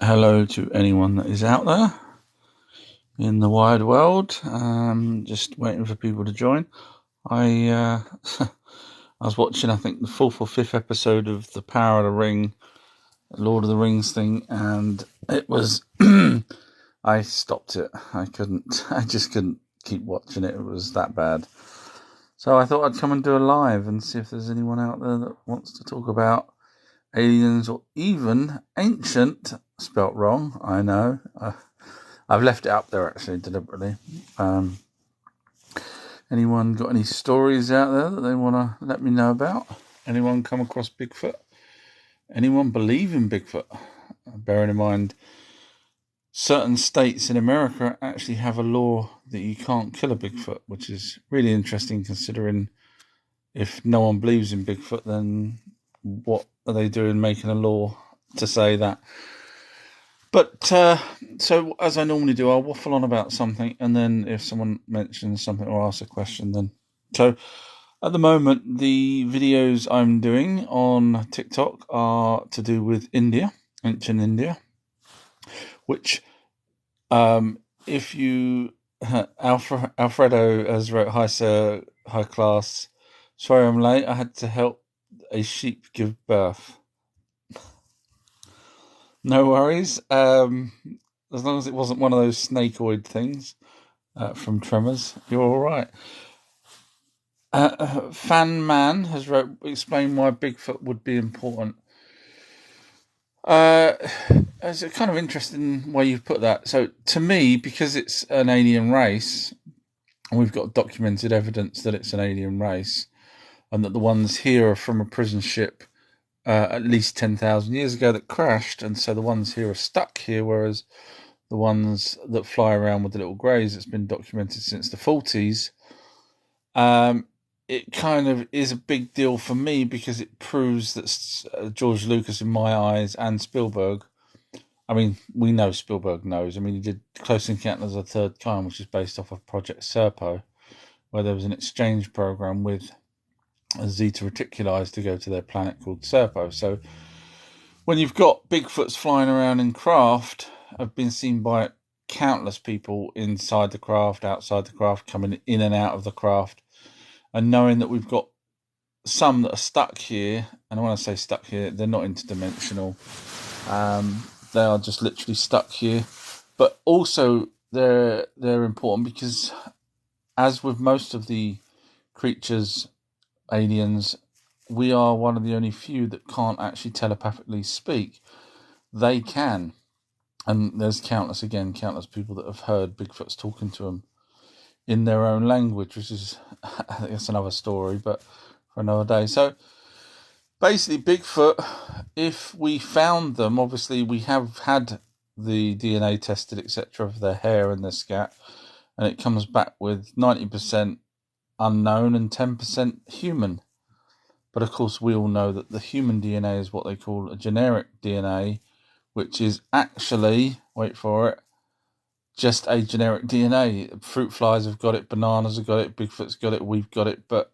Hello to anyone that is out there in the wide world. Just waiting for people to join. I was watching, I think, the fourth or fifth episode of the Power of the Ring, Lord of the Rings thing, and it was. I stopped it. I just couldn't keep watching it. It was that bad. So I thought I'd come and do a live and see if there's anyone out there that wants to talk about aliens or even ancient, spelt wrong, I know. I've left it up there actually deliberately. Anyone got any stories out there that they want to let me know about? Anyone come across Bigfoot? Anyone believe in Bigfoot? Bearing in mind, certain states in America actually have a law that you can't kill a Bigfoot, which is really interesting considering if no one believes in Bigfoot, then what are they doing making a law to say that? But so as I normally do, I'll waffle on about something, and then if someone mentions something or asks a question, then so at the moment the videos I'm doing on TikTok are to do with India, ancient India, which if you Alfredo has wrote, "Hi sir, high class. Sorry I'm late. I had to help a sheep give birth." No worries. As long as it wasn't one of those snakeoid things from Tremors, you're all right. Fan Man has explained why Bigfoot would be important. It's a kind of interesting way you've put that. So to me, because it's an alien race, and we've got documented evidence that it's an alien race, and that the ones here are from a prison ship at least 10,000 years ago that crashed, and so the ones here are stuck here, whereas the ones that fly around with the little greys, it's been documented since the 40s. It kind of is a big deal for me because it proves that George Lucas, in my eyes, and Spielberg, I mean, we know Spielberg knows. I mean, he did Close Encounters of the Third Kind, which is based off of Project Serpo, where there was an exchange program with Zeta Reticuli to go to their planet called Serpo. So when you've got Bigfoots flying around in craft, have been seen by countless people inside the craft, outside the craft, coming in and out of the craft, and knowing that we've got some that are stuck here, and when I say stuck here, they're not interdimensional. They are just literally stuck here. But also they're important because, as with most of the creatures, aliens, we are one of the only few that can't actually telepathically speak. They can. And there's countless people that have heard Bigfoots talking to them in their own language, which is, I think that's another story, but for another day. So basically, Bigfoot, if we found them, obviously we have had the DNA tested, etc., of their hair and their scat, and it comes back with 90% unknown and 10% human. But of course, we all know that the human DNA is what they call a generic DNA, which is actually, wait for it, just a generic DNA. Fruit flies have got it, bananas have got it, Bigfoot's got it, we've got it. But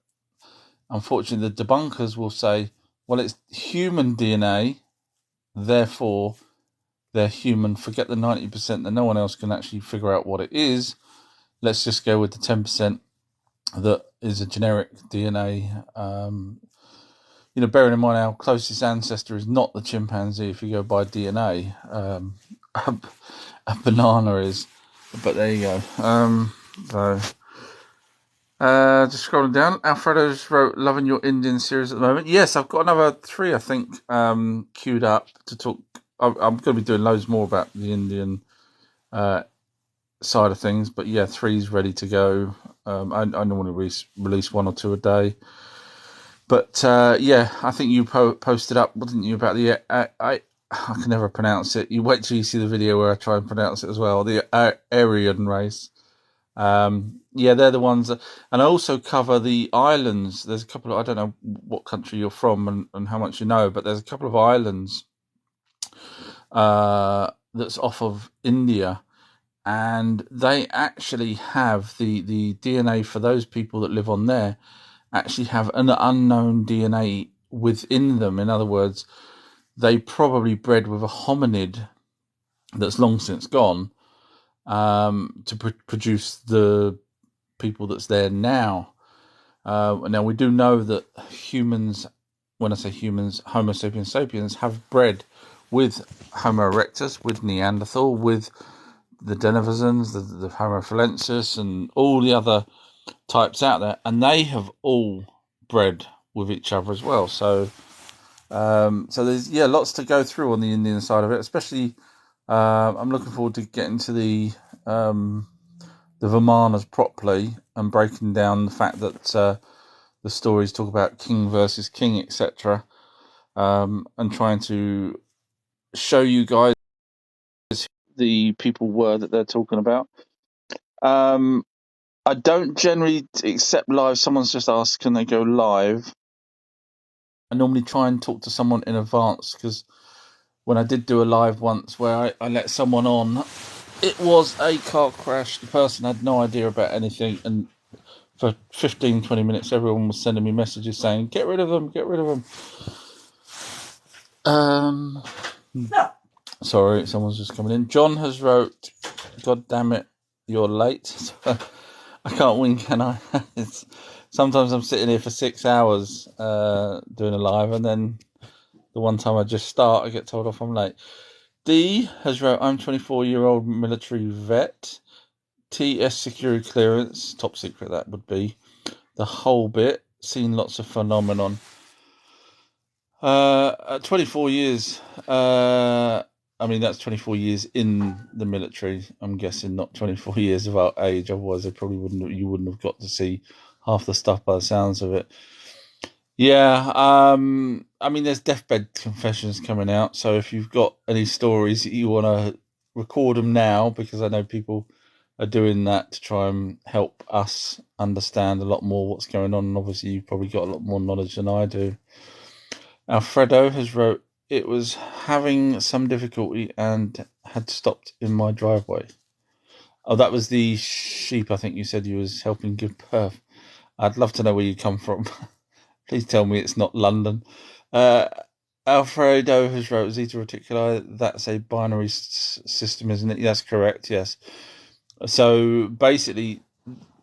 unfortunately, the debunkers will say, well, it's human DNA, therefore they're human. Forget the 90% that no one else can actually figure out what it is. Let's just go with the 10% that is a generic DNA. Bearing in mind our closest ancestor is not the chimpanzee if you go by DNA. A banana is, but there you go. Just scrolling down, Alfredo's wrote, "Loving your Indian series at the moment." Yes, I've got another 3, I think, queued up to talk. I'm going to be doing loads more about the Indian side of things, but yeah, 3's ready to go. I normally release 1 or 2 a day. But I think you posted up, wasn't you, about the I can never pronounce it. You wait till you see the video where I try and pronounce it as well. The Aryan race. They're the ones and I also cover the islands. There's a couple of, I don't know what country you're from and how much you know, but there's a couple of islands that's off of India, and they actually have the DNA for those people that live on there actually have an unknown DNA within them. In other words, they probably bred with a hominid that's long since gone, to produce the people that's there now. Now we do know that humans, when I say humans, Homo sapiens sapiens, have bred with Homo erectus, with Neanderthal, with the Denivizans, the Homo falensis, and all the other types out there, and they have all bred with each other as well. So there's lots to go through on the Indian side of it. Especially, I'm looking forward to getting to the Vimanas properly and breaking down the fact that the stories talk about king versus king, etc., and trying to show you guys the people were that they're talking about. I don't generally accept live. Someone's just asked, can they go live? I normally try and talk to someone in advance, because when I did do a live once where I let someone on, it was a car crash. The person had no idea about anything, and for 15-20 minutes everyone was sending me messages saying, get rid of them, get rid of them. Sorry, someone's just coming in. John has wrote, God damn it, you're late. I can't win, can I? Sometimes I'm sitting here for 6 hours doing a live, and then the one time I just start, I get told off I'm late. D has wrote, I'm 24-year-old military vet. TS security clearance, top secret that would be. The whole bit. Seen lots of phenomenon. At 24 years, I mean, that's 24 years in the military, I'm guessing, not 24 years of our age. Otherwise, you wouldn't have got to see half the stuff by the sounds of it. Yeah, I mean, there's deathbed confessions coming out. So if you've got any stories that you want to record them now, because I know people are doing that to try and help us understand a lot more what's going on. And obviously, you've probably got a lot more knowledge than I do. Alfredo has wrote, it was having some difficulty and had stopped in my driveway. Oh, that was the sheep I think you said you was helping give birth. I'd love to know where you come from. Please tell me it's not London. Alfredo has wrote, Zeta Reticuli, that's a binary system, isn't it? That's correct, yes. So basically,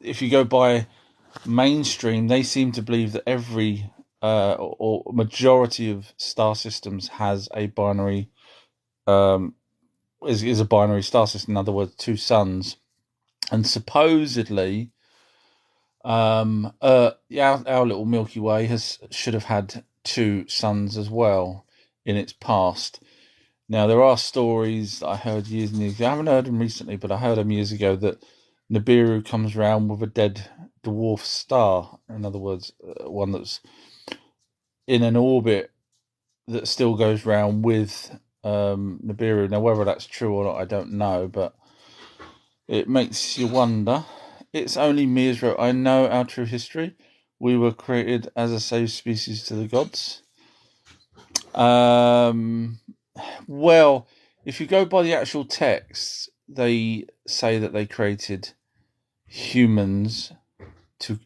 if you go by mainstream, they seem to believe that every or majority of star systems has a binary is a binary star system. In other words, two suns, and supposedly, our little Milky Way should have had two suns as well in its past. Now there are stories that I heard years and years ago. I haven't heard them recently, but I heard them years ago that Nibiru comes around with a dead dwarf star. In other words, one that's in an orbit that still goes round with Nibiru. Now, whether that's true or not, I don't know, but it makes you wonder. It's only me, Israel. I know our true history. We were created as a saved species to the gods. Well, if you go by the actual text, they say that they created humans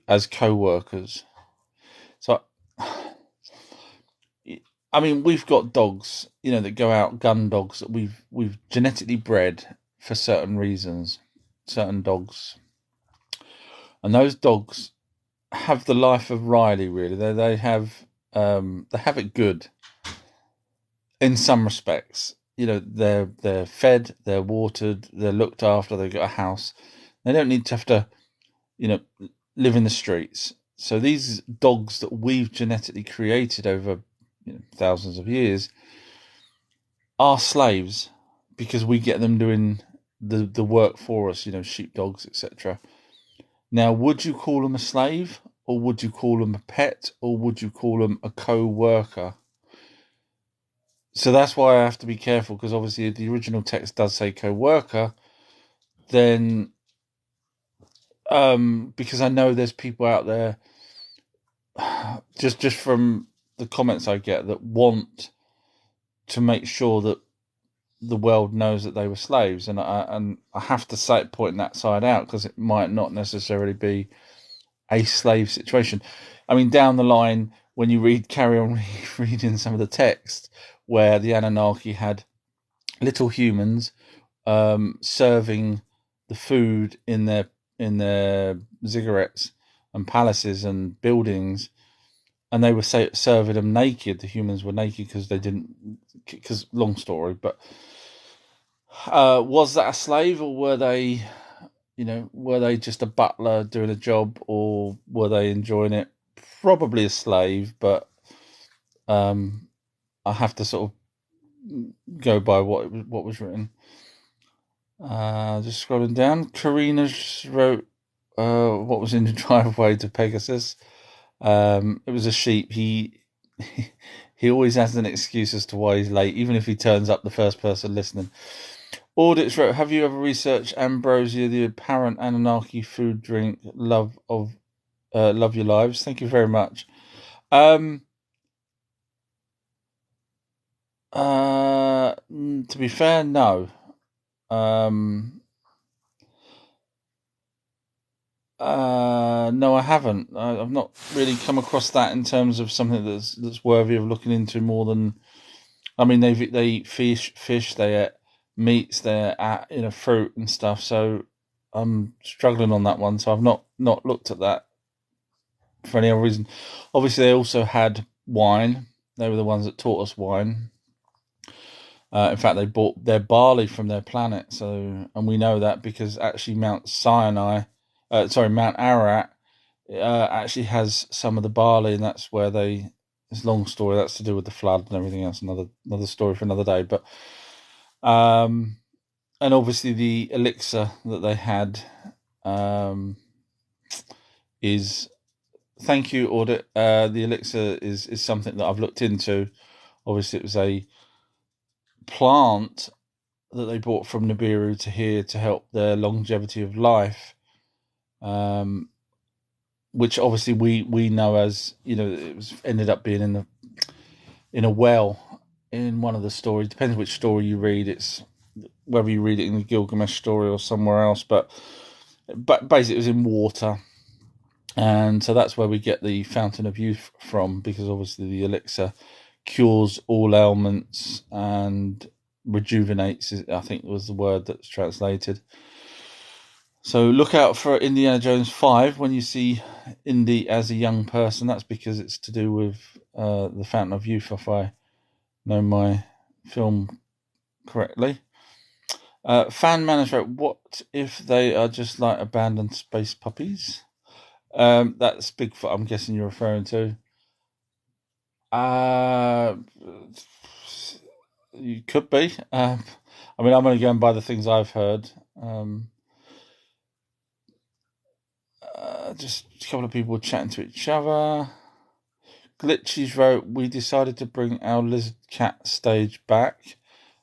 as co-workers. So, I mean, we've got dogs, that go out, gun dogs that we've genetically bred for certain reasons, certain dogs, and those dogs have the life of Riley. Really, they have it good in some respects. They're fed, they're watered, they're looked after, they've got a house. They don't need to have to, live in the streets. So these dogs that we've genetically created over thousands of years are slaves, because we get them doing the work for us, sheepdogs, etc. Now, would you call them a slave, or would you call them a pet, or would you call them a co-worker? So that's why I have to be careful, because obviously if the original text does say co-worker, then because I know there's people out there, just from the comments I get, that want to make sure that the world knows that they were slaves, and I have to point that side out, because it might not necessarily be a slave situation. I mean, down the line, when you carry on reading some of the text, where the Anunnaki had little humans serving the food in their ziggurats and palaces and buildings, and they were serving them naked. The humans were naked because they didn't. Because long story, but was that a slave, or were they just a butler doing a job, or were they enjoying it? Probably a slave, but I have to sort of go by what was written. Just scrolling down, Karina wrote what was in the driveway to Pegasus. It was a sheep. He always has an excuse as to why he's late, even if he turns up the first person listening. Audits wrote, have you ever researched ambrosia, the apparent Anunnaki food drink, love your lives? Thank you very much. To be fair, no. No, I haven't. I've not really come across that in terms of something that's worthy of looking into more than. I mean, they eat fish, they eat meats, they eat fruit and stuff. So I'm struggling on that one. So I've not looked at that for any other reason. Obviously, they also had wine. They were the ones that taught us wine. In fact, they bought their barley from their planet. So, and we know that because actually Mount Ararat, actually has some of the barley, and that's where they. It's a long story. That's to do with the flood and everything else. Another story for another day. But and obviously the elixir that they had is. Thank you, Audit. The elixir is something that I've looked into. Obviously, it was a plant that they brought from Nibiru to here to help their longevity of life, which obviously we know as it was ended up being in a well in one of the stories. Depends which story you read. It's whether you read it in the Gilgamesh story or somewhere else, but basically it was in water. And so that's where we get the Fountain of Youth from, because obviously the elixir cures all ailments and rejuvenates, I think was the word that's translated. So look out for Indiana Jones 5 when you see Indy as a young person. That's because it's to do with the Fountain of Youth, if I know my film correctly. Fan manager, what if they are just like abandoned space puppies? That's Bigfoot, I'm guessing you're referring to. You could be. I mean, I'm only going by the things I've heard. Just a couple of people chatting to each other. Glitchies wrote, we decided to bring our lizard cat stage back,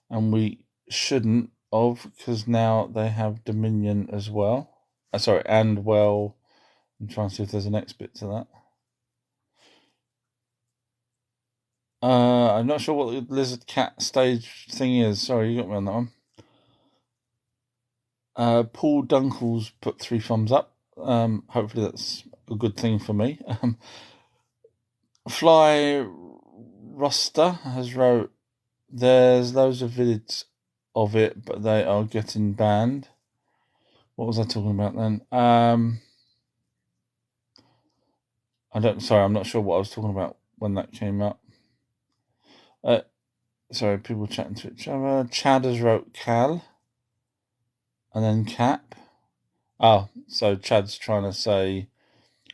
and we shouldn't have, because now they have dominion as well. Sorry, and well, I'm trying to see if there's a next bit to that. I'm not sure what the lizard cat stage thing is. Sorry, you got me on that one. Paul Dunkles put 3 thumbs up. Hopefully that's a good thing for me. Fly Roster has wrote, there's loads of videos of it, but they are getting banned. What was I talking about then? I'm not sure what I was talking about when that came up. Sorry, people chatting to each other. Chad has wrote Cal. And then Cap. Oh, so Chad's trying to say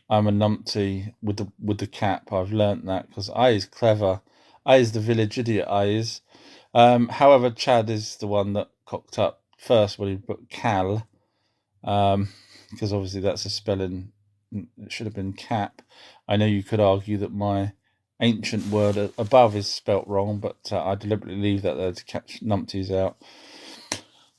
I'm a numpty with the cap. I've learnt that because I is clever. I is the village idiot. I is. However, Chad is the one that cocked up first when he put Cal, because obviously that's a spelling. It should have been Cap. I know you could argue that my ancient word above is spelt wrong, but I deliberately leave that there to catch numpties out.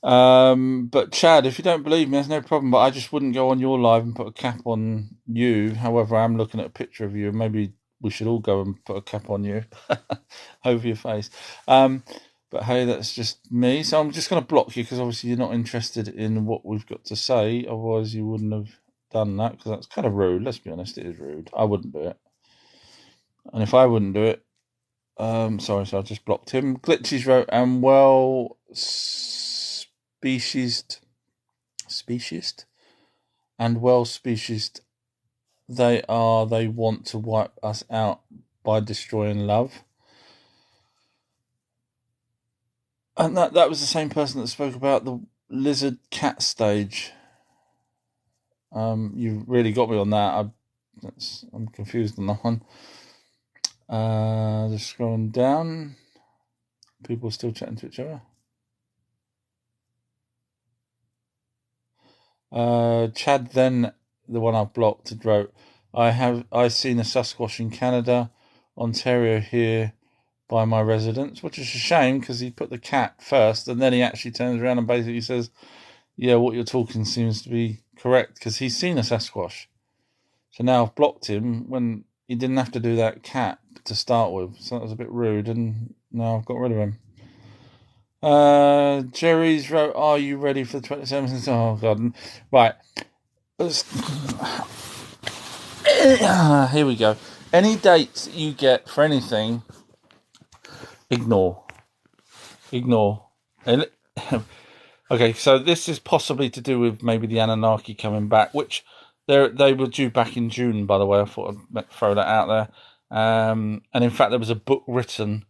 But Chad, if you don't believe me, there's no problem. But I just wouldn't go on your live and put a cap on you. However, I'm looking at a picture of you, and maybe we should all go and put a cap on you over your face. But hey, that's just me. So I'm just going to block you because obviously you're not interested in what we've got to say. Otherwise, you wouldn't have done that, because that's kind of rude. Let's be honest, it is rude. I wouldn't do it. And if I wouldn't do it, sorry, so I just blocked him. Glitches wrote, and well, speciesist, and well speciesist they are. They want to wipe us out by destroying love. And that was the same person that spoke about the lizard cat stage. You really got me on that. I'm confused on that one. Just scrolling down. People still chatting to each other. Chad, then the one I've blocked, had wrote, I seen a Sasquatch in Canada, Ontario here by my residence, which is a shame because he put the cat first and then he actually turns around and basically says, yeah, what you're talking seems to be correct because he's seen a Sasquatch. So now I've blocked him when he didn't have to do that cat to start with. So that was a bit rude and now I've got rid of him. Jerry's wrote, are you ready for the 27th? Oh, God. Right. Here we go. Any dates you get for anything, ignore. Okay, so this is possibly to do with maybe the Anunnaki coming back, which they were due back in June, by the way. I thought I'd throw that out there. And in fact, there was a book written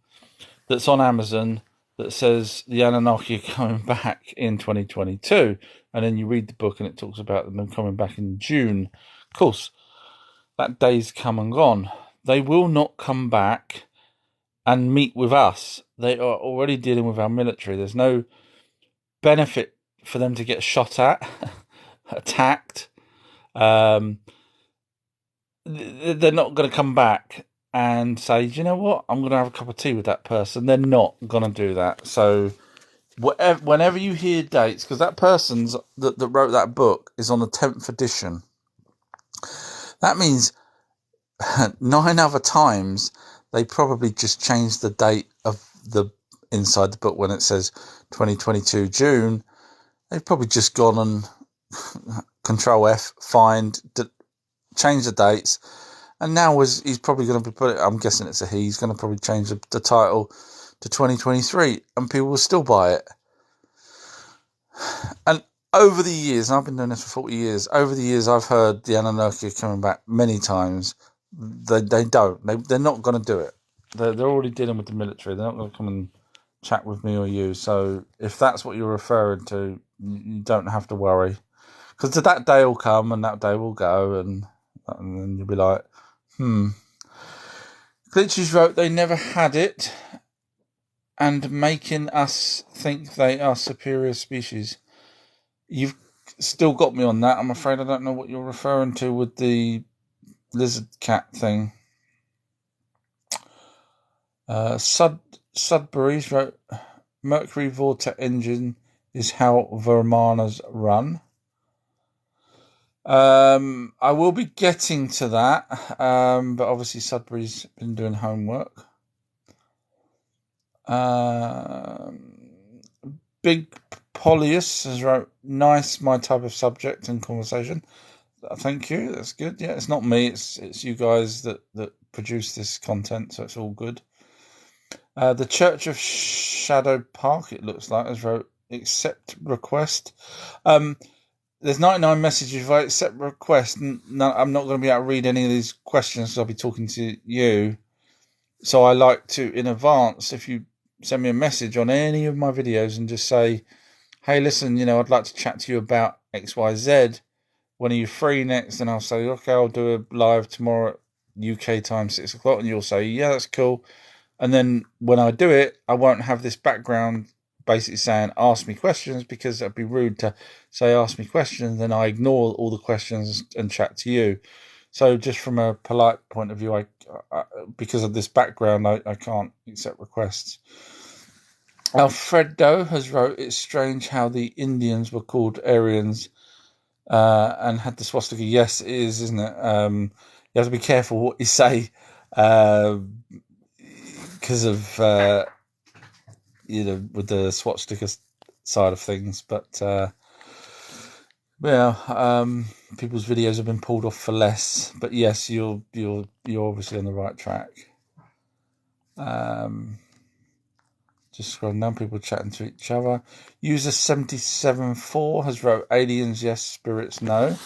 that's on Amazon that says the Anunnaki are coming back in 2022. And then you read the book and it talks about them coming back in June. Of course, that day's come and gone. They will not come back and meet with us. They are already dealing with our military. There's no benefit for them to get shot at, attacked. They're not going to come back and say, do you know what, I'm going to have a cup of tea with that person. They're not going to do that. So whenever you hear dates, because that person's that wrote that book is on the 10th edition, that means 9 other times they probably just changed the date of the inside the book when it says 2022 June. They've probably just gone and Control F, change the dates, and now he's probably going to be I'm guessing it's a he. He's going to probably change the title to 2023, and people will still buy it. And over the years, and I've been doing this for 40 years. Over the years, I've heard the Anunnaki coming back many times. They don't. They're not going to do it. They're already dealing with the military. They're not going to come and chat with me or you. So if that's what you're referring to, you don't have to worry, because that day will come and that day will go, and then you'll be like, Glitches wrote, they never had it, and making us think they are superior species. You've still got me on that. I'm afraid I don't know what you're referring to with the lizard cat thing. Sudbury's wrote, Mercury Vortex engine is how Vermanas run. I will be getting to that, but obviously Sudbury's been doing homework. Big Polyus has wrote, nice, my type of subject and conversation. Thank you, that's good. Yeah, it's not me, it's you guys that produce this content, so it's all good. The Church of Shadow Park, it looks like, has wrote, accept request. There's 99 messages. If I accept request, I'm not going to be able to read any of these questions because I'll be talking to you. So I like to, in advance, if you send me a message on any of my videos and just say, hey, listen, I'd like to chat to you about XYZ. When are you free next? And I'll say, okay, I'll do a live tomorrow at UK time, 6 o'clock. And you'll say, yeah, that's cool. And then when I do it, I won't have this background basically saying, ask me questions, because it'd be rude to say, ask me questions, then I ignore all the questions and chat to you. So just from a polite point of view, I because of this background, I can't accept requests. Alfredo has wrote, it's strange how the Indians were called Aryans and had the swastika. Yes, it is, isn't it? You have to be careful what you say because of with the swastika side of things, but people's videos have been pulled off for less. But yes, you're obviously on the right track. Just scrolling down, people chatting to each other. User 774 has wrote aliens, yes, spirits, no.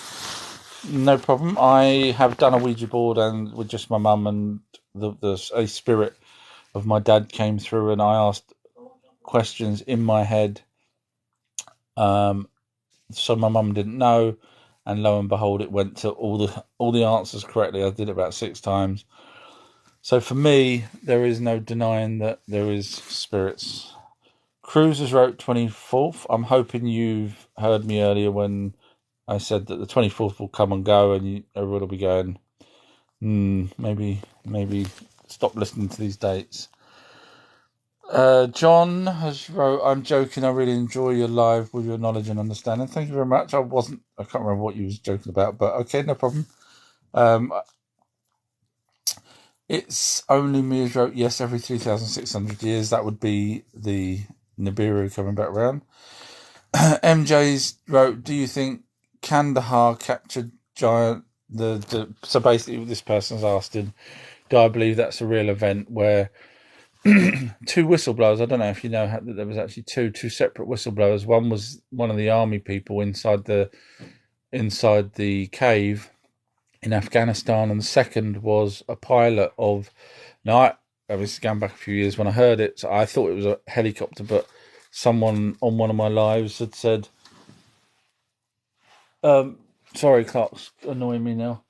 No problem. I have done a Ouija board and with just my mum, and a spirit of my dad came through, and I asked questions in my head. So my mum didn't know, and lo and behold, it went to all the answers correctly. I did it about 6 times. So for me, there is no denying that there is spirits. Cruisers wrote 24th. I'm hoping you've heard me earlier when I said that the 24th will come and go, and everyone will be going, maybe stop listening to these dates. John has wrote, I'm joking, I really enjoy your live with your knowledge and understanding. Thank you very much. I can't remember what you was joking about, but okay, no problem. It's only me who's wrote, yes, every 3,600 years. That would be the Nibiru coming back around. MJ's wrote, do you think Kandahar captured giant... So basically this person's asking, do I believe that's a real event where 2 whistleblowers, I don't know if you know that there was actually two separate whistleblowers. One was one of the army people inside the cave in Afghanistan, and the second was a pilot of... Now, I was going back a few years when I heard it, so I thought it was a helicopter, but someone on one of my lives had said, sorry, Clark's annoying me now.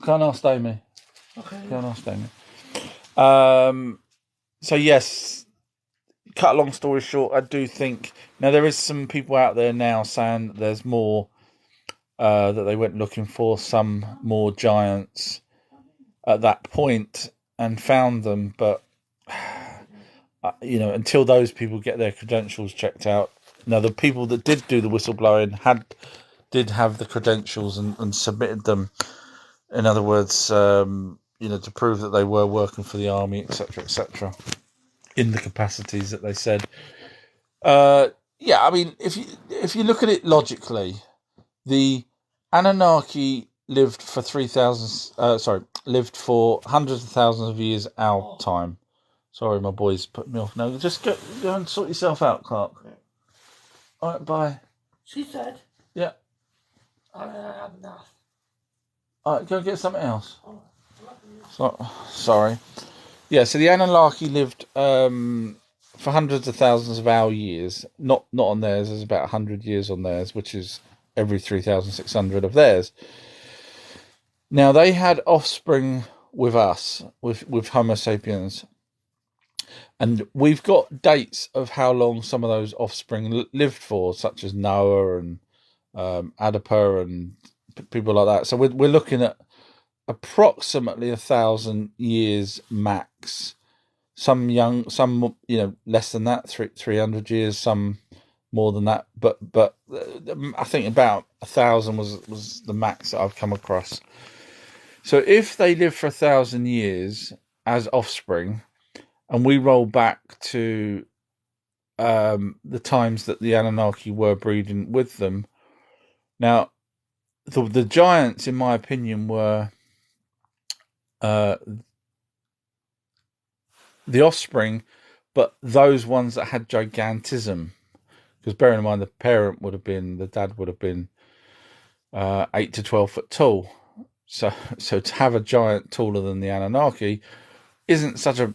Can't ask Amy. Okay. Can't ask Amy. So yes, cut a long story short, I do think... Now, there is some people out there now saying that there's more that they went looking for, some more giants at that point, and found them, but until those people get their credentials checked out. Now, the people that did do the whistleblowing did have the credentials and submitted them. In other words, to prove that they were working for the army, etc., in the capacities that they said. I mean, if you look at it logically, the Anunnaki lived for lived for hundreds of thousands of years our time. Sorry, my boys put me off now. Just go and sort yourself out, Clark. Yeah. All right, bye. She said. Yeah. I have enough. All right, go get something else. Sorry. Yeah, so the Anunnaki lived for hundreds of thousands of our years. Not on theirs. There's about 100 years on theirs, which is every 3,600 of theirs. Now, they had offspring with us, with Homo sapiens. And we've got dates of how long some of those offspring lived for, such as Noah and Adapa and people like that. So we're looking at approximately 1,000 years max. Some young, some less than that, 300 years, some more than that. But I think about 1,000 was the max that I've come across. So if they live for 1,000 years as offspring, and we roll back to the times that the Anunnaki were breeding with them. Now, the giants, in my opinion, were the offspring, but those ones that had gigantism. Because bearing in mind, the dad would have been 8 to 12 foot tall. So to have a giant taller than the Anunnaki isn't such a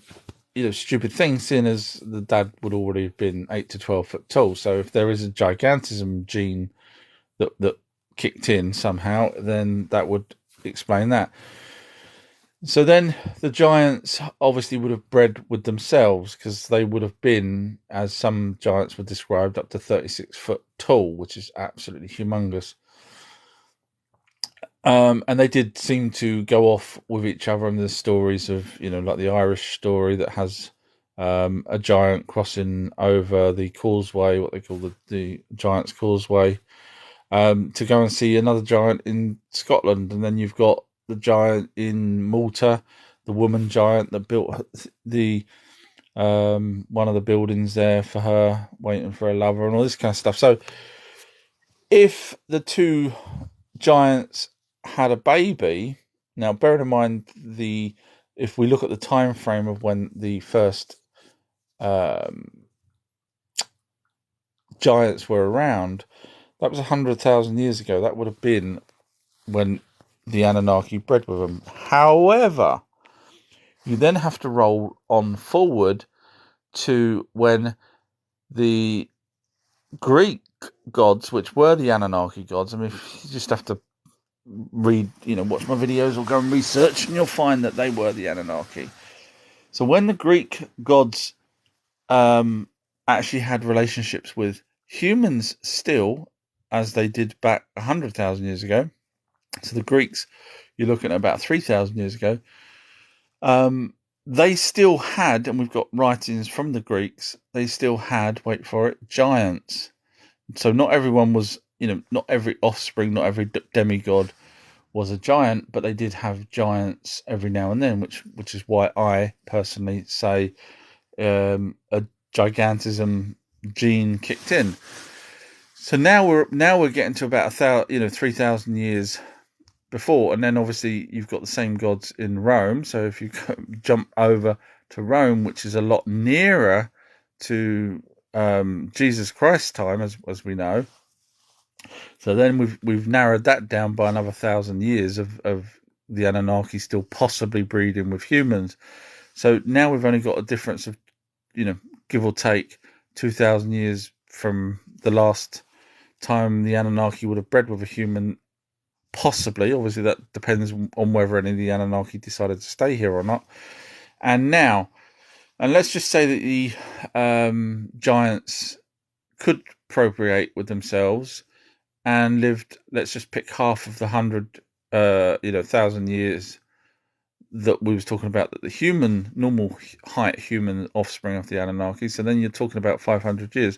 stupid thing, seeing as the dad would already have been 8 to 12 foot tall. So if there is a gigantism gene that kicked in somehow, then that would explain that. So then the giants obviously would have bred with themselves, because they would have been, as some giants were described, up to 36 foot tall, which is absolutely humongous. And they did seem to go off with each other, and there's stories of, like the Irish story that has a giant crossing over the causeway, what they call the Giant's Causeway, to go and see another giant in Scotland. And then you've got the giant in Malta, the woman giant that built the one of the buildings there for her, waiting for her lover, and all this kind of stuff. So if the two giants had a baby, now bearing in mind if we look at the time frame of when the first um, giants were around, that was 100,000 years ago. That would have been when the Anunnaki bred with them. However, you then have to roll on forward to when the Greek gods, which were the Anunnaki gods, I mean, you just have to read, watch my videos or go and research, and you'll find that they were the Anunnaki. So when the Greek gods actually had relationships with humans still, as they did back 100,000 years ago, so the Greeks, you're looking at about 3,000 years ago, they still had, and we've got writings from the Greeks, they still had, wait for it, giants. So not everyone was, not every offspring, not every demigod was a giant, but they did have giants every now and then, which is why I personally say a gigantism gene kicked in. So now we're getting to about 3,000 years before, and then obviously you've got the same gods in Rome. So if you jump over to Rome, which is a lot nearer to Jesus Christ's time, as we know. So then we've narrowed that down by another 1,000 years of the Anunnaki still possibly breeding with humans. So now we've only got a difference of, give or take 2,000 years from the last time the Anunnaki would have bred with a human. Possibly, obviously, that depends on whether any of the Anunnaki decided to stay here or not. And let's just say that the giants could procreate with themselves and lived, let's just pick half of the 1,000 years that we was talking about, that the normal height human offspring of the Anunnaki. So then you're talking about 500 years.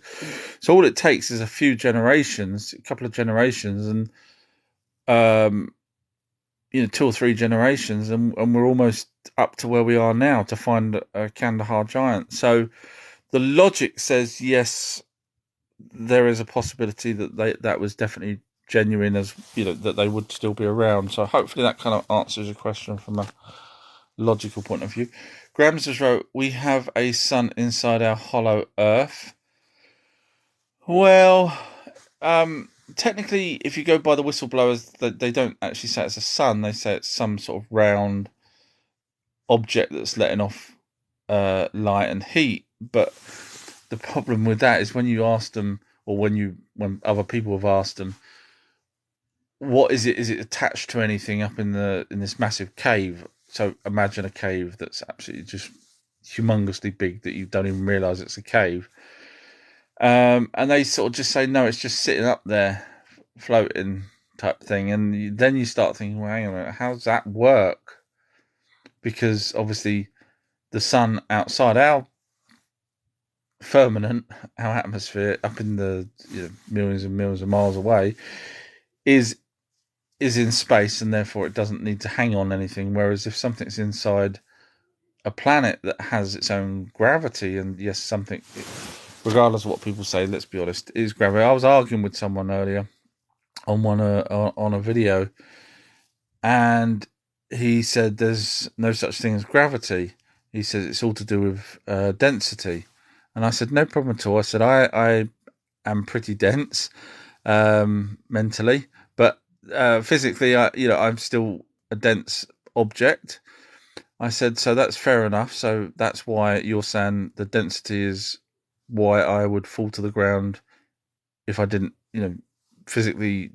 So all it takes is a few generations, a couple of generations, and 2 or 3 generations, and we're almost up to where we are now to find a Kandahar giant. So the logic says yes, there is a possibility that was definitely genuine, as that they would still be around. So hopefully that kind of answers your question from a logical point of view. Grams just wrote, "We have a sun inside our hollow Earth." Well, technically, if you go by the whistleblowers, they don't actually say it's a sun. They say it's some sort of round object that's letting off light and heat. But the problem with that is when you ask them, or when other people have asked them, what is it? Is it attached to anything up in this massive cave? So imagine a cave that's absolutely just humongously big that you don't even realise it's a cave. And they sort of just say, no, it's just sitting up there, floating type thing. And then you start thinking, well, hang on a minute, how does that work? Because obviously the sun outside our firmament, our atmosphere, up in the millions and millions of miles away, is in space, and therefore it doesn't need to hang on anything. Whereas if something's inside a planet that has its own gravity, and yes, something, regardless of what people say, let's be honest, is gravity. I was arguing with someone earlier on a video, and he said there's no such thing as gravity. He says it's all to do with density, and I said no problem at all. I said I am pretty dense mentally, but physically, I'm still a dense object. I said, so that's fair enough. So that's why you're saying the density is why I would fall to the ground if I didn't, physically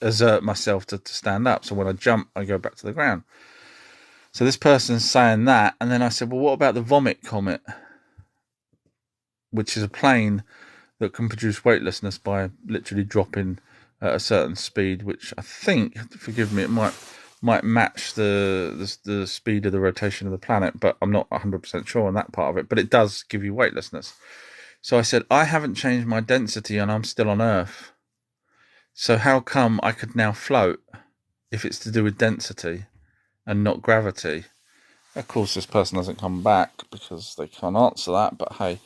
exert myself to stand up. So when I jump, I go back to the ground. So this person's saying that. And then I said, well, what about the vomit comet, which is a plane that can produce weightlessness by literally dropping at a certain speed, which I think, forgive me, it might match the speed of the rotation of the planet, but I'm not 100% sure on that part of it. But it does give you weightlessness. So I said, I haven't changed my density and I'm still on Earth. So how come I could now float if it's to do with density and not gravity? Of course, this person hasn't come back because they can't answer that, but hey.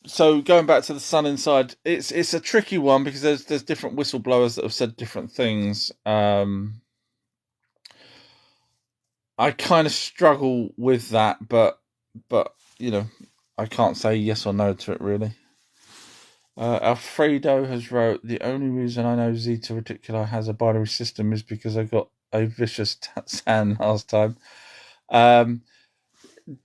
So going back to the sun inside, it's a tricky one because there's different whistleblowers that have said different things. I kind of struggle with that, but but I can't say yes or no to it really. Alfredo has wrote, the only reason I know Zeta Reticuli has a binary system is because I got a vicious sand last time.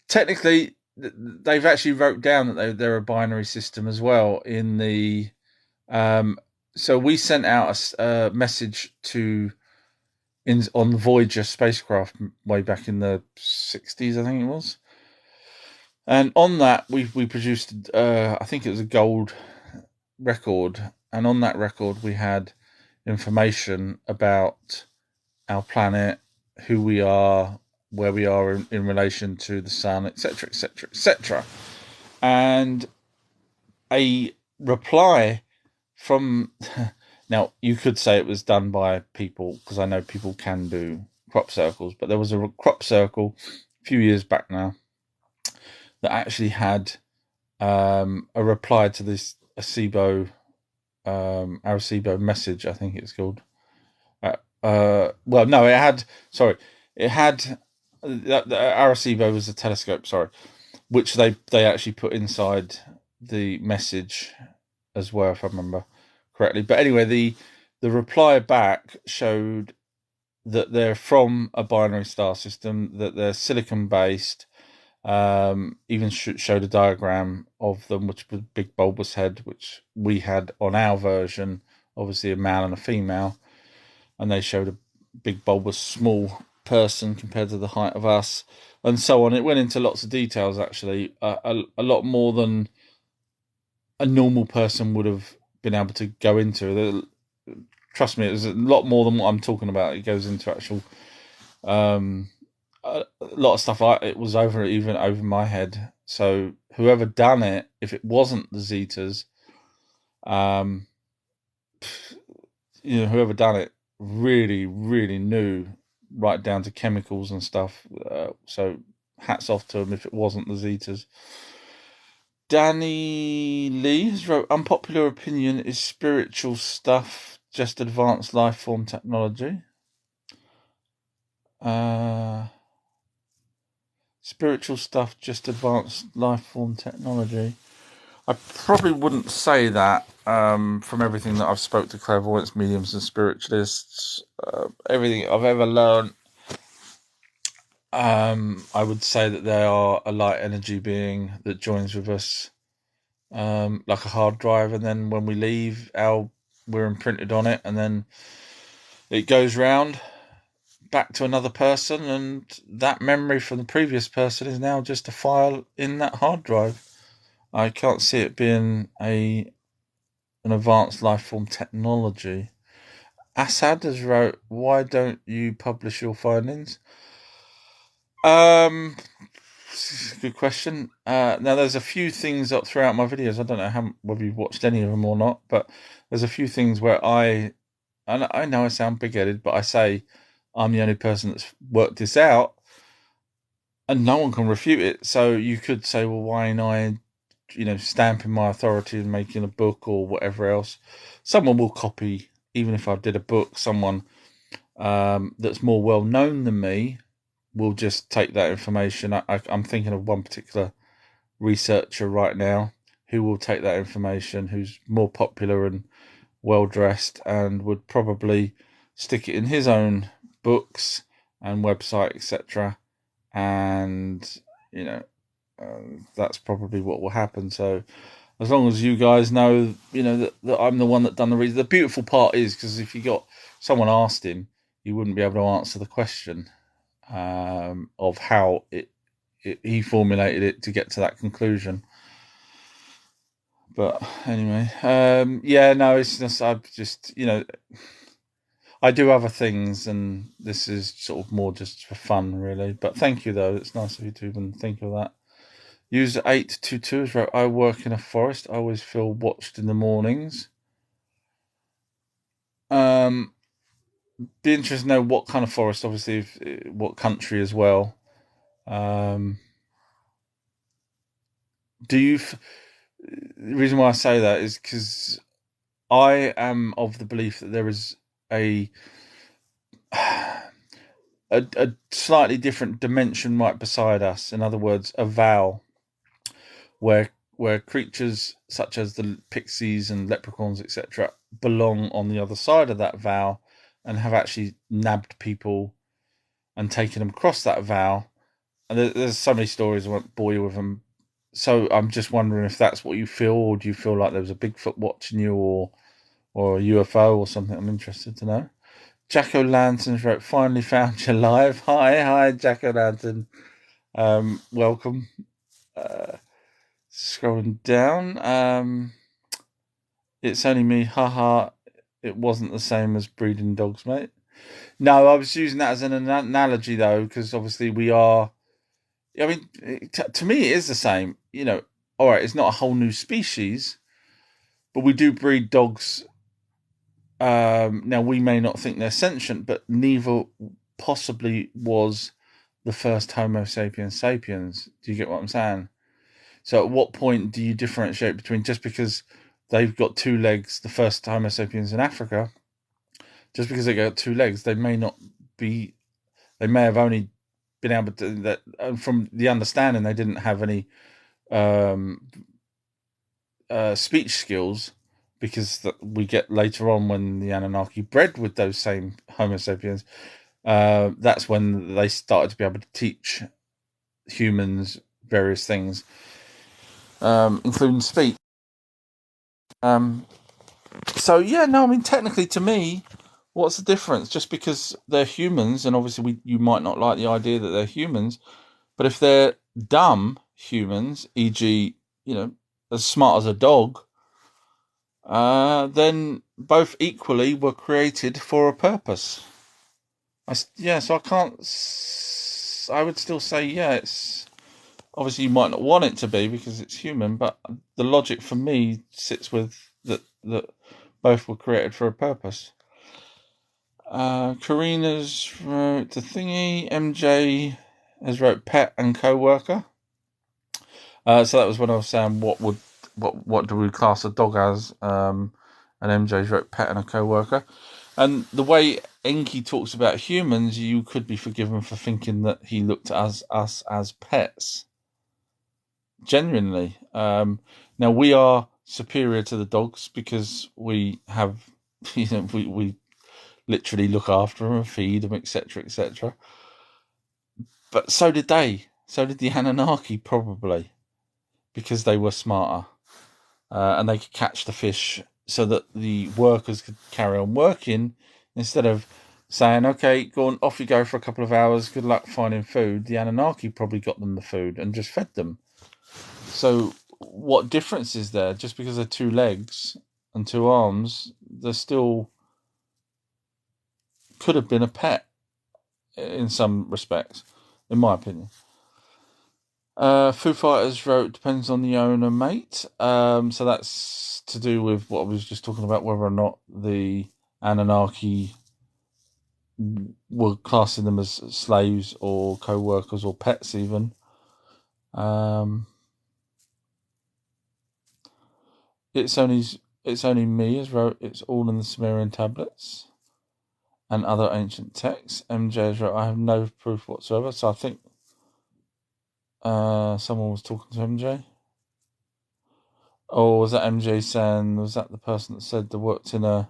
Technically, they've actually wrote down that they're a binary system as well in the. So we sent out a message on the Voyager spacecraft way back in the 60s, I think it was. And on that, we produced, I think it was a gold record, and on that record we had information about our planet, who we are, where we are in relation to the sun, etc., etc., etc. And a reply from now you could say it was done by people, because I know people can do crop circles, but there was a crop circle a few years back now that actually had a reply to this Arecibo message, I think it's called. Well, no, it had. Sorry, it had. The Arecibo was a telescope. Sorry, which they actually put inside the message as well, if I remember correctly. But anyway, the reply back showed that they're from a binary star system, that they're silicon based. Even showed a diagram of them, which was a big bulbous head, which we had on our version, obviously a male and a female, and they showed a big bulbous small person compared to the height of us, and so on. It went into lots of details, actually, a lot more than a normal person would have been able to go into. Trust me, it was a lot more than what I'm talking about. It goes into actual a lot of stuff. It was even over my head. So whoever done it, if it wasn't the Zetas, um, whoever done it really, really knew right down to chemicals and stuff. So hats off to them if it wasn't the Zetas. Danny Lee has wrote, unpopular opinion is spiritual stuff just advanced life form technology. Spiritual stuff just advanced life form technology. I probably wouldn't say that from everything that I've spoke to clairvoyants, mediums and spiritualists, everything I've ever learned. I would say that they are a light energy being that joins with us, like a hard drive, and then when we leave, we're imprinted on it, and then it goes round back to another person, and that memory from the previous person is now just a file in that hard drive. I can't see it being an advanced life form technology. Assad has wrote, why don't you publish your findings? Um, Good question. Now, there's a few things up throughout my videos. I don't know whether you've watched any of them or not, but there's a few things where and I know I sound big-headed, but I say I'm the only person that's worked this out, and no one can refute it. So you could say, well, why ain't I, stamping my authority and making a book or whatever else? Someone will copy, even if I did a book. Someone that's more well known than me will just take that information. I'm thinking of one particular researcher right now who will take that information, who's more popular and well dressed, and would probably stick it in his own books and website, etc. And that's probably what will happen. So as long as you guys know, that I'm the one that done the research. The beautiful part is, because if you got someone asked him, you wouldn't be able to answer the question of how he formulated it to get to that conclusion. But anyway, yeah, no, it's just I do other things, and this is sort of more just for fun, really. But thank you, though. It's nice of you to even think of that. User 822 has wrote, I work in a forest. I always feel watched in the mornings. Be interested to know what kind of forest, obviously, what country as well. Do you? The reason why I say that is because I am of the belief that there is a a slightly different dimension right beside us. In other words, a vowel where creatures such as the pixies and leprechauns, etc., belong on the other side of that vowel and have actually nabbed people and taken them across that vowel. And there's so many stories, I won't bore you with them. So I'm just wondering if that's what you feel, or do you feel like there was a Bigfoot watching you, or a UFO or something? I'm interested to know. Jack O'Lantern's wrote, "Finally found you live." Hi, Jack O'Lantern. Welcome. Uh, Scrolling down. It's only me. Haha. It wasn't the same as breeding dogs, mate. No, I was using that as an analogy though, because obviously we are. I mean, to me, it is the same. All right, it's not a whole new species, but we do breed dogs. Now, we may not think they're sentient, but neither possibly was the first Homo sapiens sapiens. Do you get what I'm saying? So, at what point do you differentiate between just because they've got two legs, the first Homo sapiens in Africa, just because they got two legs, they may not be, they may have only been able to, that from the understanding, they didn't have any um, speech skills, because we get later on when the Anunnaki bred with those same Homo sapiens, that's when they started to be able to teach humans various things, including speech. Um, so yeah, no, I mean technically, to me, what's the difference? Just because they're humans, and obviously you might not like the idea that they're humans, but if they're dumb humans, e.g., as smart as a dog, then both equally were created for a purpose. Yeah, so I can't. I would still say, yeah, it's obviously you might not want it to be because it's human, but the logic for me sits with that both were created for a purpose. Karina's wrote the thingy. MJ has wrote pet and co-worker. So that was when I was saying what do we class a dog as? And MJ's wrote pet and a co-worker. And the way Enki talks about humans, you could be forgiven for thinking that he looked at us as pets. Genuinely. Now we are superior to the dogs because we have, we literally look after them and feed them, etc., etc. But so did they. So did the Anunnaki, probably, because they were smarter, and they could catch the fish so that the workers could carry on working instead of saying, "Okay, go on, off you go for a couple of hours. Good luck finding food." The Anunnaki probably got them the food and just fed them. So, what difference is there? Just because they're two legs and two arms, they're still could have been a pet in some respects, in my opinion. Foo Fighters wrote, "Depends on the owner, mate." So that's to do with what I was just talking about, whether or not the Anunnaki were classing them as slaves or co-workers or pets, even. Um, it's only me as wrote. It's all in the Sumerian tablets and other ancient texts. MJ has wrote, "I have no proof whatsoever." So I think someone was talking to MJ. Or was that MJ saying, was that the person that said they worked in a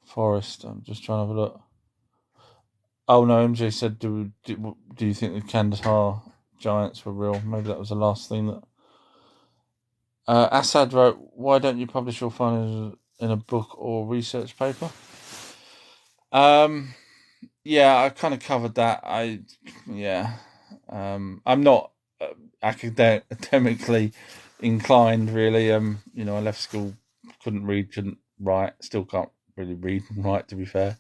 forest? I'm just trying to have a look. Oh no, MJ said, do you think the Kandahar giants were real? Maybe that was the last thing that. Assad wrote, "Why don't you publish your findings in a book or research paper?" Um, yeah, I kind of covered that. Yeah, I'm not academically inclined, really. I left school, couldn't read, couldn't write, still can't really read and write, to be fair.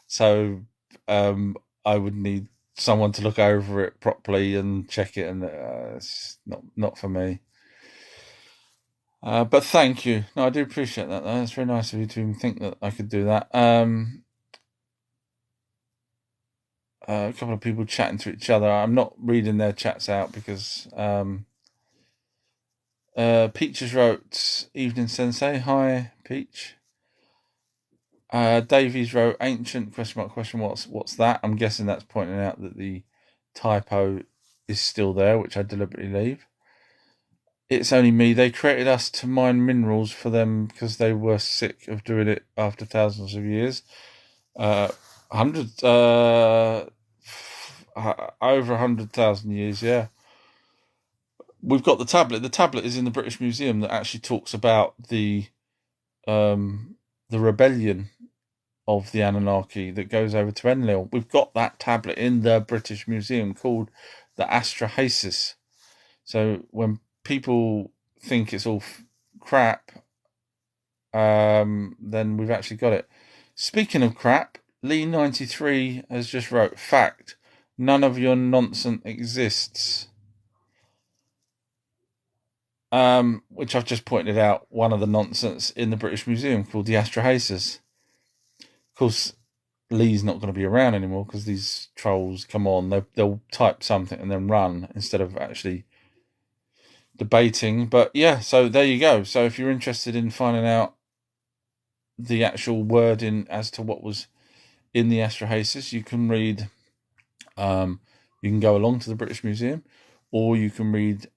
So, I would need someone to look over it properly and check it, and it's not for me. But thank you. No, I do appreciate that, though. It's very nice of you to even think that I could do that. A couple of people chatting to each other. I'm not reading their chats out because Peach has wrote, "Evening Sensei." Hi, Peach. Davies wrote ancient question mark, what's that? I'm guessing that's pointing out that the typo is still there, which I deliberately leave. It's only me. They created us to mine minerals for them because they were sick of doing it after thousands of years. Hundreds, over 100,000 years, yeah. We've got the tablet. The tablet is in the British Museum that actually talks about the rebellion of the Anunnaki that goes over to Enlil. We've got that tablet in the British Museum called the Astrahasis. So when people think it's all crap, then we've actually got it. Speaking of crap, Lee93 has just wrote, fact, none of your nonsense exists. Which I've just pointed out, one of the nonsense in the British Museum called the Astrahasis. Of course, Lee's not going to be around anymore because these trolls come on, they'll type something and then run instead of actually debating. But yeah, so there you go. So if you're interested in finding out the actual wording as to what was in the Astrahasis, you can read, you can go along to the British Museum, or you can read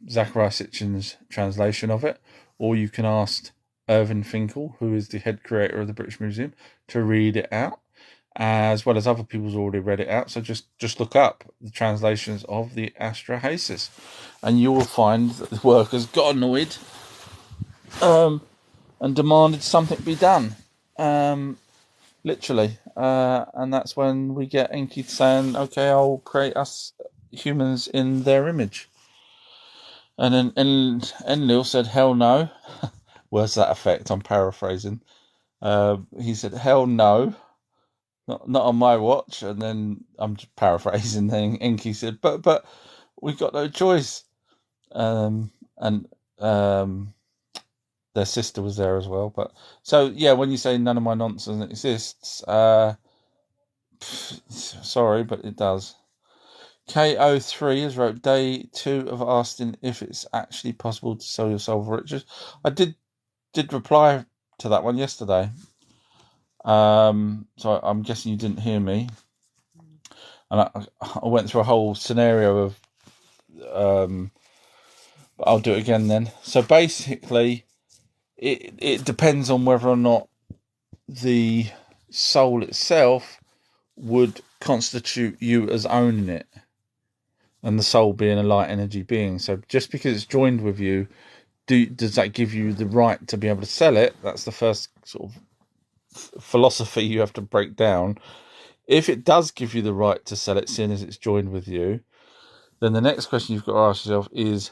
Zachariah Sitchin's translation of it, or you can ask Irvin Finkel, who is the head creator of the British Museum, to read it out, as well as other people's already read it out. So just look up the translations of the Astrahasis, and you will find that the workers got annoyed and demanded something be done. Literally. And that's when we get Enki saying, okay, I'll create us humans in their image. And then Enlil said, hell no. Where's that effect? I'm paraphrasing. He said, hell no. Not on my watch. And then I'm just paraphrasing. Then Enki said, but we've got no choice. And their sister was there as well. But so yeah, when you say none of my nonsense exists, sorry, but it does. KO3 has wrote day 2 of asking if it's actually possible to sell your soul for riches. I did reply to that one yesterday. So I'm guessing you didn't hear me. And I went through a whole scenario of but I'll do it again then. So basically it depends on whether or not the soul itself would constitute you as owning it, and the soul being a light energy being. So just because it's joined with you, does that give you the right to be able to sell it? That's the first sort of philosophy you have to break down. If it does give you the right to sell it, seeing as it's joined with you, then the next question you've got to ask yourself is,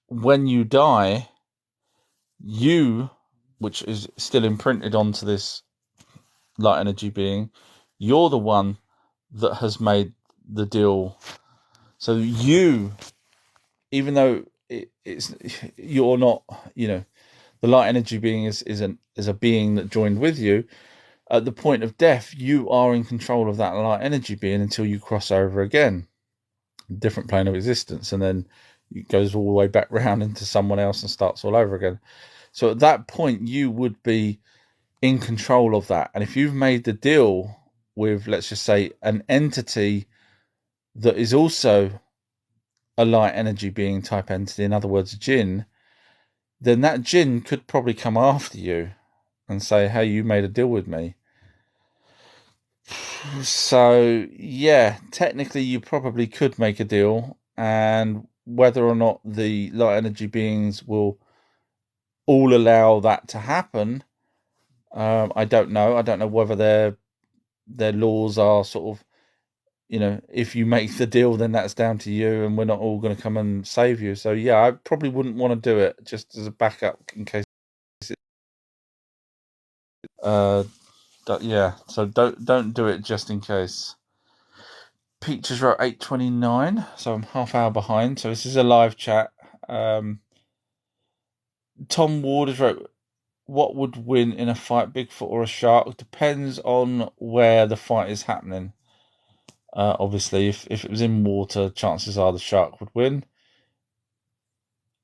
when you die, you, which is still imprinted onto this light energy being, you're the one that has made the deal. So you, even though it's you're not, the light energy being is a being that joined with you. At the point of death, you are in control of that light energy being until you cross over again, different plane of existence, and then it goes all the way back round into someone else and starts all over again. So at that point, you would be in control of that. And if you've made the deal with, let's just say, an entity that is also a light energy being type entity, in other words, a jinn, then that jinn could probably come after you and say, hey, you made a deal with me. So, yeah, technically you probably could make a deal, and whether or not the light energy beings will all allow that to happen, I don't know. I don't know whether their laws are sort of, if you make the deal, then that's down to you, and we're not all going to come and save you. So, yeah, I probably wouldn't want to do it just as a backup in case. Yeah, so don't do it just in case. Peaches wrote 8:29, so I'm half hour behind. So this is a live chat. Tom Ward has wrote, what would win in a fight, Bigfoot or a shark? Depends on where the fight is happening. Obviously, if it was in water, chances are the shark would win.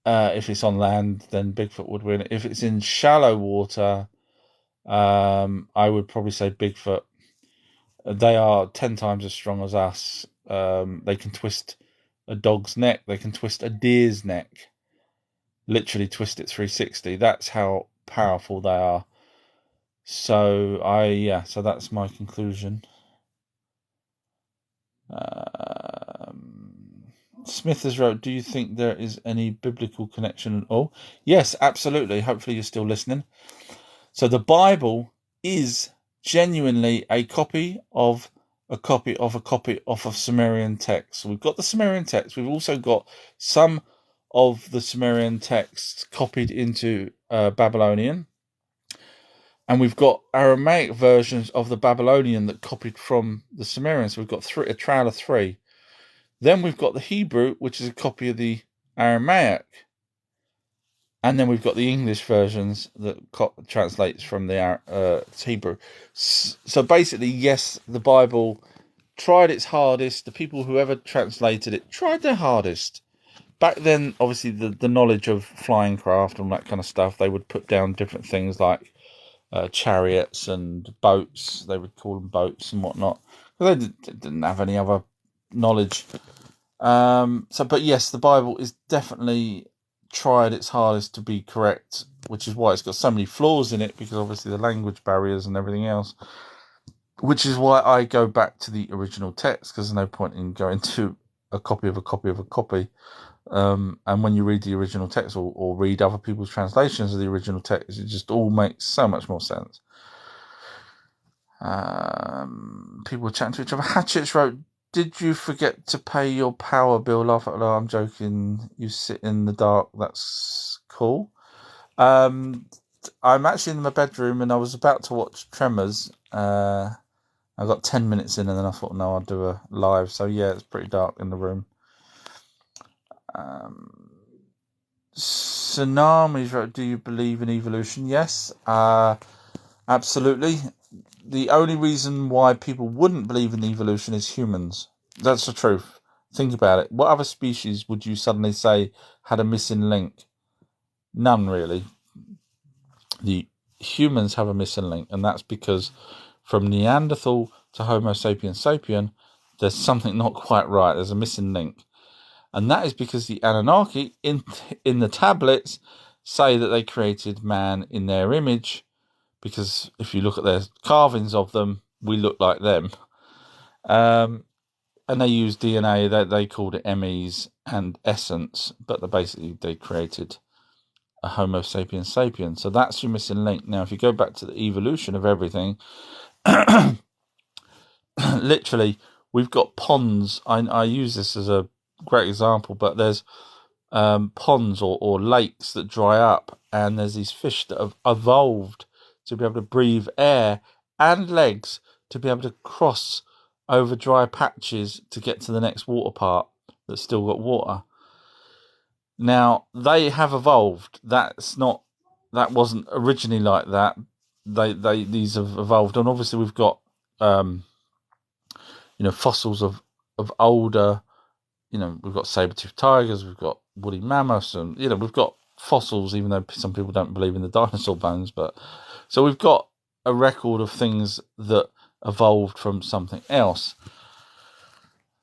If it's on land, then Bigfoot would win. If it's in shallow water, I would probably say Bigfoot. They are 10 times as strong as us. They can twist a dog's neck. They can twist a deer's neck. Literally twist it 360. That's how powerful they are. So that's my conclusion. Smith has wrote, do you think there is any biblical connection at all? Yes, absolutely. Hopefully you're still listening. So the Bible is genuinely a copy of a copy of a copy of a Sumerian text. So we've got the Sumerian text. We've also got some of the Sumerian texts copied into Babylonian. And we've got Aramaic versions of the Babylonian that copied from the Sumerian. So we've got a trail of three. Then we've got the Hebrew, which is a copy of the Aramaic. And then we've got the English versions that translates from the Hebrew. So basically, yes, the Bible tried its hardest. The people who ever translated it tried their hardest. Back then, obviously, the knowledge of flying craft and that kind of stuff, they would put down different things like chariots and boats. They would call them boats and whatnot. They didn't have any other knowledge. But yes, the Bible is definitely tried its hardest to be correct, which is why it's got so many flaws in it, because obviously the language barriers and everything else. Which is why I go back to the original text, because there's no point in going to a copy of a copy of a copy. And when you read the original text or read other people's translations of the original text, it just all makes so much more sense. People were chatting to each other. Hatchets wrote, did you forget to pay your power bill? Laugh out loud. I'm joking. You sit in the dark. That's cool. I'm actually in my bedroom and I was about to watch Tremors. I got 10 minutes in and then I thought, no, I'll do a live. So yeah, it's pretty dark in the room. Tsunamis wrote, do you believe in evolution? Yes, absolutely. The only reason why people wouldn't believe in evolution is humans. That's the truth. Think about it. What other species would you suddenly say had a missing link? None, really. The humans have a missing link, and that's because from Neanderthal to Homo sapiens sapien, there's something not quite right. There's a missing link. And that is because the Anunnaki in the tablets say that they created man in their image, because if you look at their carvings of them, we look like them. And they use DNA. They called it MEs and essence, but they created a Homo sapiens sapien. So that's your missing link. Now, if you go back to the evolution of everything, literally, we've got ponds. I use this as a great example, but there's ponds or lakes that dry up, and there's these fish that have evolved to be able to breathe air and legs to be able to cross over dry patches to get to the next water part that's still got water. Now they have evolved. That wasn't originally like that. These have evolved, and obviously we've got fossils of older. We've got saber-toothed tigers, we've got woolly mammoths, and we've got fossils, even though some people don't believe in the dinosaur bones. But so we've got a record of things that evolved from something else.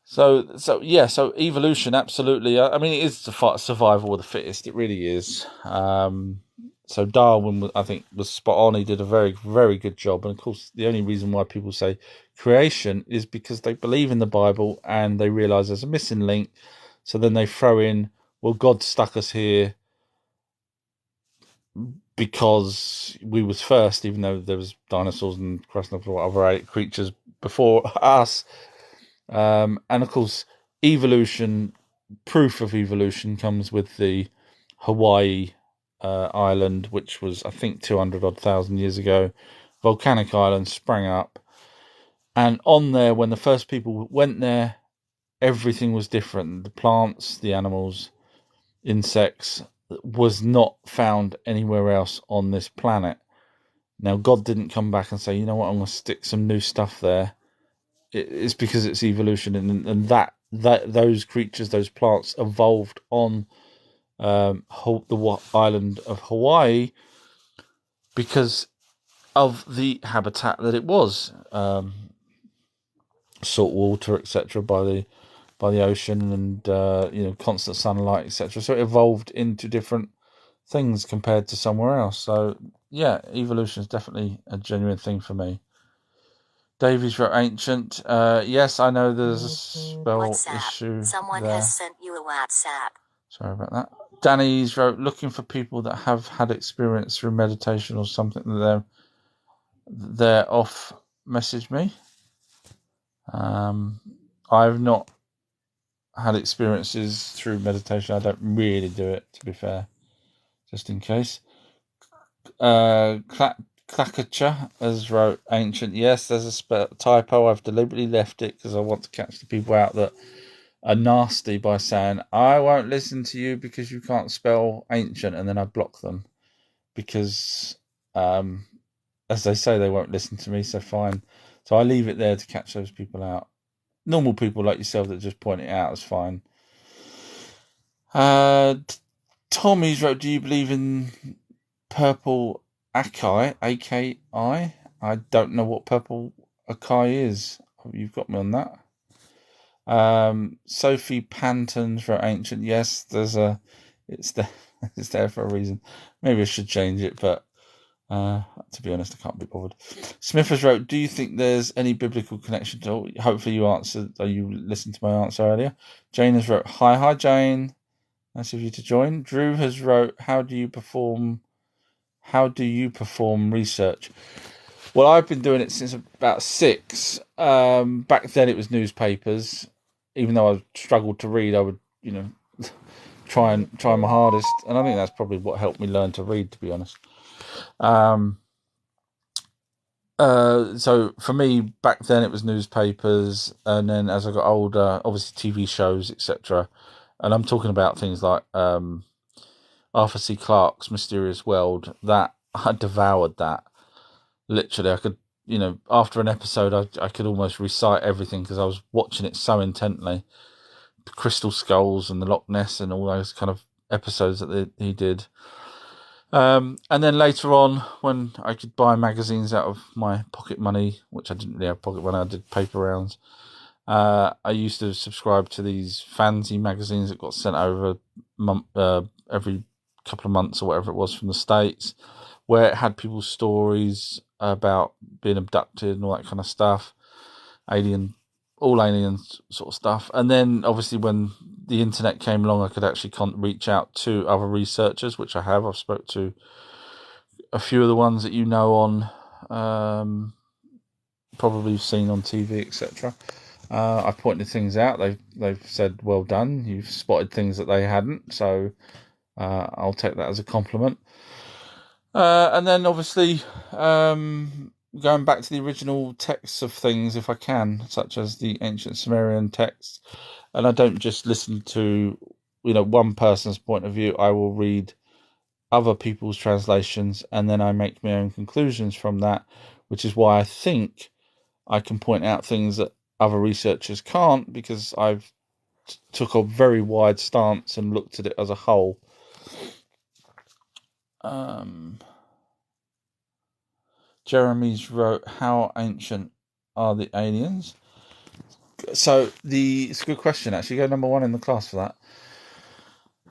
So evolution, absolutely. I mean, it is survival of the fittest. It really is. So Darwin, I think, was spot on. He did a very, very good job. And of course, the only reason why people say creation is because they believe in the Bible and they realise there's a missing link. So then they throw in, well, God stuck us here because we was first, even though there was dinosaurs and other creatures before us. And of course, proof of evolution comes with the Hawaii island, which was, I think, 200,000 years ago. Volcanic island sprang up. And on there, when the first people went there, everything was different. The plants, the animals, insects was not found anywhere else on this planet. Now, God didn't come back and say, you know what, I'm going to stick some new stuff there. It's because it's evolution, and that those creatures, those plants, evolved on the island of Hawaii because of the habitat that it was, salt water, etc., by the ocean, and constant sunlight, etc. So it evolved into different things compared to somewhere else. So yeah, evolution is definitely a genuine thing for me. Davies wrote ancient. Yes, I know there's a spell WhatsApp. issue Someone there. has sent you a WhatsApp. Sorry about that. Danny's wrote, looking for people that have had experience through meditation or something that they're off. Message me. I've not had experiences through meditation. I don't really do it, to be fair, just in case. Clackature has wrote ancient. Yes, there's a typo. I've deliberately left it because I want to catch the people out that are nasty by saying, I won't listen to you because you can't spell ancient, and then I block them because, as they say, they won't listen to me, so fine. So I leave it there to catch those people out. Normal people like yourself that just point it out is fine. Tommy's wrote, do you believe in purple Akai, A-K-I? I don't know what purple Akai is. You've got me on that. Sophie Pantons wrote ancient. Yes, it's there, it's there for a reason. Maybe I should change it, but to be honest, I can't be bothered. Smith has wrote, do you think there's any biblical connection to all? Hopefully you answered, or you listened to my answer earlier. Jane has wrote, hi Jane. Nice of you to join. Drew has wrote, how do you perform research? Well, I've been doing it since about 6. Back then it was newspapers. Even though I struggled to read, I would, try my hardest, and I think that's probably what helped me learn to read, to be honest. So for me, back then it was newspapers, and then as I got older, obviously TV shows, etc. And I'm talking about things like Arthur C. Clarke's Mysterious World. That I devoured that. Literally, I could, after an episode, I could almost recite everything because I was watching it so intently. The Crystal Skulls and the Loch Ness and all those kind of episodes that he did. And then later on, when I could buy magazines out of my pocket money, which I didn't really have pocket money, I did paper rounds. I used to subscribe to these fancy magazines that got sent over every couple of months or whatever it was from the States, where it had people's stories about being abducted and all that kind of stuff, all alien sort of stuff. And then obviously when the internet came along, I could actually reach out to other researchers, which I have. I've spoke to a few of the ones that on, probably seen on TV, etc. I pointed things out. They've said, well done. You've spotted things that they hadn't. So I'll take that as a compliment. And then obviously going back to the original texts of things if I can, such as the ancient Sumerian texts. And I don't just listen to, one person's point of view. I will read other people's translations and then I make my own conclusions from that, which is why I think I can point out things that other researchers can't, because I've took a very wide stance and looked at it as a whole. Jeremy's wrote, how ancient are the aliens? So it's a good question, actually. Go number 1 in the class for that.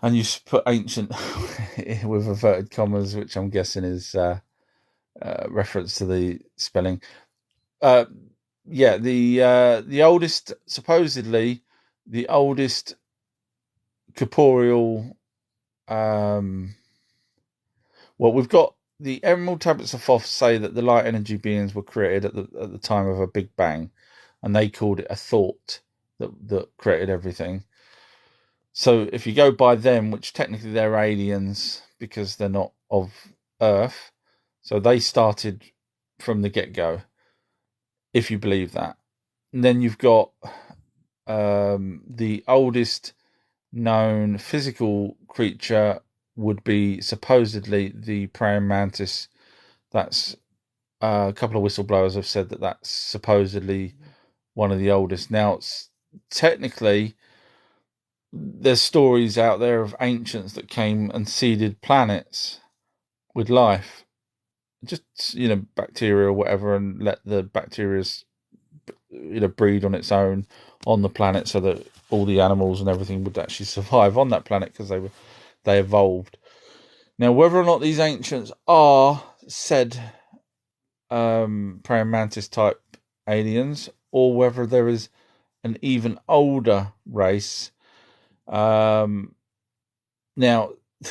And you put ancient with inverted commas, which I'm guessing is reference to the spelling. The oldest, supposedly, the oldest corporeal. We've got the Emerald Tablets of Thoth say that the light energy beings were created at the time of a Big Bang, and they called it a thought that created everything. So if you go by them, which technically they're aliens because they're not of Earth, so they started from the get-go, if you believe that. And then you've got the oldest known physical creature would be supposedly the praying mantis. That's a couple of whistleblowers have said that that's supposedly one of the oldest. Now, it's technically there's stories out there of ancients that came and seeded planets with life, just bacteria or whatever, and let the bacteria breed on its own on the planet, so that all the animals and everything would actually survive on that planet because they evolved. Now, whether or not these ancients are said praying mantis type aliens, or whether there is an even older race. Now,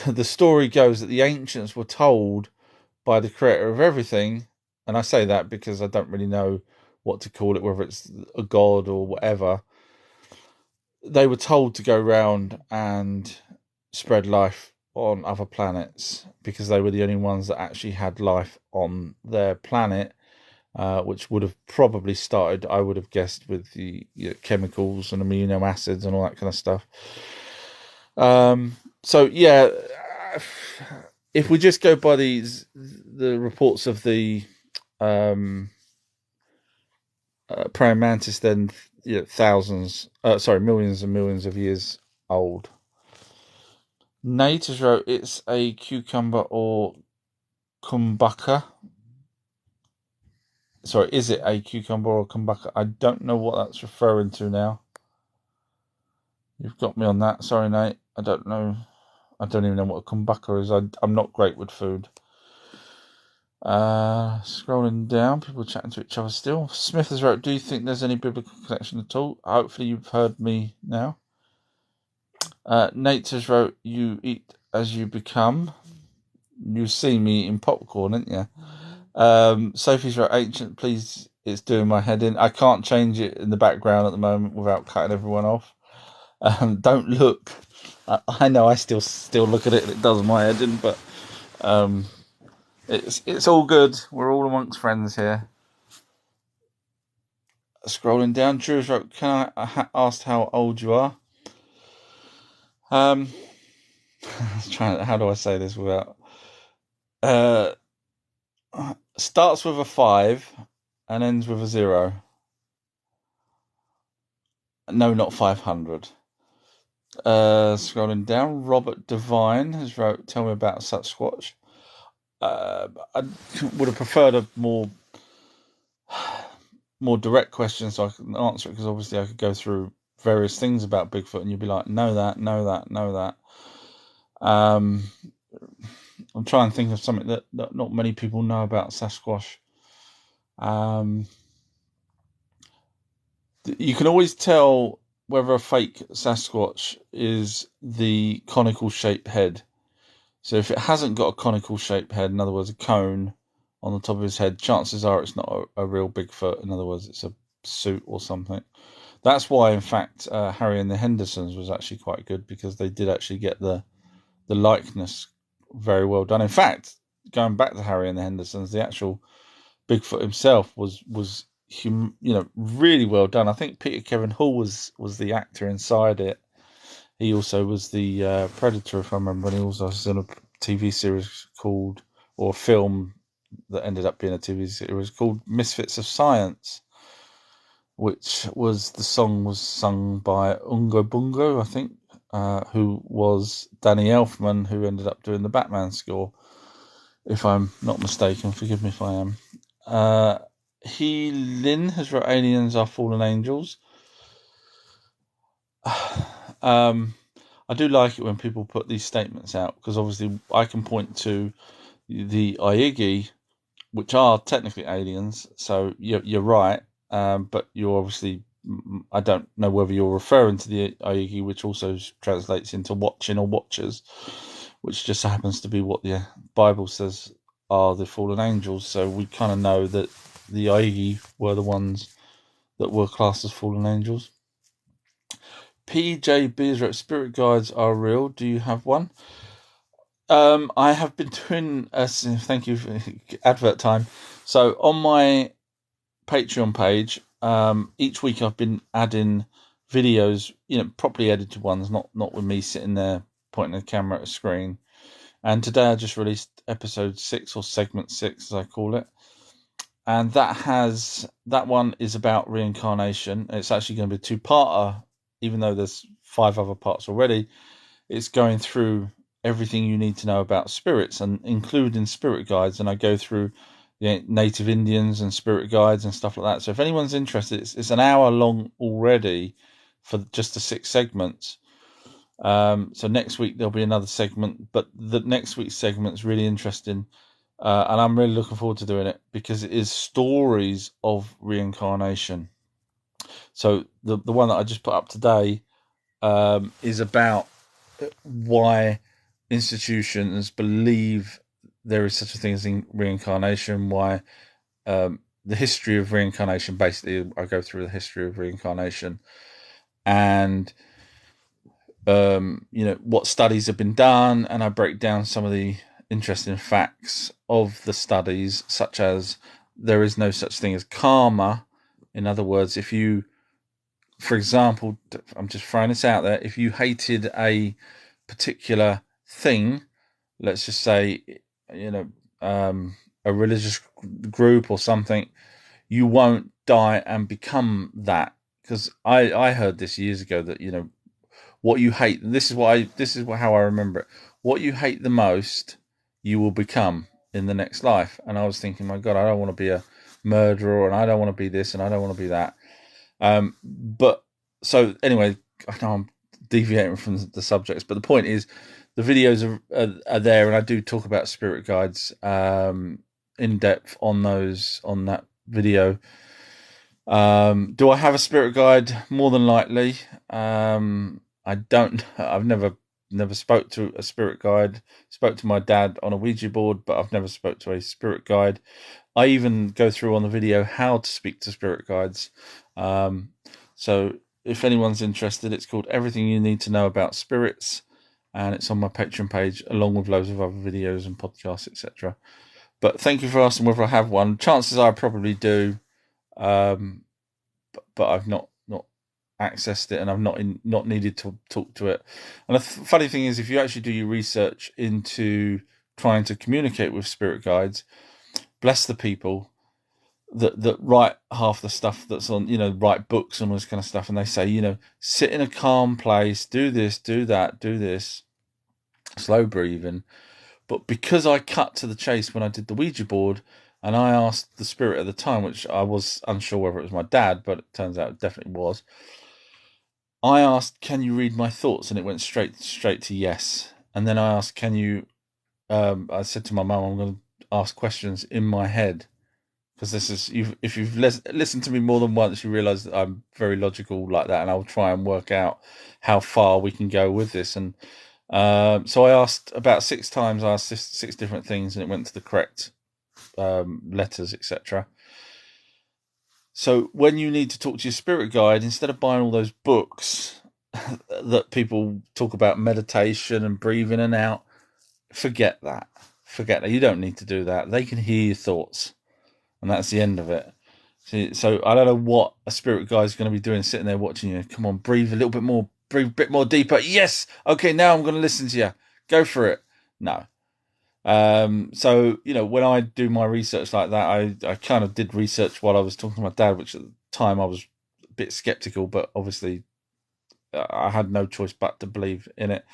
the story goes that the ancients were told by the creator of everything, and I say that because I don't really know what to call it, whether it's a god or whatever. They were told to go round and spread life on other planets because they were the only ones that actually had life on their planet, which would have probably started, I would have guessed, with the chemicals and amino acids and all that kind of stuff. So yeah, if we just go by the reports of the praying mantis, then millions and millions of years old. Natives wrote it's a cucumber or kumbucker. Sorry, is it a cucumber or kumbucker? I don't know what that's referring to now. You've got me on that. Sorry, Nate. I don't know. I don't even know what a kumbucker is. I'm not great with food. Scrolling down, people chatting to each other still. Smith has wrote, do you think there's any biblical connection at all? Hopefully you've heard me now. Nate has wrote, you eat as you become. You see me eating popcorn, didn't you? Sophie's wrote, ancient, please, it's doing my head in. I can't change it in the background at the moment without cutting everyone off. Don't look. I know I still look at it and it does my head in, but it's all good. We're all amongst friends here. Scrolling down, Drew's wrote, can I ask how old you are? How do I say this without starts with a 5 and ends with a 0. No, not 500. Scrolling down, Robert Devine has wrote, tell me about Sasquatch. I would have preferred a more direct question so I can answer it, because obviously I could go through various things about Bigfoot and you'd be like, know that. I'm trying to think of something that not many people know about Sasquatch. You can always tell whether a fake Sasquatch is the conical shaped head. So if it hasn't got a conical shaped head, in other words, a cone on the top of his head, chances are it's not a real Bigfoot. In other words, it's a suit or something. That's why, in fact, Harry and the Hendersons was actually quite good, because they did actually get the likeness very well done. In fact, going back to Harry and the Hendersons, the actual Bigfoot himself was really well done. I think Peter Kevin Hall was the actor inside it. He also was the Predator, if I remember, and he also was in a TV series called, or a film that ended up being a TV series called Misfits of Science, which was, the song was sung by Ungo Bungo, I think, who was Danny Elfman, who ended up doing the Batman score, if I'm not mistaken. Forgive me if I am. Lynn has wrote, aliens are fallen angels. I do like it when people put these statements out, because obviously I can point to the Aigigi, which are technically aliens. So you're right, but you're obviously, I don't know whether you're referring to the Aigigi, which also translates into watching or watchers, which just happens to be what the Bible says are the fallen angels. So we kind of know that the Aigigi were the ones that were classed as fallen angels. PJ Beers, spirit guides are real. Do you have one? I have been doing. Thank you for advert time. So on my Patreon page, each week I've been adding videos, properly edited ones, not with me sitting there pointing the camera at a screen. And today I just released episode 6, or segment 6, as I call it. And that one is about reincarnation. It's actually going to be a two-parter, even though there's 5 other parts already. It's going through everything you need to know about spirits, and including spirit guides. And I go through native Indians and spirit guides and stuff like that. So if anyone's interested, it's an hour long already for just the 6 segments. So next week there'll be another segment, but the next week's segment is really interesting, and I'm really looking forward to doing it because it is stories of reincarnation. So the one that I just put up today is about why institutions believe there is such a thing as reincarnation, why the history of reincarnation. Basically, I go through the history of reincarnation and what studies have been done, and I break down some of the interesting facts of the studies, such as there is no such thing as karma. In other words, if you, for example, I'm just throwing this out there, if you hated a particular thing, let's just say, a religious group or something, you won't die and become that. Because I heard this years ago that what you hate. This is how I remember it. What you hate the most, you will become in the next life. And I was thinking, my God, I don't want to be a murderer, and I don't want to be this, and I don't want to be that. But so anyway, I know I'm deviating from the subjects, but the point is, the videos are there, and I do talk about spirit guides in depth on that video. Do I have a spirit guide? More than likely. I don't. I've never spoke to a spirit guide. Spoke to my dad on a Ouija board, but I've never spoke to a spirit guide. I even go through on the video how to speak to spirit guides. So if anyone's interested, it's called Everything You Need to Know About Spirits, and it's on my Patreon page, along with loads of other videos and podcasts, etc. But thank you for asking whether I have one. Chances are I probably do, but I've not accessed it, and I've not needed to talk to it. And the funny thing is, if you actually do your research into trying to communicate with spirit guides, bless the people that write half the stuff that's on, write books and all this kind of stuff, and they say, sit in a calm place, do this, do that, do this, slow breathing. But because I cut to the chase when I did the Ouija board, and I asked the spirit at the time, which I was unsure whether it was my dad, but it turns out it definitely was. I asked, "Can you read my thoughts?" And it went straight to yes. And then I asked, "Can you?" I said to my mum, "I'm going to ask questions in my head." Because this is, if you've listened to me more than once, you realise that I'm very logical like that, and I'll try and work out how far we can go with this. And so I asked about 6 times. I asked 6 different things, and it went to the correct letters, etc. So when you need to talk to your spirit guide, instead of buying all those books that people talk about meditation and breathing and out, forget that. Forget that. You don't need to do that. They can hear your thoughts, and that's the end of it. So I don't know what a spirit guide is going to be doing, sitting there watching you. Come on, breathe a little bit more, breathe a bit more deeper. Yes, okay, now I'm going to listen to you. Go for it. No. So when I do my research like that, I kind of did research while I was talking to my dad, which at the time I was a bit skeptical, but obviously I had no choice but to believe in it.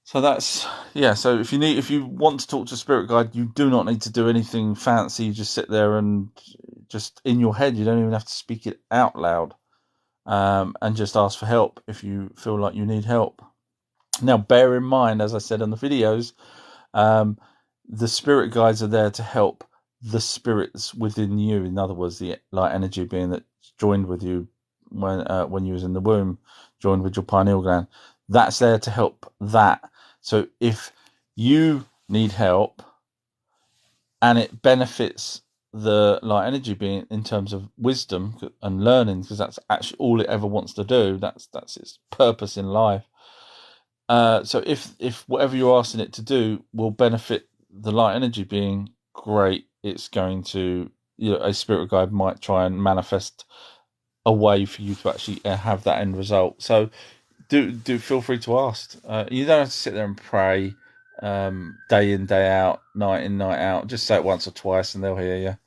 So that's, yeah. So if you want to talk to a spirit guide, you do not need to do anything fancy. You just sit there and just in your head. You don't even have to speak it out loud, and just ask for help if you feel like you need help. Now, bear in mind, as I said in the videos, the spirit guides are there to help the spirits within you. In other words, the light energy being that joined with you when you was in the womb, joined with your pineal gland. That's there to help that. So if you need help and it benefits the light energy being in terms of wisdom and learning, because that's actually all it ever wants to do, that's its purpose in life. So if whatever you're asking it to do will benefit the light energy being, great. It's going to, a spirit guide might try and manifest a way for you to actually have that end result. So do feel free to ask. You don't have to sit there and pray day in, day out, night in, night out. Just say it once or twice and they'll hear you.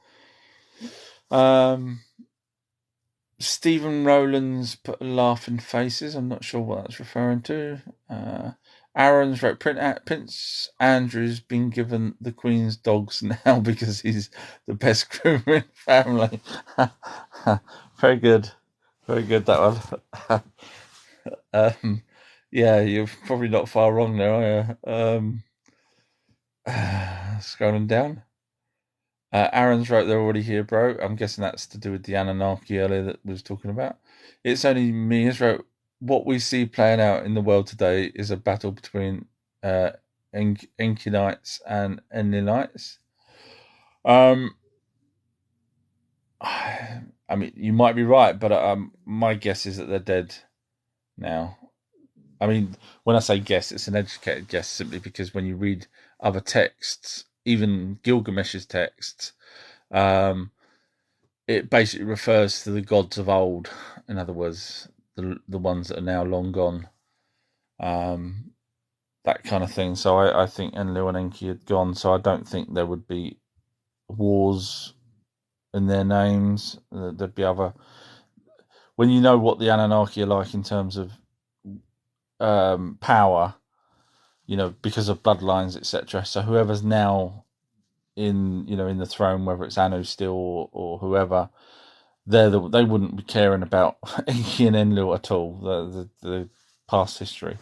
Stephen Rowland's put laughing faces. I'm not sure what that's referring to. Aaron's wrote Prince Andrew's been given the Queen's dogs now because he's the best groomer in the family. Very good. Very good, that one. um, yeah, you're probably not far wrong there, are you? Scrolling down. Aaron's wrote they're already here, bro. I'm guessing that's to do with the Anunnaki earlier that we was talking about. It's only me has wrote what we see playing out in the world today is a battle between uh, Enkinites and Enlilites. Um, I mean, you might be right, but my guess is that they're dead now. I mean, when I say guess, it's an educated guess simply because when you read other texts, even Gilgamesh's texts, um, it basically refers to the gods of old. In other words, the ones that are now long gone. Um, that kind of thing. So I think Enlil and Enki had gone. So I don't think there would be wars in their names. There'd be other. When you know what the Anunnaki are like in terms of power, because of bloodlines, etc. So whoever's now in the throne, whether it's Anu still or whoever, they wouldn't be caring about Enki and Enlil at all. The past history.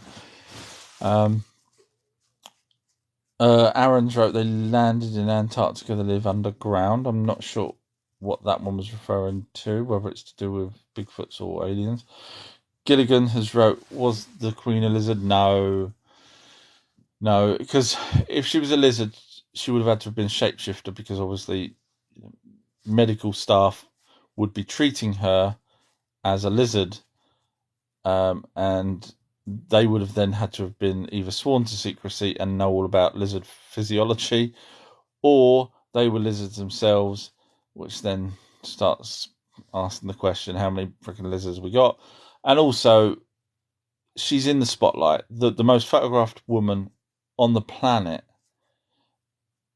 Aaron's wrote they landed in Antarctica. They live underground. I'm not sure what that one was referring to, whether it's to do with Bigfoots or aliens. Gilligan has wrote, was the Queen a lizard? No, because if she was a lizard, she would have had to have been a shapeshifter because obviously medical staff would be treating her as a lizard, and they would have then had to have been either sworn to secrecy and know all about lizard physiology, or they were lizards themselves, which then starts asking the question, how many freaking lizards we got? And also, she's in the spotlight, the most photographed woman on the planet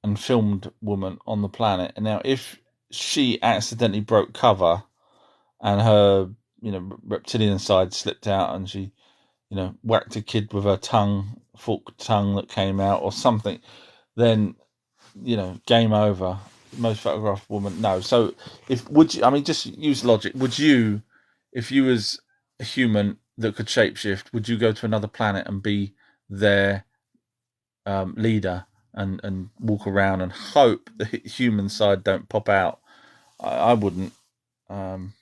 and filmed woman on the planet. And now, if she accidentally broke cover and her, reptilian side slipped out and she, whacked a kid with her tongue, forked tongue that came out or something, then game over. Most photographed woman, no. So if would you? I mean, just use logic. Would you, if you was a human that could shapeshift, would you go to another planet and be their leader and walk around and hope the human side don't pop out? I wouldn't. Um,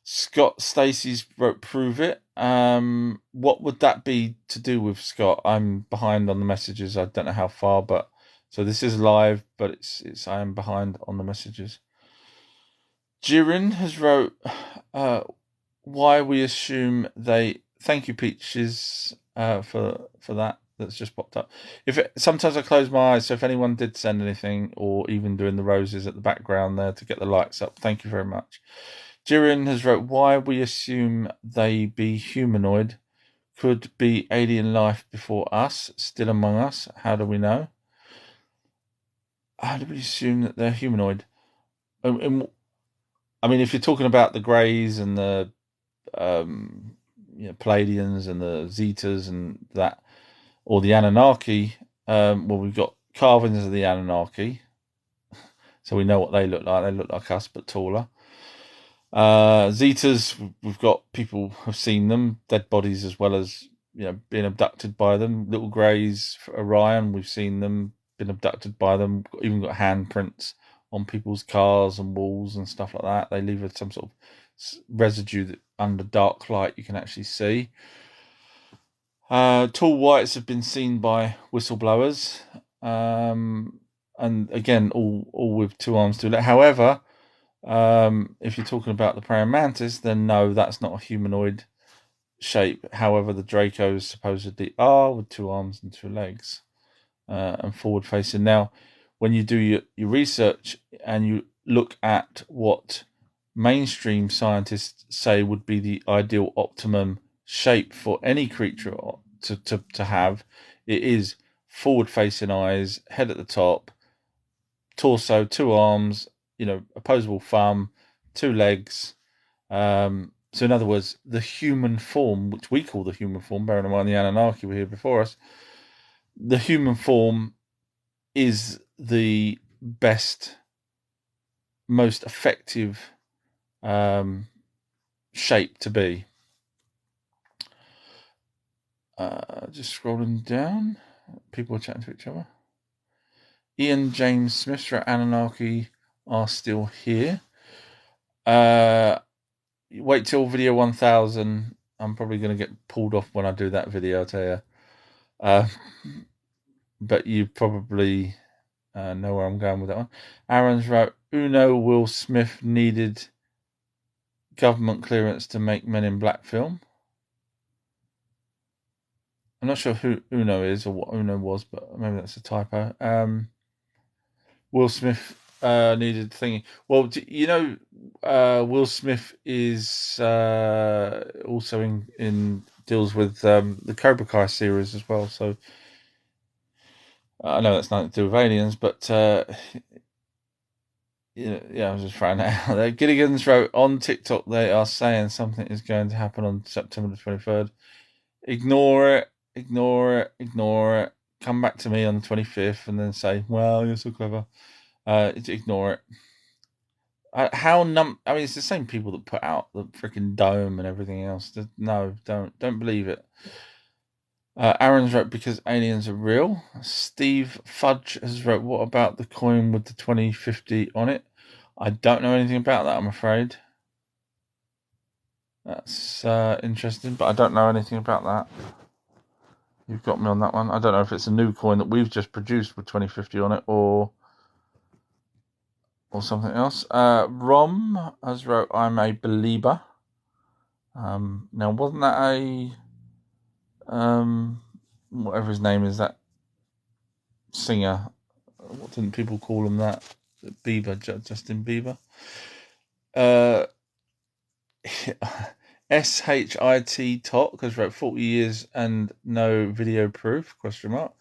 Scott Stacey's wrote prove it. What would that be to do with Scott? I'm behind on the messages. I don't know how far, but so this is live, but it's I am behind on the messages. Jirin has wrote why we assume they. Thank you, Peaches, for that. That's just popped up. Sometimes I close my eyes, so if anyone did send anything, or even doing the roses at the background there to get the lights up, thank you very much. Jirin has wrote why we assume they be humanoid, could be alien life before us, still among us. How do we know? How do we assume that they're humanoid? I mean, if you're talking about the Greys and the Palladians and the Zetas and that, or the Anunnaki, well, we've got carvings of the Anunnaki, so we know what they look like. They look like us, but taller. Zetas, we've got people have seen them, dead bodies as well as being abducted by them. Little Greys, Orion, we've seen them, been abducted by them. Even got handprints on people's cars and walls and stuff like that. They leave some sort of residue that under dark light you can actually see. Tall whites have been seen by whistleblowers, and again, all with two arms, two legs. However, if you're talking about the praying mantis, then no, that's not a humanoid shape. However, the Dracos supposedly are with two arms and two legs, and forward facing. Now, when you do your research and you look at what mainstream scientists say would be the ideal optimum shape for any creature to have, it is forward facing eyes, head at the top, torso, two arms, opposable thumb, two legs, So in other words, the human form, which we call the human form, bearing in mind the Anunnaki were here before us, the human form is the best, most effective shape to be. Just scrolling down, people are chatting to each other. Ian James Smith for Anunnaki are still here. Wait till video 1000. I'm probably going to get pulled off when I do that video, I'll tell you. But you probably know where I'm going with that one. Aaron's wrote, Uno Will Smith needed government clearance to make Men in Black film. I'm not sure who Uno is or what Uno was, but maybe that's a typo. Will Smith needed thingy. Well, Will Smith is also in deals with the Cobra Kai series as well. So I know that's nothing to do with aliens, but yeah, I'm just throwing that out there. Gilligan's wrote on TikTok they are saying something is going to happen on September the 23rd. Ignore it, ignore it, ignore it. Come back to me on the 25th and then say, well, you're so clever. Ignore it. I mean, it's the same people that put out the freaking dome and everything else. No, don't believe it. Aaron's wrote because aliens are real. Steve Fudge has wrote, what about the coin with the 2050 on it? I don't know anything about that, I'm afraid. That's interesting, but I don't know anything about that. You've got me on that one. I don't know if it's a new coin that we've just produced with 2050 on it or something else. Rom has wrote, I'm a believer. Now, wasn't that a whatever his name is, that singer? What didn't people call him that? Bieber, Justin Bieber. SHIT Talk has wrote 40 years and no video proof? Question mark.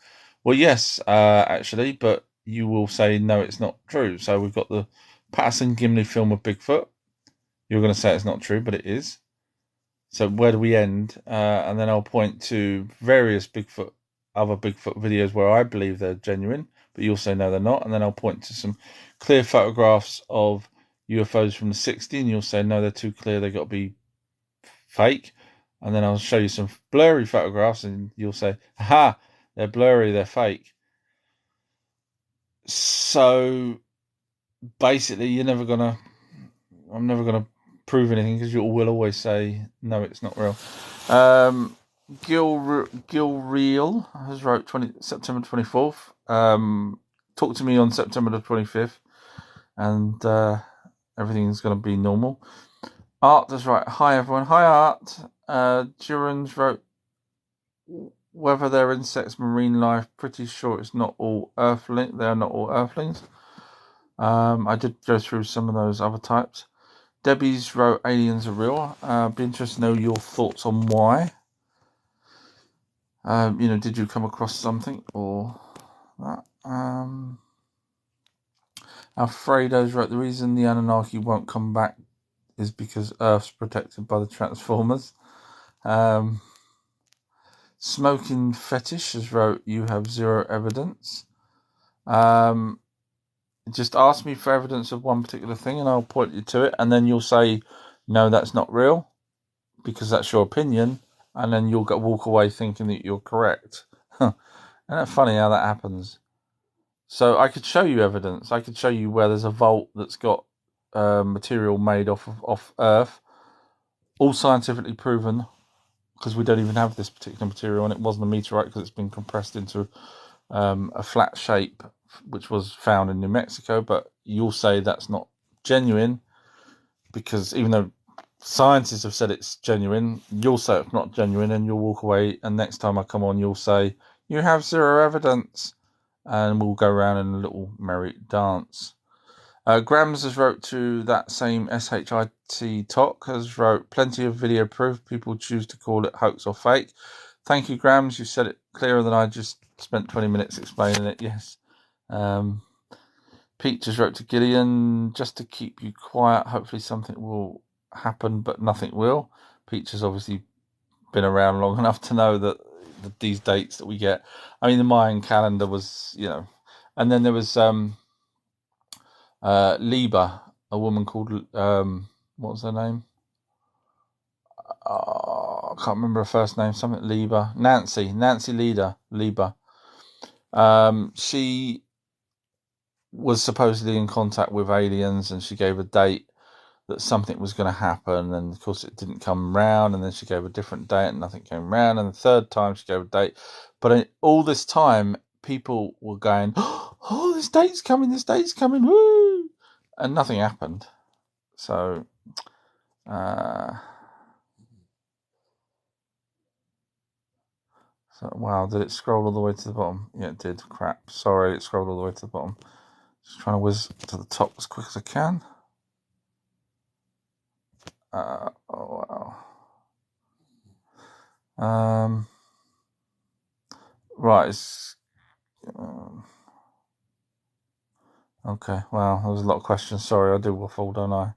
Well, yes, actually, but you will say no, it's not true. So we've got the Patterson Gimli film of Bigfoot. You're going to say it's not true, but it is. So where do we end? And then I'll point to various other Bigfoot videos where I believe they're genuine, but you also know they're not. And then I'll point to some clear photographs of UFOs from the 60s, and you'll say, no, they're too clear, they've got to be fake. And then I'll show you some blurry photographs, and you'll say, aha, they're blurry, they're fake. So basically, I'm never gonna prove anything because you will always say no, it's not real. Gil Real has wrote September 24th. Talk to me on September the 25th, and everything's going to be normal. Art is right. Hi everyone. Hi Art. Duran's wrote, whether they're insects, marine life, pretty sure it's not all earthling. They are not all earthlings. I did go through some of those other types. Debbie's wrote, aliens are real. Be interested to know your thoughts on why. Did you come across something or that? Alfredo's wrote, the reason the Anunnaki won't come back is because Earth's protected by the Transformers. Smoking Fetish has wrote, you have zero evidence. Just ask me for evidence of one particular thing and I'll point you to it, and then you'll say, no, that's not real, because that's your opinion, and then you'll walk away thinking that you're correct. Isn't that funny how that happens? So I could show you evidence. I could show you where there's a vault that's got material made off Earth, all scientifically proven, because we don't even have this particular material, and it wasn't a meteorite because it's been compressed into a flat shape, which was found in New Mexico. But you'll say that's not genuine, because even though scientists have said it's genuine, you'll say it's not genuine, and you'll walk away, and next time I come on, you'll say, you have zero evidence, and we'll go around in a little merry dance. Grams has wrote to that same SHIT Talk, has wrote, plenty of video proof, people choose to call it hoax or fake. Thank you, Grams, you said it clearer than I just spent 20 minutes explaining it, yes. Pete just wrote to Gillian, just to keep you quiet, hopefully something will happen, but nothing will. Peach has obviously been around long enough to know that these dates that we get. I mean, the Mayan calendar was, and then there was Liba, a woman called what was her name? I can't remember her first name. Something Liba, Nancy Liba. She was supposedly in contact with aliens, and she gave a date that something was going to happen, and of course it didn't come round, and then she gave a different date and nothing came round, and the third time she gave a date, but all this time people were going, oh, this date's coming, woo, and nothing happened. So wow, did it scroll all the way to the bottom? Yeah, it did. Crap, sorry, it scrolled all the way to the bottom. Just trying to whiz to the top as quick as I can. Oh wow. Right, it's okay. Wow, there was a lot of questions. Sorry, I do waffle, don't I?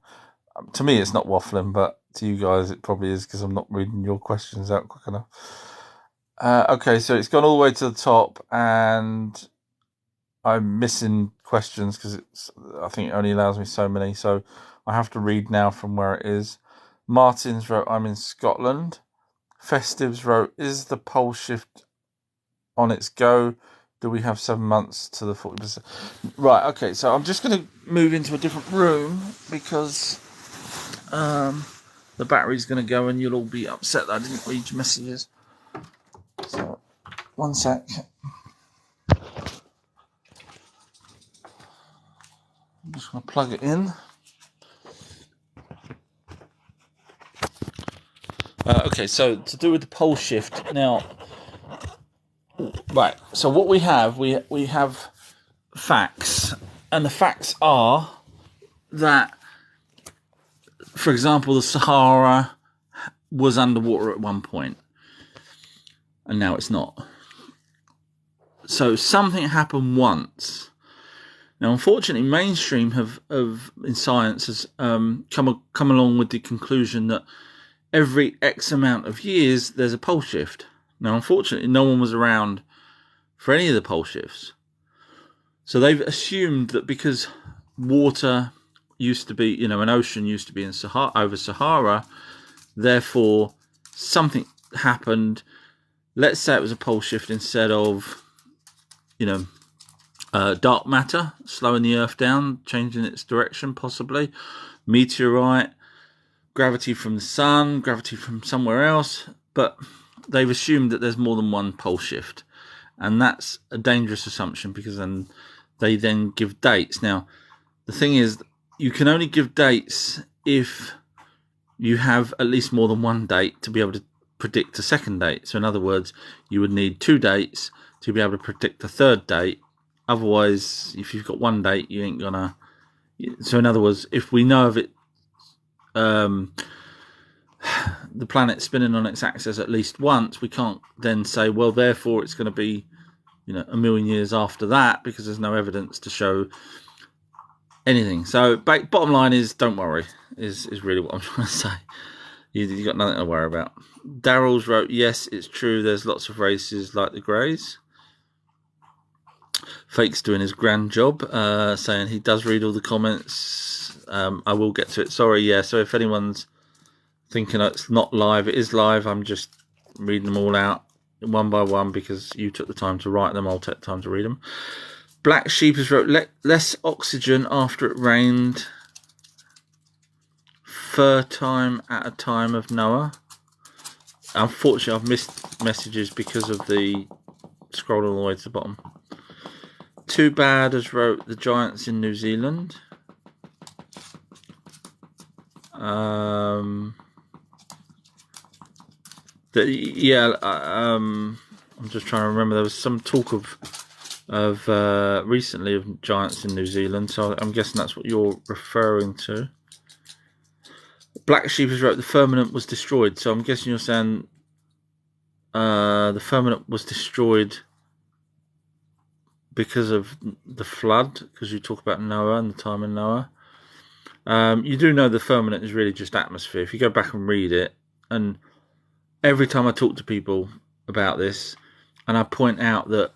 To me, it's not waffling, but to you guys, it probably is because I'm not reading your questions out quick enough. Okay, so it's gone all the way to the top, and I'm missing questions because I think it only allows me so many, so I have to read now from where it is. Martins wrote, I'm in Scotland. Festives wrote, is the pole shift on its go? Do we have 7 months to the 40%? Right, okay, so I'm just going to move into a different room because the battery's going to go and you'll all be upset that I didn't read your messages. So, one sec. I'm just going to plug it in. Okay, so to do with the pole shift now. Right, so what we have, we have facts, and the facts are that, for example, the Sahara was underwater at one point, and now it's not. So something happened once. Now, unfortunately, mainstream have in science has come along with the conclusion that every X amount of years there's a pole shift. Now, unfortunately, no one was around for any of the pole shifts. So they've assumed that because water used to be, an ocean used to be in over Sahara, therefore something happened. Let's say it was a pole shift instead of, dark matter slowing the Earth down, changing its direction, possibly meteorite, gravity from the sun, gravity from somewhere else. But they've assumed that there's more than one pole shift, and that's a dangerous assumption because then they give dates. Now, the thing is, you can only give dates if you have at least more than one date to be able to predict a second date. So in other words, you would need 2 dates to be able to predict a third date. Otherwise, if you've got one date, you ain't gonna. So in other words, if we know of it, the planet spinning on its axis at least once, we can't then say, well, therefore it's going to be, a million years after that, because there's no evidence to show anything. So bottom line is, don't worry, is really what I'm trying to say. You've got nothing to worry about. Daryl's wrote, yes, it's true, there's lots of races like the Greys. Fake's doing his grand job, saying he does read all the comments. I will get to it. Sorry, yeah, so if anyone's thinking it's not live, it is live. I'm just reading them all out one by one because you took the time to write them. I'll take the time to read them. Black Sheep has wrote, less oxygen after it rained. Third time at a time of Noah. Unfortunately, I've missed messages because of the scroll all the way to the bottom. Too Bad has wrote, the Giants in New Zealand. I'm just trying to remember. There was some talk of recently of giants in New Zealand, so I'm guessing that's what you're referring to. Black Sheep has wrote, the firmament was destroyed, so I'm guessing you're saying the firmament was destroyed because of the flood, because you talk about Noah and the time in Noah. You do know the firmament is really just atmosphere. If you go back and read it, and every time I talk to people about this, and I point out that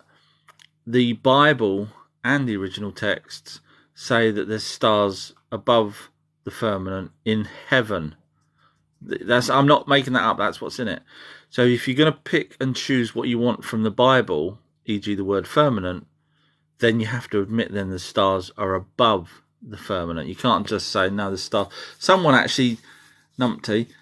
the Bible and the original texts say that there's stars above the firmament in heaven. I'm not making that up. That's what's in it. So if you're going to pick and choose what you want from the Bible, e.g., the word firmament, then you have to admit then the stars are above the firmament. You can't just say no. The star. Someone actually,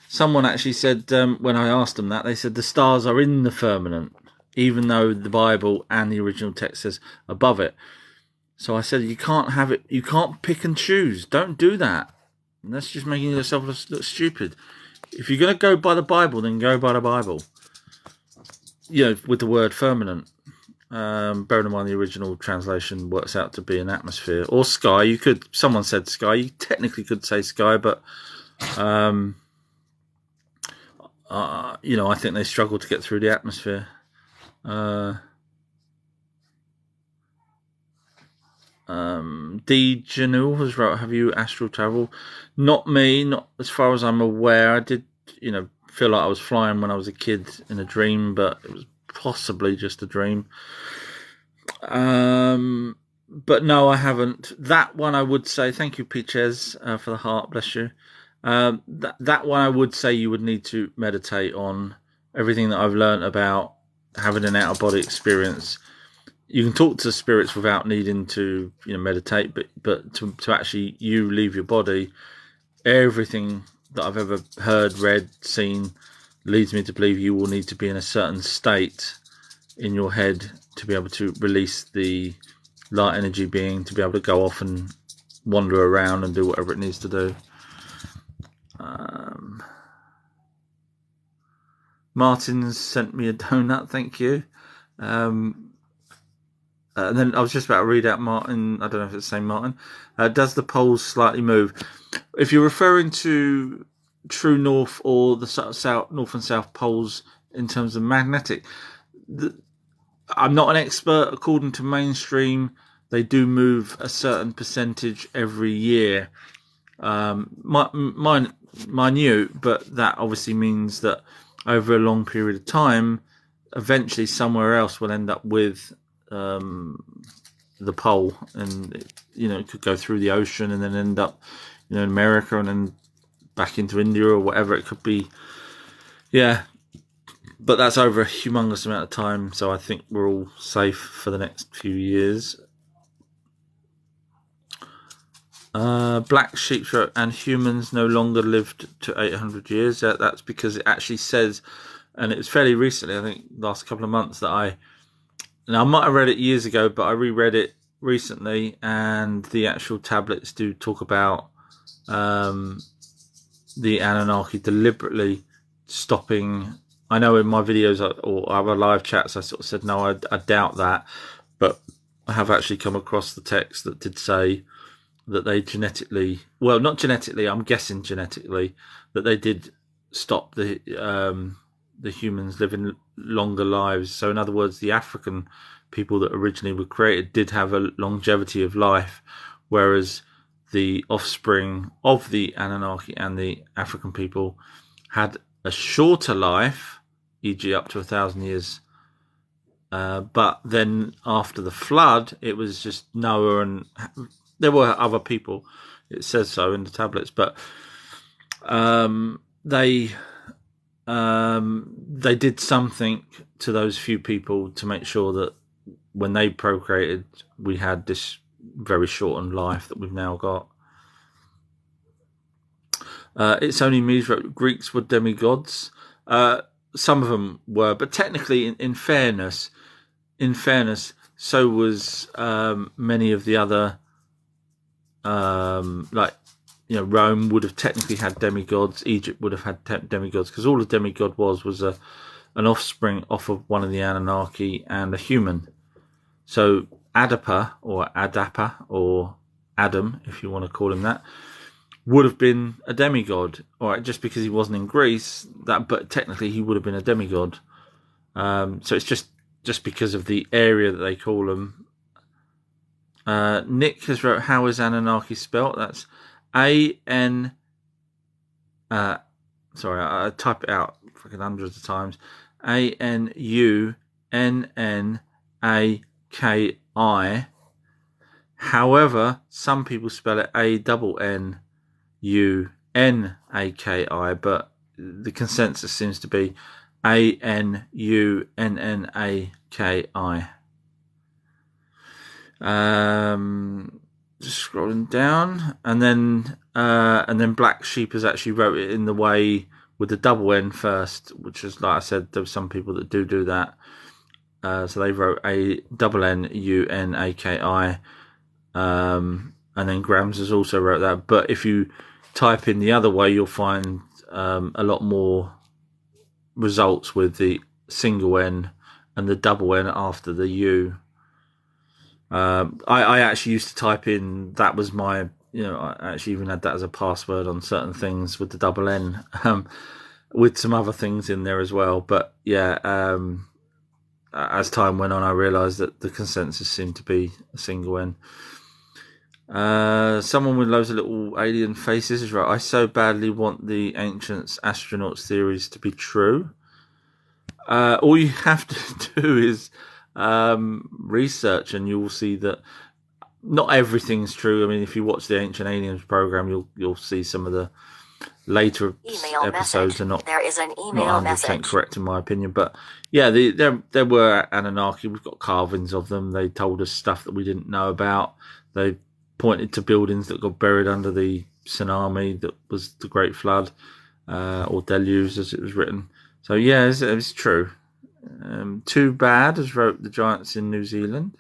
someone actually said when I asked them that, they said the stars are in the firmament, even though the Bible and the original text says above it. So I said, you can't have it. You can't pick and choose. Don't do that. That's just making yourself look stupid. If you're going to go by the Bible, then go by the Bible. With the word firmament. Bearing in mind the original translation works out to be an atmosphere or sky. Someone said sky. You technically could say sky, but I think they struggle to get through the atmosphere. D. Janul has wrote, have you astral travel? Not me, not as far as I'm aware. I did, feel like I was flying when I was a kid in a dream, but it was possibly just a dream. But no, I haven't. That one I would say, thank you, Peaches, for the heart, bless you. That one I would say you would need to meditate on. Everything that I've learned about having an out-of-body experience. You can talk to spirits without needing to, meditate, but to actually you leave your body, everything that I've ever heard, read, seen leads me to believe you will need to be in a certain state in your head to be able to release the light energy being, to be able to go off and wander around and do whatever it needs to do. Martin's sent me a donut, thank you. And then I was just about to read out Martin. I don't know if it's the same Martin. Does the poles slightly move? If you're referring to true north or the south, north and south poles in terms of magnetic, I'm not an expert. According to mainstream, they do move a certain percentage every year. Minute, but that obviously means that over a long period of time, eventually somewhere else will end up with the pole, and it could go through the ocean and then end up in America and then back into India or whatever it could be. But that's over a humongous amount of time, so I think we're all safe for the next few years. Black Sheep wrote, and humans no longer lived to 800 years. That's because it actually says, and it was fairly recently, I think last couple of months, that I might have read it years ago, but I reread it recently, and the actual tablets do talk about the Anunnaki deliberately stopping. I know in my videos or other live chats I sort of said, no, I doubt that, but I have actually come across the text that did say that they genetically, well, not genetically, I'm guessing genetically, that they did stop the humans living longer lives. So in other words, the African people that originally were created did have a longevity of life, whereas the offspring of the Anunnaki and the African people had a shorter life, e.g. up to 1,000 years. But then after the flood, it was just Noah, and there were other people. It says so in the tablets, but they did something to those few people to make sure that when they procreated, we had this very shortened life that we've now got. It's only me wrote Greeks were demigods. Some of them were, but technically, in fairness, so was many of the other, Rome would have technically had demigods. Egypt would have had demigods, because all a demigod was an offspring off of one of the Anunnaki and a human. So Adapa or Adam, if you want to call him that, would have been a demigod. All right, just because he wasn't in Greece, but technically he would have been a demigod. So it's just because of the area that they call them. Nick has wrote, how is Anunnaki spelt? That's A-N... sorry, I type it out fucking hundreds of times. A-N-U-N-N-A-K-I. However, some people spell it A-N-N-U-N-A-K-I, but the consensus seems to be A-N-U-N-N-A-K-I. Just scrolling down, and then Black Sheep has actually wrote it in the way with the double N first, which is, like I said, there were some people that do that. So they wrote A-N-N-U-N-A-K-I. And then Grams has also wrote that. But if you type in the other way, you'll find a lot more results with the single N and the double N after the U. I actually used to type in, that was my, I actually even had that as a password on certain things with the double N, with some other things in there as well. But yeah, as time went on, I realised that the consensus seemed to be a single N. Someone with loads of little alien faces is right. I so badly want the ancients astronauts theories to be true. All you have to do is research, and you will see that not everything's true. I mean, if you watch the Ancient Aliens program, you'll see some of the later episodes are not. There is an email not 100% message. correct in my opinion, but yeah, there were Anunnaki. We've got carvings of them. They told us stuff that we didn't know about. They pointed to buildings that got buried under the tsunami that was the Great Flood, or deluge as it was written. So yeah, it's true. Too bad, as wrote the Giants in New Zealand.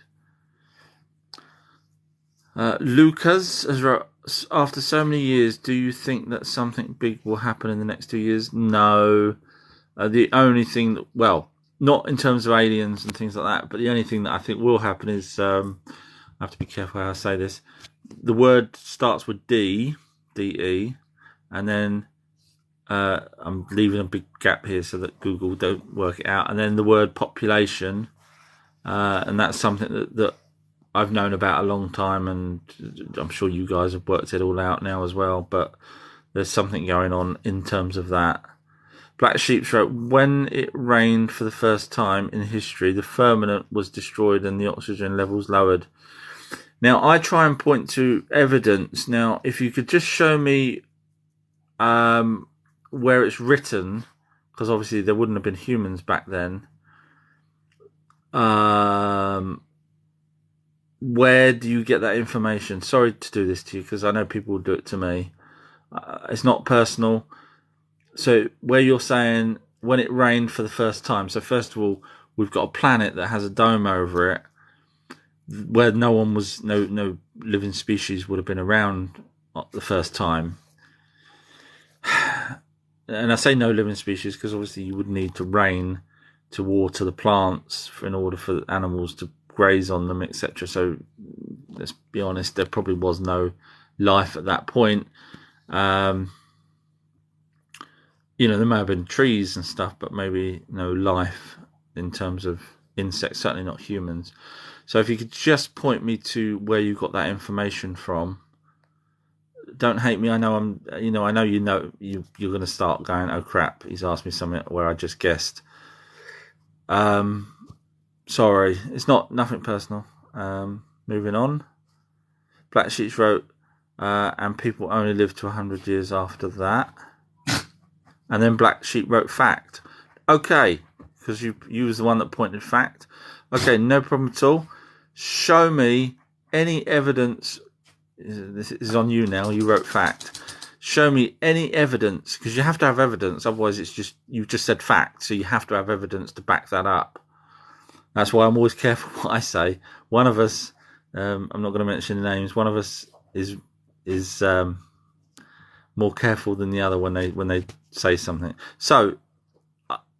Lucas has wrote, after so many years, do you think that something big will happen in the next 2 years? No. The only thing that, well, not in terms of aliens and things like that, but the only thing that I think will happen is, I have to be careful how I say this. The word starts with D, D-E, and then I'm leaving a big gap here so that Google don't work it out. And then the word population, and that's something that I've known about a long time, and I'm sure you guys have worked it all out now as well. But there's something going on in terms of that. Black Sheep wrote, when it rained for the first time in history, the firmament was destroyed and the oxygen levels lowered. Now, I try and point to evidence. Now, if you could just show me where it's written, because obviously there wouldn't have been humans back then. Where do you get that information? Sorry to do this to you, because I know people will do it to me. It's not personal. So where you're saying when it rained for the first time. So first of all, we've got a planet that has a dome over it, where no living species would have been around the first time. And I say no living species because obviously you would need to rain to water the plants in order for animals to graze on them, etc. So let's be honest, there probably was no life at that point. There may have been trees and stuff, but maybe no life in terms of insects, certainly not humans. So if you could just point me to where you got that information from. Don't hate me. I know you're going to start going, oh crap, he's asked me something where I just guessed. Sorry, it's nothing personal. Moving on. Black Sheep wrote, and people only live to 100 years after that. And then Black Sheep wrote fact. Okay, because you was the one that pointed fact. Okay, no problem at all. Show me any evidence. This is on you now. You wrote fact. Show me any evidence, because you have to have evidence. Otherwise, you've just said fact. So you have to have evidence to back that up. That's why I'm always careful what I say. One of us, I'm not going to mention names. One of us is more careful than the other when they say something. So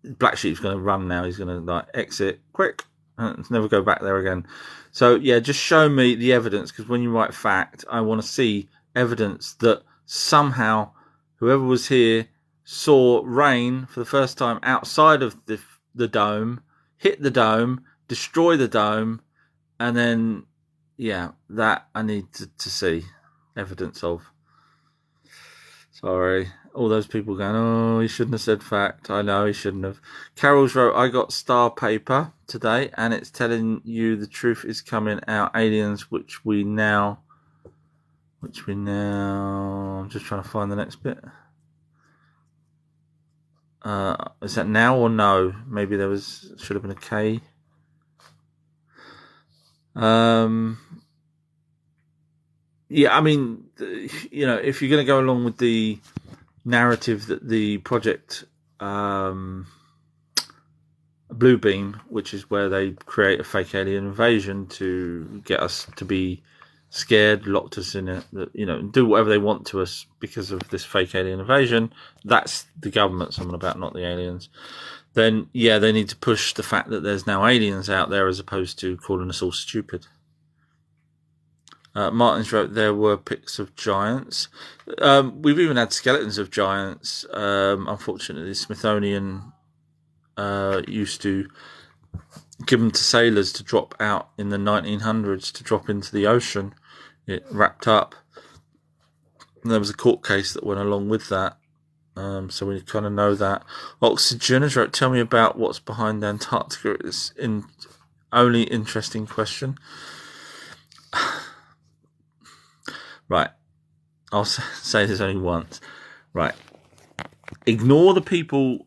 Black Sheep's going to run now. He's going to exit quick and never go back there again. So yeah, just show me the evidence, because when you write fact, I want to see evidence that somehow whoever was here saw rain for the first time outside of the dome, hit the dome, destroy the dome, and then that I need to see evidence of. Sorry. All those people going, oh, he shouldn't have said fact. I know he shouldn't have. Carol's wrote, I got Star paper today and it's telling you the truth is coming out. Aliens, I'm just trying to find the next bit. Is that now or no? Maybe should have been a K. Yeah, I mean, if you're going to go along with the narrative that the project Bluebeam, which is where they create a fake alien invasion to get us to be scared, locked us in do whatever they want to us because of this fake alien invasion. That's the government someone about, not the aliens. Then, yeah, they need to push the fact that there's now aliens out there as opposed to calling us all stupid. Martin's wrote there were pics of giants. We've even had skeletons of giants. Unfortunately, the Smithsonian used to give them to sailors to drop out in the 1900s to drop into the ocean. It wrapped up. And there was a court case that went along with that. So we kind of know that. Oxygen has wrote, tell me about what's behind Antarctica. It's only interesting question. Right. I'll say this only once. Right. Ignore the people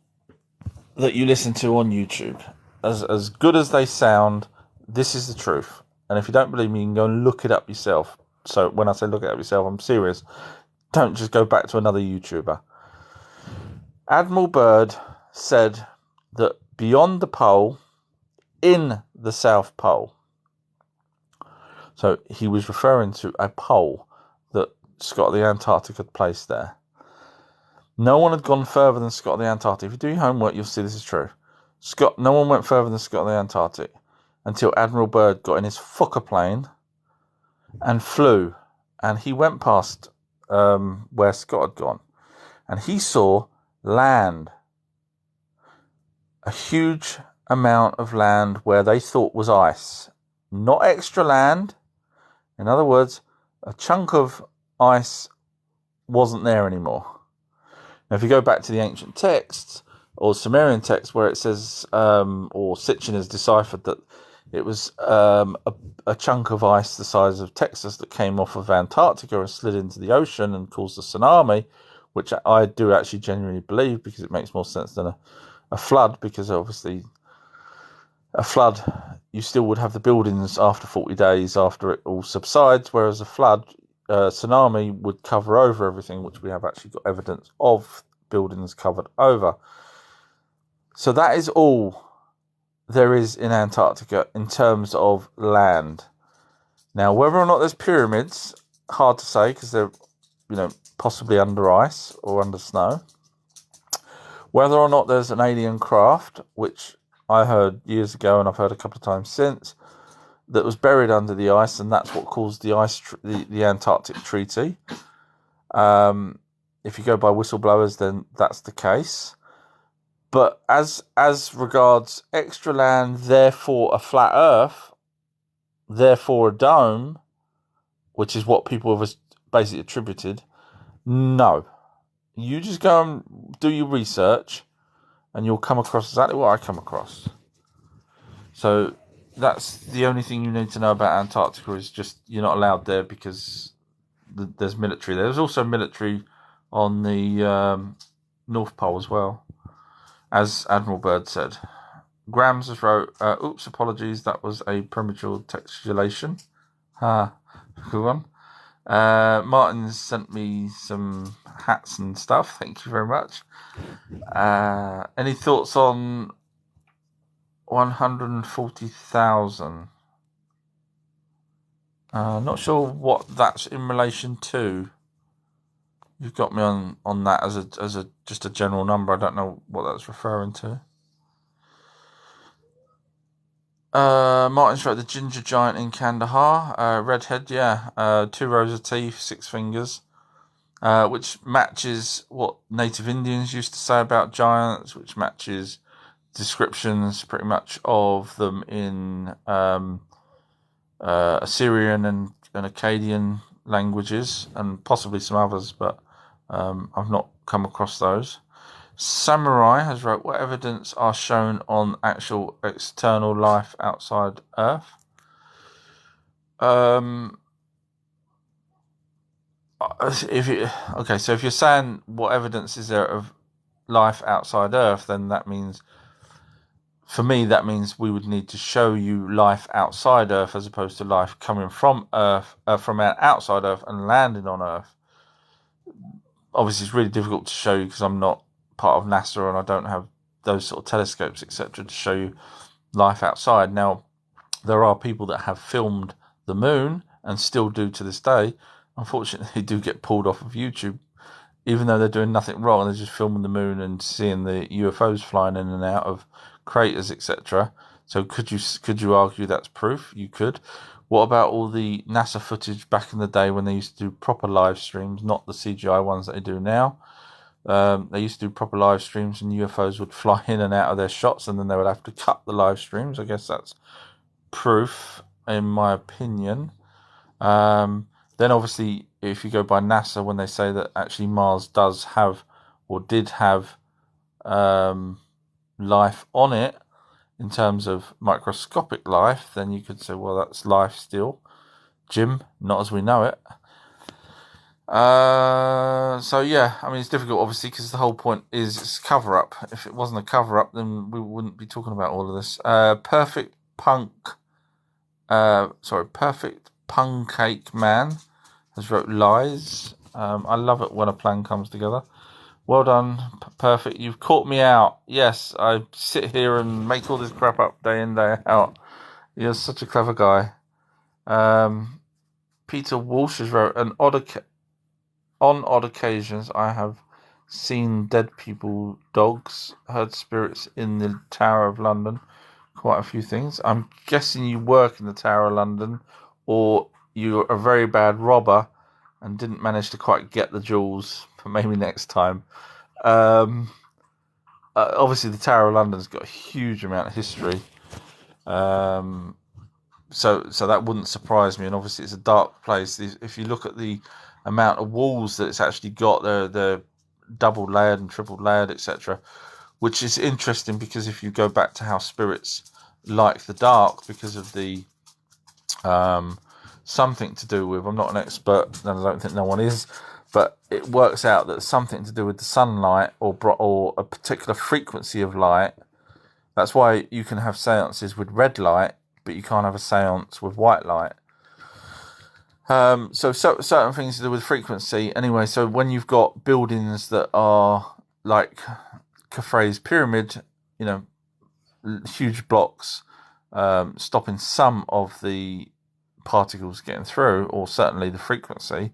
that you listen to on YouTube. As good as they sound, this is the truth. And if you don't believe me, you can go and look it up yourself. So when I say look it up yourself, I'm serious. Don't just go back to another YouTuber. Admiral Byrd said that beyond the pole, in the South Pole. So he was referring to a pole that Scott of the Antarctic had placed there. No one had gone further than Scott of the Antarctic. If you do your homework, you'll see this is true. No one went further than Scott of the Antarctic until Admiral Byrd got in his Fokker plane and flew. And he went past where Scott had gone. And he saw land. A huge amount of land where they thought was ice. Not extra land. In other words, a chunk of ice wasn't there anymore. Now, if you go back to the ancient texts or Sumerian texts where it says, or Sitchin has deciphered that it was a chunk of ice the size of Texas that came off of Antarctica and slid into the ocean and caused a tsunami, which I do actually genuinely believe because it makes more sense than a flood, because obviously a flood, you still would have the buildings after 40 days after it all subsides, whereas a flood, tsunami would cover over everything, which we have actually got evidence of buildings covered over. So that is all there is in Antarctica in terms of land. Now, whether or not there's pyramids, hard to say because they're, possibly under ice or under snow. Whether or not there's an alien craft, which I heard years ago and I've heard a couple of times since, that was buried under the ice, and that's what caused the the Antarctic Treaty. If you go by whistleblowers, then that's the case. But as regards extra land, therefore a flat Earth, therefore a dome, which is what people have basically attributed, no. You just go and do your research, and you'll come across exactly what I come across. So that's the only thing you need to know about Antarctica, is just you're not allowed there because there's military there. There's also military on the North Pole as well, as Admiral Byrd said. Grams has wrote, oops, apologies, that was a premature textualization. Good one. Martin sent me some hats and stuff. Thank you very much. Any thoughts on 140,000? Not sure what that's in relation to. You've got me on that as a just a general number. I don't know what that's referring to. Martin's wrote the ginger giant in Kandahar. Redhead, yeah. 2 rows of teeth, 6 fingers. Which matches what native Indians used to say about giants, which matches descriptions pretty much of them in Assyrian and Akkadian languages, and possibly some others, but I've not come across those. Samurai has wrote, what evidence are shown on actual external life outside Earth? If you okay, so if you're saying what evidence is there of life outside Earth, then that means, for me, that means we would need to show you life outside Earth as opposed to life coming from Earth, from outside Earth and landing on Earth. Obviously, it's really difficult to show you because I'm not part of NASA and I don't have those sort of telescopes, etc., to show you life outside. Now, there are people that have filmed the moon and still do to this day. Unfortunately, they do get pulled off of YouTube, even though they're doing nothing wrong. They're just filming the moon and seeing the UFOs flying in and out of craters, etc. So could you argue that's proof? You could. What about all the NASA footage back in the day when they used to do proper live streams, not the CGI ones that they do now? They used to do proper live streams and UFOs would fly in and out of their shots and then they would have to cut the live streams. I guess that's proof, in my opinion. Then obviously, if you go by NASA, when they say that actually Mars does have or did have life on it in terms of microscopic life, then you could say, well, that's life still. Jim, not as we know it. So yeah, I mean, it's difficult, obviously, because the whole point is it's cover up. If it wasn't a cover up, then we wouldn't be talking about all of this. Perfect Pancake Man has wrote lies. I love it when a plan comes together. Well done, Perfect. You've caught me out. Yes, I sit here and make all this crap up day in, day out. You're such a clever guy. Peter Walsh has wrote, on odd occasions, I have seen dead people, dogs, heard spirits in the Tower of London. Quite a few things. I'm guessing you work in the Tower of London, or you're a very bad robber and didn't manage to quite get the jewels, but maybe next time. Obviously, the Tower of London's got a huge amount of history, so that wouldn't surprise me. And obviously, it's a dark place. If you look at the amount of walls that it's actually got, they're double layered and triple layered, etc., which is interesting because if you go back to how spirits like the dark, because of the something to do with, I'm not an expert and I don't think no one is, but it works out that something to do with the sunlight or a particular frequency of light. That's why you can have seances with red light, but you can't have a seance with white light. So certain things to do with frequency. Anyway, so when you've got buildings that are like Khafre's pyramid, you know, huge blocks, stopping some of the particles getting through, or certainly the frequency,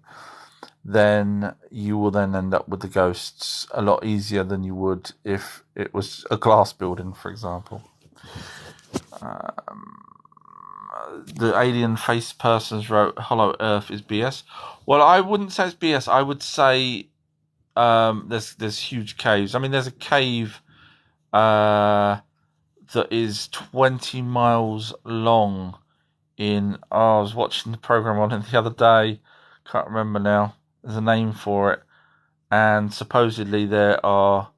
then you will then end up with the ghosts a lot easier than you would if it was a glass building, for example. The alien face persons wrote, Hollow Earth is BS. Well, I wouldn't say it's BS. I would say there's huge caves. I mean, there's a cave that is 20 miles long I was watching the program on it the other day. Can't remember now. There's a name for it. And supposedly there are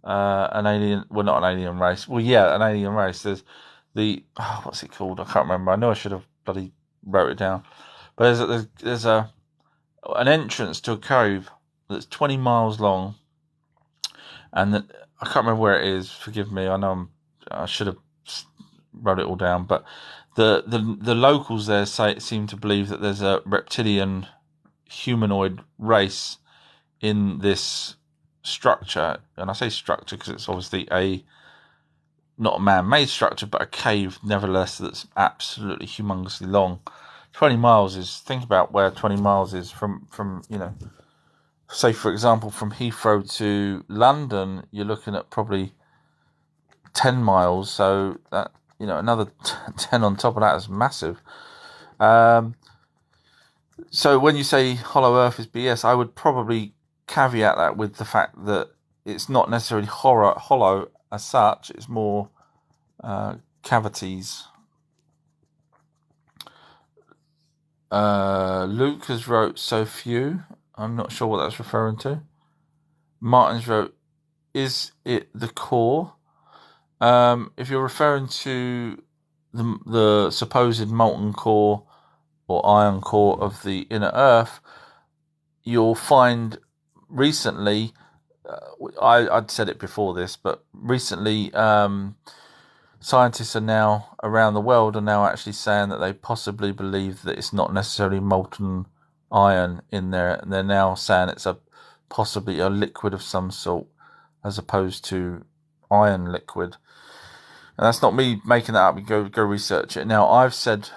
an alien, well, not an alien race. Well, yeah, an alien race. There's what's it called? I can't remember. I know I should have bloody wrote it down. But there's an entrance to a cave that's 20 miles long, and I can't remember where it is. Forgive me. I know I should have wrote it all down, but the locals there seem to believe that there's a reptilian humanoid race in this structure, and I say structure because it's obviously not a man-made structure, but a cave, nevertheless, that's absolutely humongously long. 20 miles is, think about where 20 miles is from say, for example, from Heathrow to London, you're looking at probably 10 miles, so that, another 10 on top of that is massive. So when you say Hollow Earth is BS, I would probably caveat that with the fact that it's not necessarily hollow as such, it's more cavities. Luke has wrote so few. I'm not sure what that's referring to. Martins wrote, is it the core? If you're referring to the supposed molten core or iron core of the inner Earth, you'll find recently, I'd said it before this, but recently scientists are now around the world are now actually saying that they possibly believe that it's not necessarily molten iron in there, and they're now saying it's possibly a liquid of some sort as opposed to iron liquid. And that's not me making that up. You go research it. Now, I've said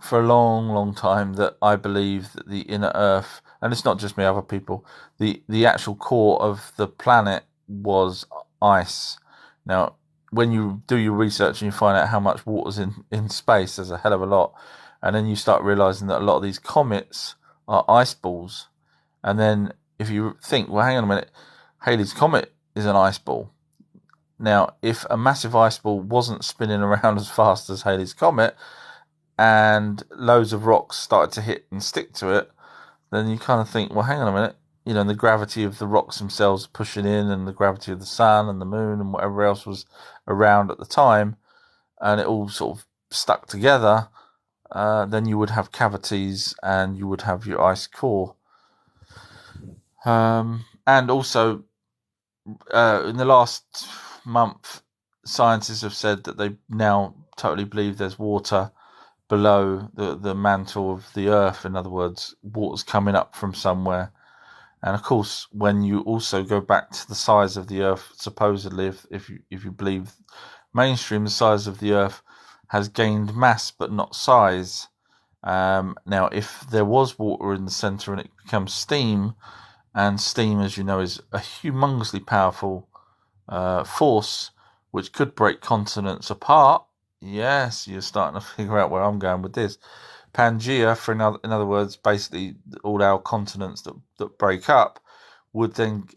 for a long, long time that I believe that the inner Earth, and it's not just me, other people, the actual core of the planet was ice. Now, when you do your research and you find out how much water's in space, there's a hell of a lot. And then you start realizing that a lot of these comets are ice balls. And then if you think, well, hang on a minute, Halley's Comet is an ice ball. Now, if a massive ice ball wasn't spinning around as fast as Halley's Comet and loads of rocks started to hit and stick to it, then you kind of think, well, hang on a minute, and the gravity of the rocks themselves pushing in and the gravity of the sun and the moon and whatever else was around at the time, and it all sort of stuck together, then you would have cavities and you would have your ice core. And also, in the last month, scientists have said that they now totally believe there's water below the mantle of the Earth. In other words, water's coming up from somewhere. And of course, when you also go back to the size of the Earth, supposedly, if you believe mainstream, the size of the Earth has gained mass but not size. Now, if there was water in the centre and it becomes steam, and steam, as you know, is a humongously powerful force which could break continents apart. Yes, you're starting to figure out where I'm going with this. Pangea, in other words, basically all our continents that break up, would then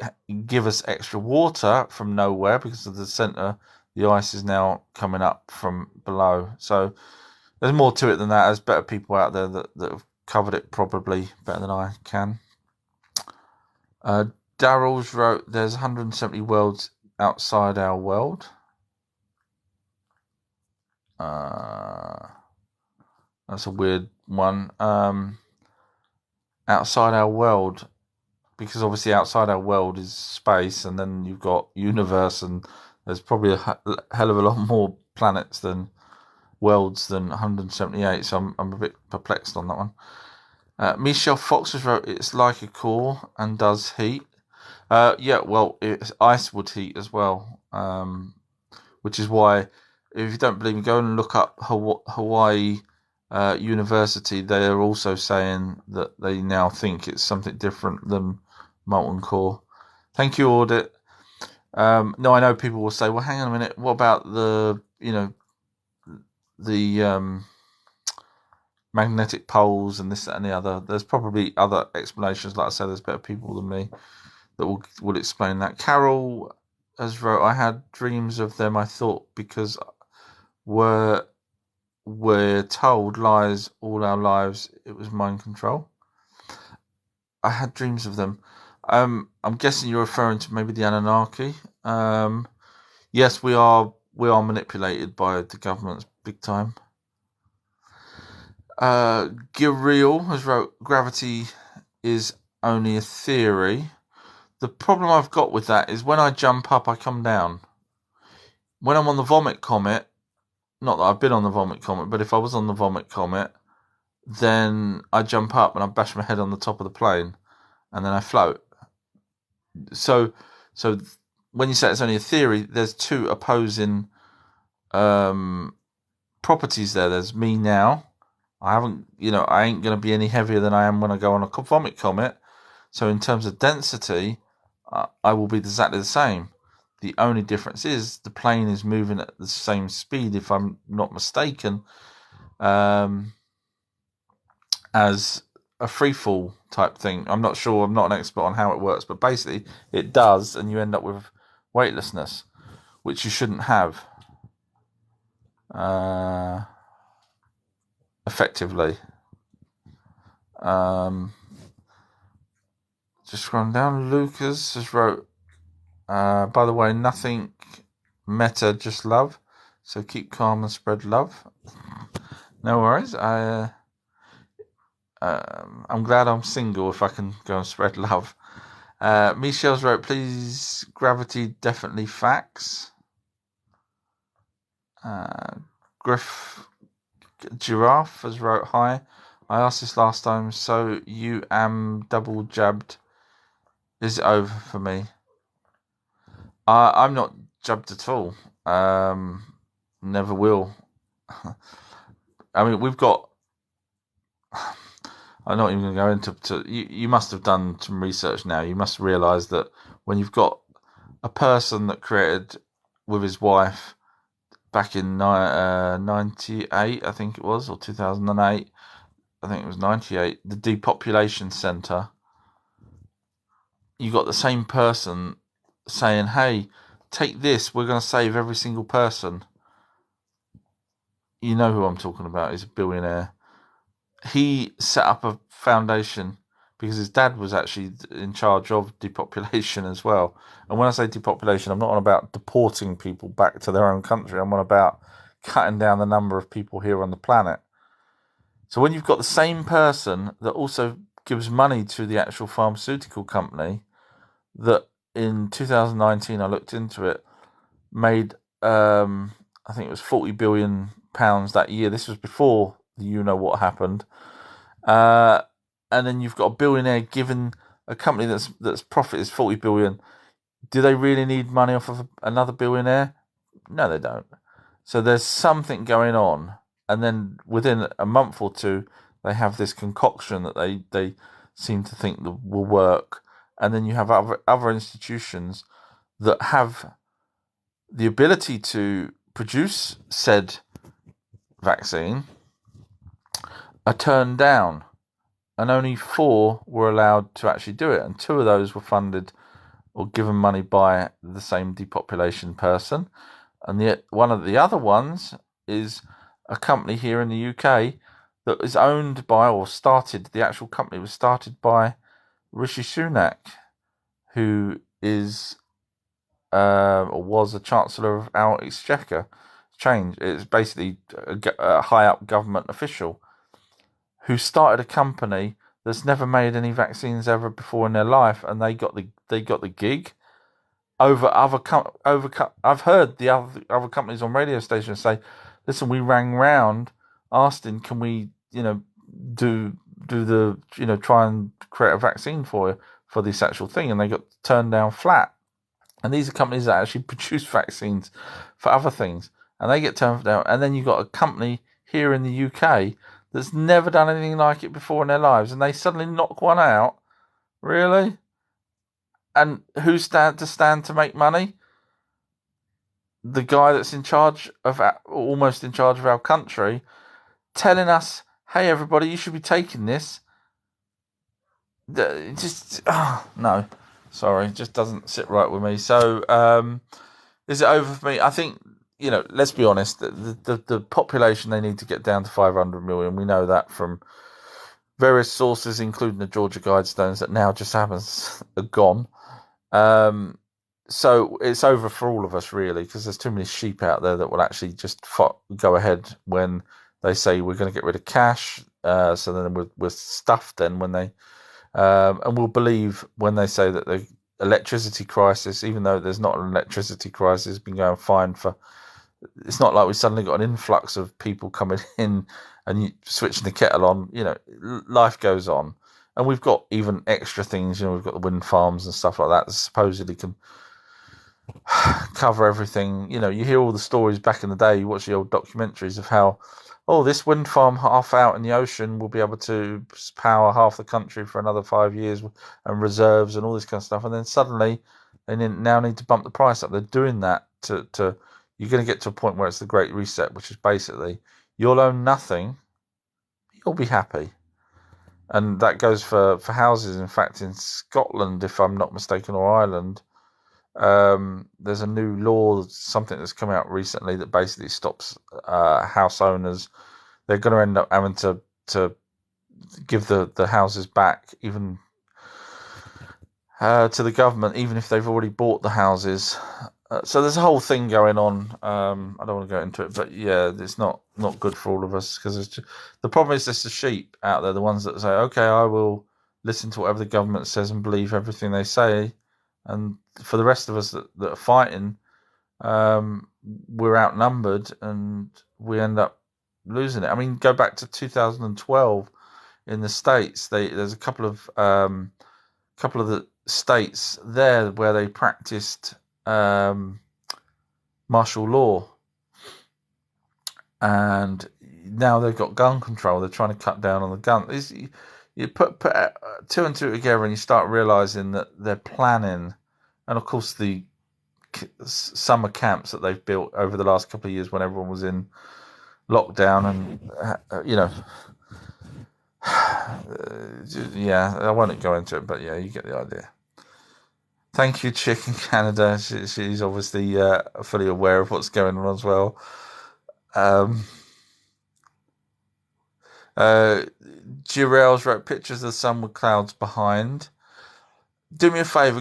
give us extra water from nowhere because of the centre. The ice is now coming up from below. So there's more to it than that. There's better people out there that have covered it probably better than I can. Darrell's wrote, there's 170 worlds outside our world. That's a weird one. Outside our world, because obviously outside our world is space, and then you've got universe, and there's probably a hell of a lot more planets than worlds than 178. So I'm a bit perplexed on that one. Michelle Fox has wrote, it's like a core and does heat. Yeah, well, ice would heat as well, which is why, if you don't believe me, go and look up Hawaii University. They are also saying that they now think it's something different than molten core. Thank you, Audit. No, I know people will say, well, hang on a minute, what about the magnetic poles and this, that, and the other? There's probably other explanations. Like I said, there's better people than me that will explain that. Carol has wrote, I had dreams of them, I thought, because we're told lies all our lives. It was mind control. I had dreams of them. I'm guessing you're referring to maybe the Anunnaki. Yes, we are manipulated by the governments big time. Giriel has wrote, gravity is only a theory. The problem I've got with that is when I jump up, I come down. When I'm on the Vomit Comet, not that I've been on the Vomit Comet, but if I was on the Vomit Comet, then I jump up and I bash my head on the top of the plane, and then I float. So when you say it's only a theory, there's two opposing properties there. There's me now. I ain't going to be any heavier than I am when I go on a Vomit Comet. So in terms of density, I will be exactly the same. The only difference is the plane is moving at the same speed, if I'm not mistaken, as a free fall type thing. I'm not sure. I'm not an expert on how it works, but basically it does, and you end up with weightlessness, which you shouldn't have. Effectively. just scrolling down. Lucas has wrote, by the way, nothing meta, just love. So keep calm and spread love. No worries. I'm glad I'm single if I can go and spread love. Michelle's wrote, please, gravity definitely facts. Griff Giraffe has wrote, hi. I asked this last time, so you am double jabbed. Is it over for me? I'm not jabbed at all. Never will. I mean, we've got. I'm not even going to go into. You must have done some research now. You must realise that when you've got a person that created with his wife back in 98, I think it was, or 2008. I think it was 98. The depopulation centre. You got the same person saying, "Hey, take this. We're going to save every single person." You know who I'm talking about. He's a billionaire. He set up a foundation because his dad was actually in charge of depopulation as well. And when I say depopulation, I'm not on about deporting people back to their own country. I'm on about cutting down the number of people here on the planet. So when you've got the same person that also gives money to the actual pharmaceutical company that in 2019, I looked into it, made, I think it was £40 billion that year. This was before you know what happened. And then you've got a billionaire giving a company that's profit is 40 billion. Do they really need money off of another billionaire? No, they don't. So there's something going on, and then within a month or two, they have this concoction that they seem to think that will work, and then you have other institutions that have the ability to produce said vaccine are turned down, and only 4 were allowed to actually do it, and 2 of those were funded or given money by the same depopulation person, and one of the other ones is a company here in the UK that is owned by, or started, the actual company was started by Rishi Sunak, who is or was a Chancellor of our Exchequer. It's basically a high up government official who started a company that's never made any vaccines ever before in their life, and they got the gig over I've heard the other companies on radio stations say, listen, we rang round asking, can we do the try and create a vaccine for this actual thing, and they got turned down flat. And these are companies that actually produce vaccines for other things, and they get turned down. And then you've got a company here in the UK that's never done anything like it before in their lives, and they suddenly knock one out. Really? And who's stand to make money? The guy that's in charge of, almost in charge of our country, telling us, "Hey, everybody, you should be taking this." No, sorry, it just doesn't sit right with me. So, is it over for me? I think let's be honest. The population, they need to get down to 500 million. We know that from various sources, including the Georgia Guidestones that now just happens are gone. So it's over for all of us, really, because there's too many sheep out there that will actually just go ahead when they say we're going to get rid of cash. So then we're stuffed then when they, and we'll believe when they say that the electricity crisis, even though there's not an electricity crisis, has been going fine for. It's not like we suddenly got an influx of people coming in and switching the kettle on. Life goes on, and we've got even extra things. We've got the wind farms and stuff like that supposedly can cover everything. You hear all the stories back in the day. You watch the old documentaries of how, this wind farm half out in the ocean will be able to power half the country for another 5 years, and reserves and all this kind of stuff. And then suddenly they now need to bump the price up. They're doing that to you're going to get to a point where it's the Great Reset, which is basically you'll own nothing, you'll be happy. And that goes for houses. In fact, in Scotland, if I'm not mistaken, or Ireland, there's a new law, something that's come out recently, that basically stops house owners. They're going to end up having to give the houses back, even to the government, even if they've already bought the houses. So there's a whole thing going on. I don't want to go into it, but yeah, it's not good for all of us because the problem is there's the sheep out there, the ones that say, okay, I will listen to whatever the government says and believe everything they say, and for the rest of us that are fighting, we're outnumbered and we end up losing it. I mean, go back to 2012 in the States. There's a couple of the states there where they practiced martial law, and now they've got gun control. They're trying to cut down on the gun. You put two and two together, and you start realizing that they're planning, and of course the summer camps that they've built over the last couple of years when everyone was in lockdown, and yeah, I won't go into it, but yeah, you get the idea. Thank you, Chick in Canada. She's obviously fully aware of what's going on as well. Jirels wrote pictures of the sun with clouds behind. Do me a favour,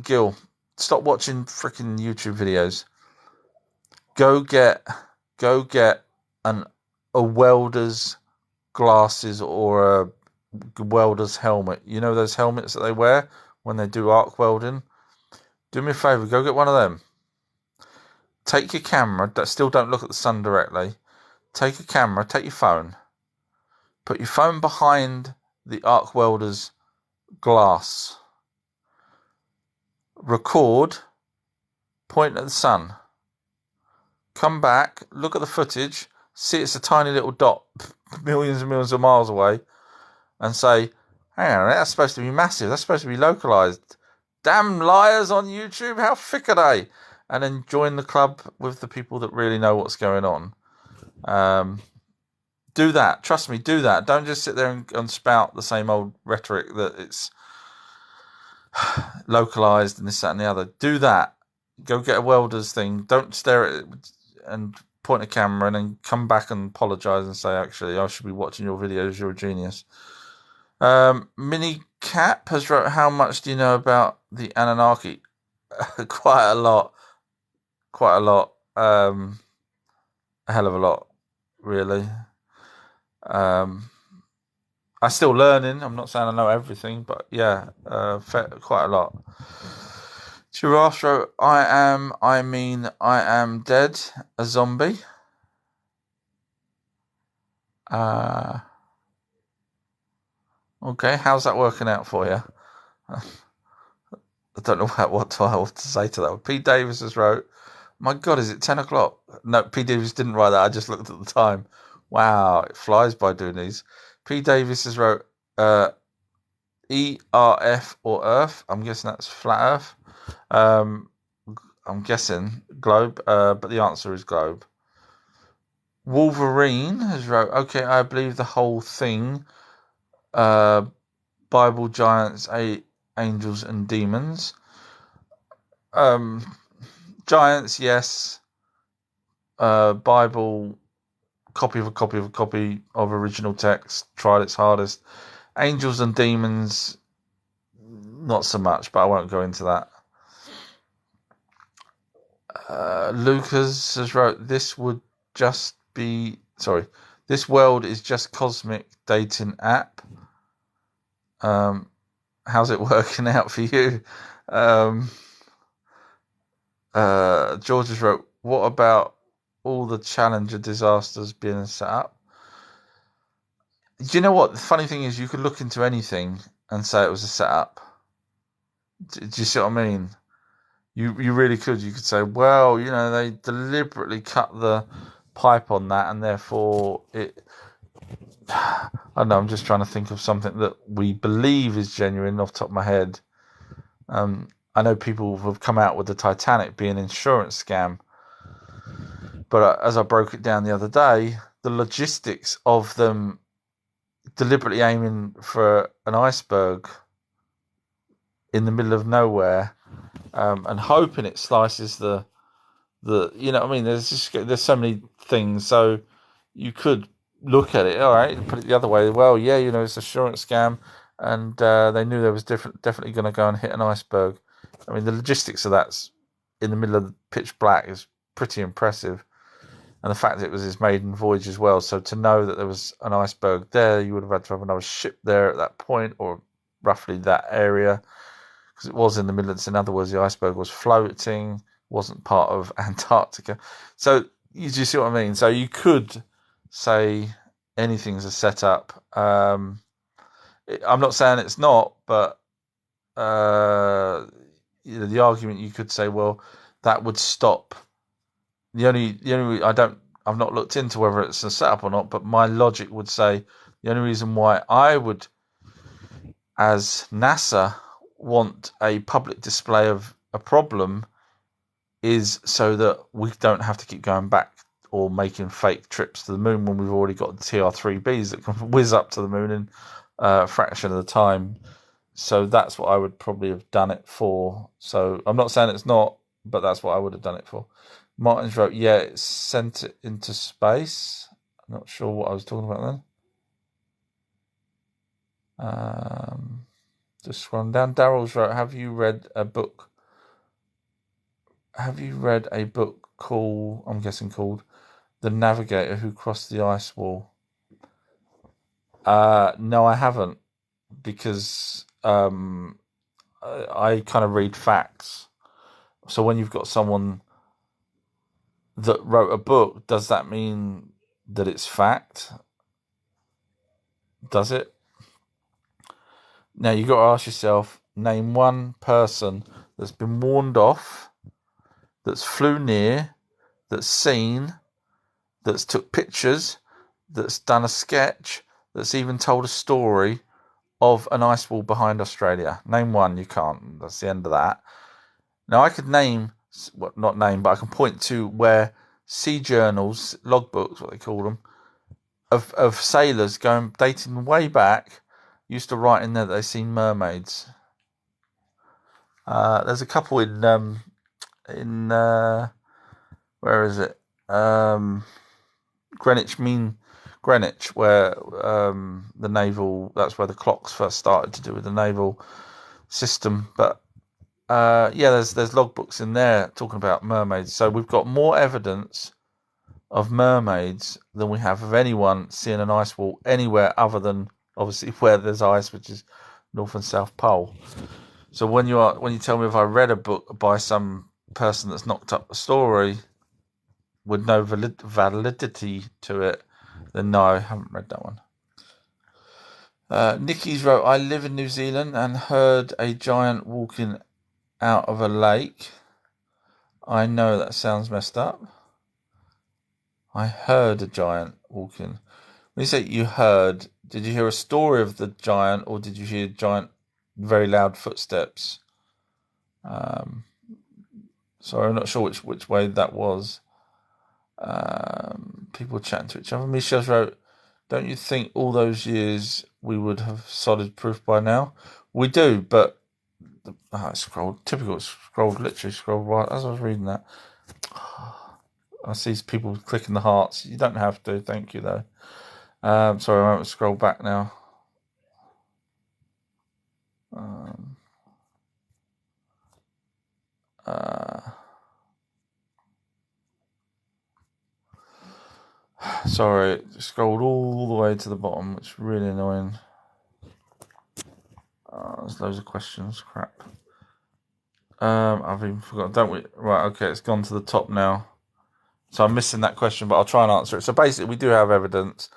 Gil, stop watching freaking YouTube videos. Go get a welder's glasses or a welder's helmet. You know those helmets that they wear when they do arc welding? Do me a favour, go get one of them. Take your camera, still don't look at the sun directly. Take a camera, take your phone. Put your phone behind the arc welder's glass. Record, point at the sun. Come back, look at the footage, see it's a tiny little dot millions and millions of miles away, and say, hang on, that's supposed to be massive, that's supposed to be localised. Damn liars on YouTube, how thick are they? And then join the club with the people that really know what's going on. Do that. Trust me, do that. Don't just sit there and spout the same old rhetoric that it's localised and this, that, and the other. Do that. Go get a welder's thing. Don't stare at it and point a camera and then come back and apologise and say, actually, I should be watching your videos. You're a genius. Mini Cap has wrote, how much do you know about the Anunnaki? Quite a lot. A hell of a lot, really. I'm still learning. I'm not saying I know everything, but yeah, quite a lot. Giraffe wrote, I am dead, a zombie. Okay, how's that working out for you? I don't know what to say to that. P. Davis has wrote, my God, is it 10 o'clock? No, P. Davis didn't write that. I just looked at the time. Wow, it flies by doing these. P. Davis has wrote, ERF or Earth. I'm guessing that's flat Earth. I'm guessing globe, but the answer is globe. Wolverine has wrote, okay, I believe the whole thing. Bible, giants, angels, and demons. Giants, yes. Bible, copy of a copy of a copy of original text. Tried its hardest. Angels and demons, not so much, but I won't go into that. Lucas has wrote, this world is just cosmic dating app. How's it working out for you? George has wrote, what about all the Challenger disasters being set up? Do you know what? The funny thing is, you could look into anything and say it was a setup. Do you see what I mean? You really could. You could say, well, they deliberately cut the pipe on that, and therefore it. I don't know. I'm just trying to think of something that we believe is genuine off the top of my head. I know people have come out with the Titanic being an insurance scam, but as I broke it down the other day, the logistics of them deliberately aiming for an iceberg in the middle of nowhere, and hoping it slices the what I mean. There's so many things. So you could look at it, all right, put it the other way. Well, yeah, it's an insurance scam, and they knew there was definitely going to go and hit an iceberg. I mean, the logistics of that's in the middle of the pitch black is pretty impressive, and the fact that it was his maiden voyage as well. So to know that there was an iceberg there, you would have had to have another ship there at that point, or roughly that area, because it was in the middle. In other words, the iceberg was floating, wasn't part of Antarctica. So you see what I mean? So you could say anything's a setup. I'm not saying it's not, but the argument you could say, well, that would stop. The only I've not looked into whether it's a setup or not, but my logic would say the only reason why I would, as NASA, want a public display of a problem is so that we don't have to keep going back or making fake trips to the moon when we've already got the TR-3Bs that can whiz up to the moon in a fraction of the time. So that's what I would probably have done it for. So I'm not saying it's not, but that's what I would have done it for. Martin's wrote, yeah, it sent it into space. I'm not sure what I was talking about then. Just scrolling down. Daryl's wrote, have you read a book called, I'm guessing called, The Navigator Who Crossed the Ice Wall? No, I haven't, because I kind of read facts. So when you've got someone that wrote a book, does that mean that it's fact? Does it? Now you've got to ask yourself, name one person that's been warned off, that's flew near, that's seen, that's took pictures, that's done a sketch, that's even told a story of an ice wall behind Australia. Name one. You can't. That's the end of that. Now I could name, well, not name, but I can point to where sea journals, logbooks, what they call them, of sailors dating way back, used to write in there that they've seen mermaids. There's a couple in where is it? Greenwich, where the naval. That's where the clocks first started to do with the naval system. But yeah, there's logbooks in there talking about mermaids. So we've got more evidence of mermaids than we have of anyone seeing an ice wall anywhere other than obviously where there's ice, which is North and South Pole. So when you tell me if I read a book by some person that's knocked up the story with no validity to it, then no, I haven't read that one. Nikki's wrote, I live in New Zealand and heard a giant walking out of a lake. I know that sounds messed up. I heard a giant walking. When you say you heard, did you hear a story of the giant, or did you hear giant, very loud footsteps? Sorry, I'm not sure which way that was. People chatting to each other. Michelle's wrote, don't you think all those years we would have solid proof by now? We do, but I scrolled literally scrolled right as I was reading that. I see people clicking the hearts. You don't have to, thank you though. Sorry, I won't scroll back now. Sorry, scrolled all the way to the bottom. It's really annoying. There's loads of questions. Crap. I've even forgotten. Don't we? Right. Okay. It's gone to the top now. So I'm missing that question, but I'll try and answer it. So basically, we do have evidence,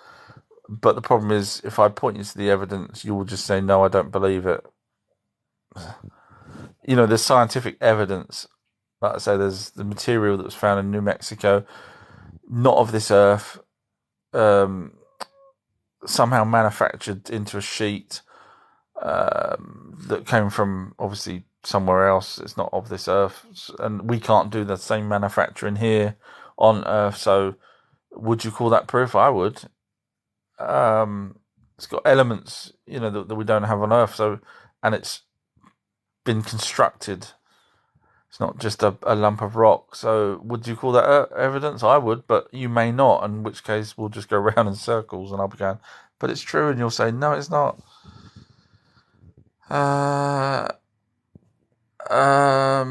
but the problem is, if I point you to the evidence, you will just say, "No, I don't believe it." You know, there's scientific evidence. Like I say, there's the material that was found in New Mexico, not of this earth, somehow manufactured into a sheet that came from obviously somewhere else. It's not of this earth, and we can't do the same manufacturing here on Earth. So, would you call that proof? I would. It's got elements, you know, that we don't have on Earth. So, and it's been constructed. It's not just a lump of rock. So, would you call that evidence? I would, but you may not. In which case, we'll just go round in circles, and I'll be going, "But it's true," and you'll say, "No, it's not." Uh, um,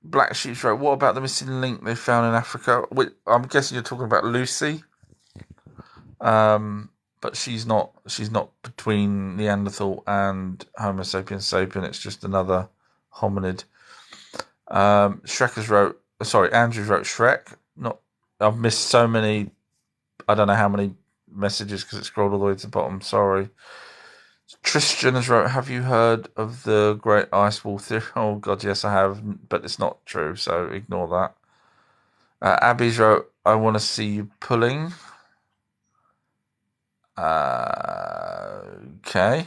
Black Sheep's wrote, what about the missing link they found in Africa? I'm guessing you're talking about Lucy. But she's not between Neanderthal and Homo sapiens sapien. It's just another hominid. Andrews wrote Shrek. Not, I've missed so many. I don't know how many messages because it scrolled all the way to the bottom. Sorry. Tristan has wrote, have you heard of the Great Ice Wall theory? Oh God, yes, I have, but it's not true, so ignore that. Abby's wrote, I want to see you pulling. Okay.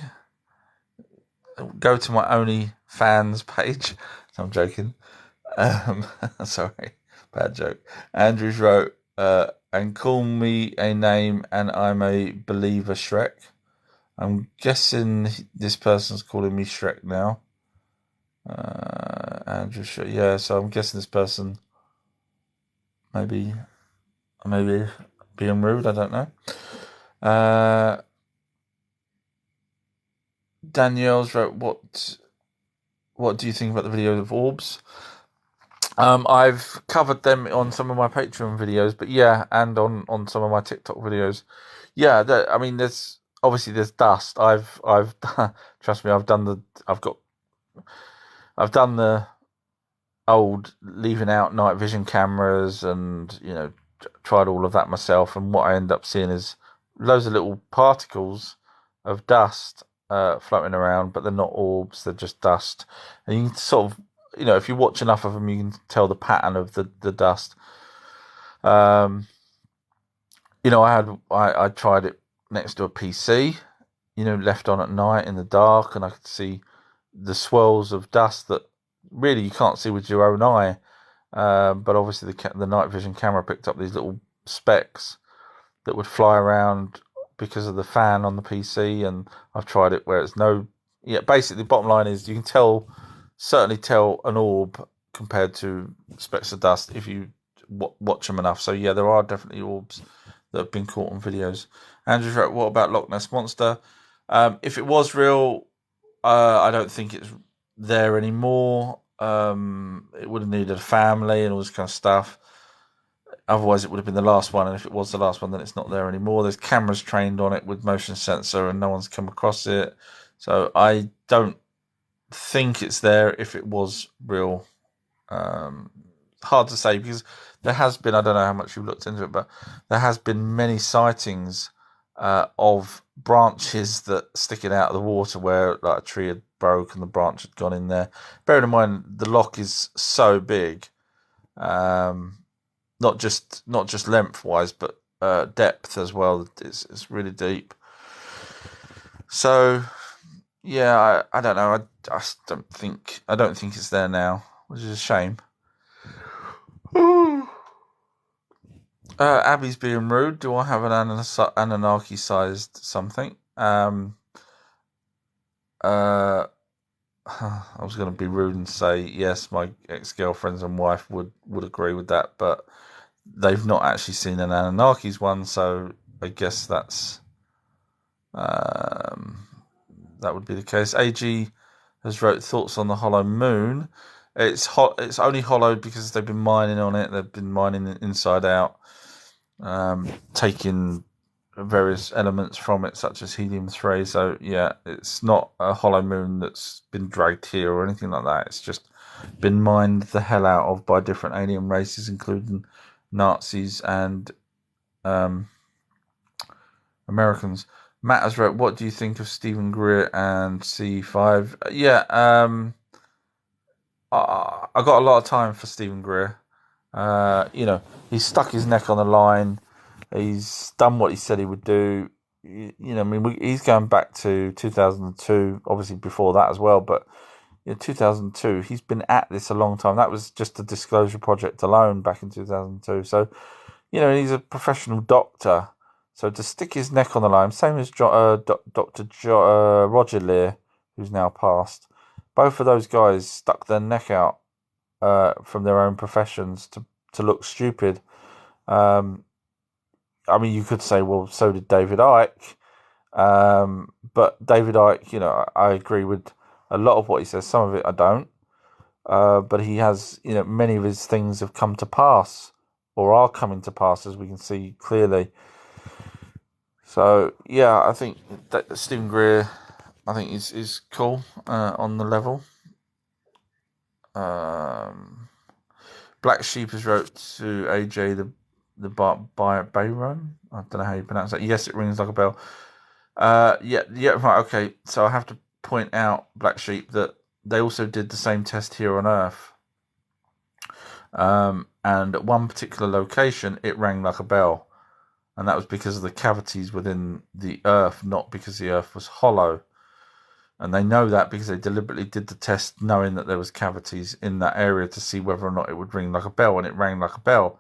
Go to my OnlyFans page. I'm joking. Sorry, bad joke. Andrews wrote, and call me a name and I'm a believer Shrek. I'm guessing this person's calling me Shrek now. Andrew Shrek, yeah, so I'm guessing this person maybe being rude, I don't know. Danielle's wrote, what do you think about the video of orbs? I've covered them on some of my Patreon videos, but yeah, and on some of my TikTok videos. Yeah, I mean, there's dust. I've trust me, I've done the old leaving out night vision cameras, and tried all of that myself. And what I end up seeing is loads of little particles of dust floating around, but they're not orbs; they're just dust. And you can sort of, if you watch enough of them, you can tell the pattern of the dust. I tried it next to a PC, left on at night in the dark, and I could see the swirls of dust that really you can't see with your own eye. But obviously the night vision camera picked up these little specks that would fly around because of the fan on the PC, and I've tried it where it's basically the bottom line is you can certainly tell an orb compared to specks of dust if you watch them enough. So yeah, there are definitely orbs that have been caught on videos. Andrew's wrote, what about Loch Ness Monster? If it was real, I don't think it's there anymore. It would have needed a family and all this kind of stuff. Otherwise, it would have been the last one. And if it was the last one, then it's not there anymore. There's cameras trained on it with motion sensor, and no one's come across it. So I don't think it's there if it was real. Hard to say because there has been, I don't know how much you've looked into it, but there has been many sightings of branches that sticking out of the water where like a tree had broke and the branch had gone in there. Bearing in mind the loch is so big, not just lengthwise, but depth as well. It's really deep. So yeah, I don't know. I don't think it's there now, which is a shame. Abby's being rude. Do I have an Anunnaki-sized something? I was going to be rude and say yes, my ex-girlfriends and wife would agree with that, but they've not actually seen an Anunnaki's one, so I guess that would be the case. AG has wrote thoughts on the hollow moon. It's only hollowed because they've been mining on it. They've been mining it inside out, taking various elements from it, such as helium-3. So yeah, it's not a hollow moon that's been dragged here or anything like that. It's just been mined the hell out of by different alien races, including Nazis and Americans. Matt has wrote, what do you think of Stephen Greer and C5? I got a lot of time for Stephen Greer. He's stuck his neck on the line. He's done what he said he would do. He's going back to 2002, obviously before that as well, but 2002, he's been at this a long time. That was just a Disclosure Project alone back in 2002. So, he's a professional doctor. So to stick his neck on the line, same as Dr. Roger Lear, who's now passed, both of those guys stuck their neck out from their own professions to look stupid. You could say, well, so did David Icke. But David Icke, I agree with a lot of what he says. Some of it I don't. But he has, many of his things have come to pass or are coming to pass, as we can see clearly. So yeah, I think that Stephen Greer, I think is cool on the level. Black Sheep has wrote to AJ the Bayron. I don't know how you pronounce that. Yes, it rings like a bell. Yeah, right. Okay, so I have to point out, Black Sheep, that they also did the same test here on Earth. And at one particular location, it rang like a bell, and that was because of the cavities within the Earth, not because the Earth was hollow. And they know that because they deliberately did the test knowing that there was cavities in that area to see whether or not it would ring like a bell, and it rang like a bell,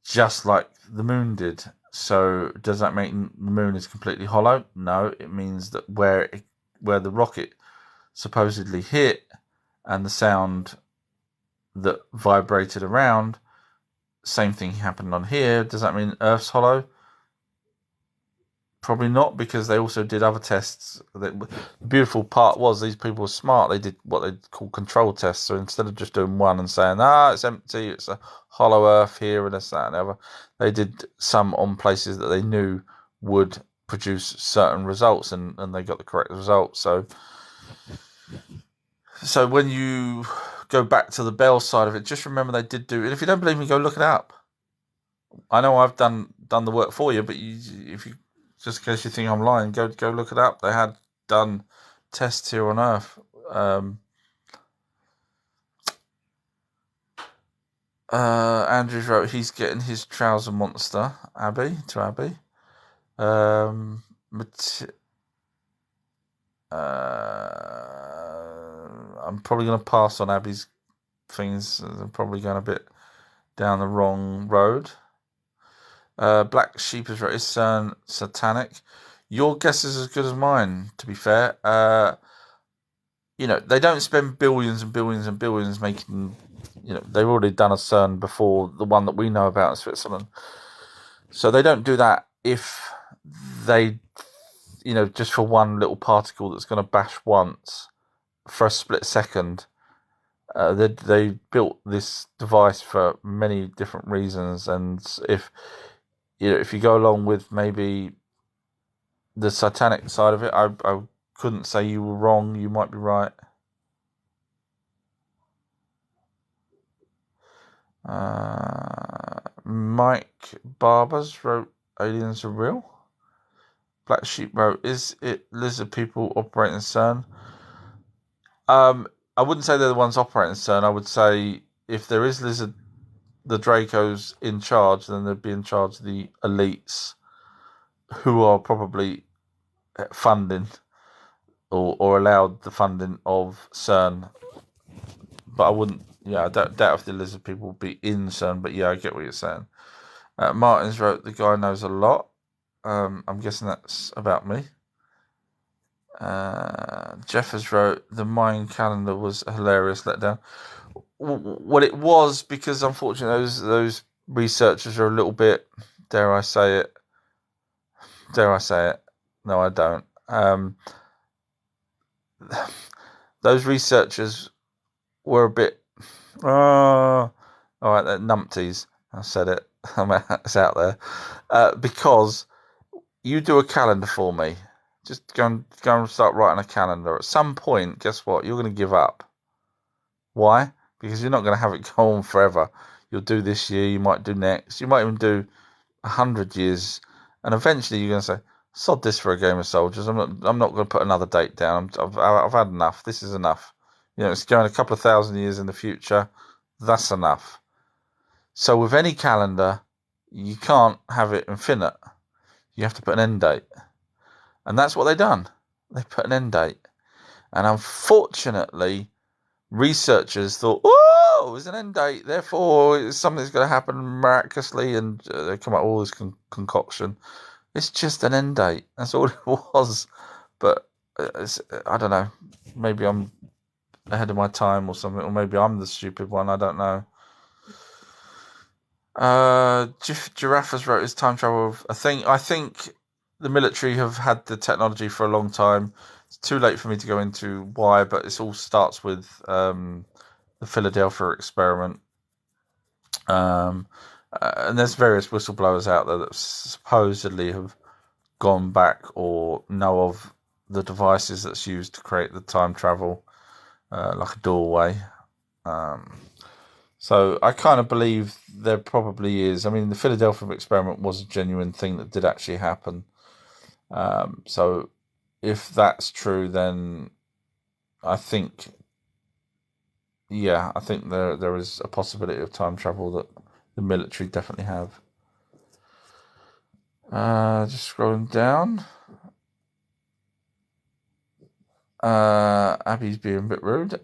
just like the moon did. So does that mean the moon is completely hollow? No, it means that where the rocket supposedly hit and the sound that vibrated around, same thing happened on here. Does that mean Earth's hollow? Probably not, because they also did other tests. The beautiful part was these people were smart. They did what they call control tests. So instead of just doing one and saying, it's empty, it's a hollow Earth here and this, that, and the other, they did some on places that they knew would produce certain results, and they got the correct results. So when you go back to the Bell side of it, just remember they did do, and if you don't believe me, go look it up. I know I've done the work for you, but if you, just in case you think I'm lying, go look it up. They had done tests here on Earth. Andrews wrote he's getting his trouser monster, Abby. I'm probably going to pass on Abby's things. They're probably going a bit down the wrong road. Black Sheep has wrote his son satanic. Your guess is as good as mine, to be fair. They don't spend billions and billions and billions making, they've already done a CERN before the one that we know about in Switzerland. So they don't do that if they, just for one little particle that's going to bash once for a split second. They built this device for many different reasons, and if you go along with maybe the satanic side of it, I couldn't say you were wrong. You might be right. Mike Barbers wrote aliens are real. Black Sheep wrote, is it lizard people operating CERN? I wouldn't say they're the ones operating CERN. I would say if there is the Dracos in charge, then they'd be in charge of the elites who are probably funding or allowed the funding of CERN. But I wouldn't, I doubt if the lizard people will be in CERN, but yeah, I get what you're saying. Martins wrote, the guy knows a lot. I'm guessing that's about me. Jeff has wrote, the Mayan calendar was a hilarious letdown. Well, it was, because unfortunately those researchers are a little bit, dare I say it? No, I don't. Those researchers were a bit, all right, they're numpties. I said it. It's out there. Because you do a calendar for me. Just go and start writing a calendar. At some point, guess what? You're going to give up. Why? Because you're not going to have it go on forever. You'll do this year. You might do next. You might even do 100 years, and eventually you're going to say, "Sod this for a game of soldiers. I'm not going to put another date down. I've had enough. This is enough. It's going a couple of thousand years in the future. That's enough." So with any calendar, you can't have it infinite. You have to put an end date. And that's what they done. They put an end date. And unfortunately, researchers thought, oh, it was an end date, therefore something's going to happen miraculously, and they come up with all this concoction. It's just an end date. That's all it was. But I don't know. Maybe I'm ahead of my time or something, or maybe I'm the stupid one. I don't know. Giraffe has wrote his time travel a thing. I think the military have had the technology for a long time. It's too late for me to go into why, but it all starts with the Philadelphia experiment. And there's various whistleblowers out there that supposedly have gone back or know of the devices that's used to create the time travel, like a doorway. So I kind of believe there probably is. I mean, the Philadelphia experiment was a genuine thing that did actually happen. So if that's true, then I think, yeah, I think there is a possibility of time travel that the military definitely have. Just scrolling down. Abby's being a bit rude.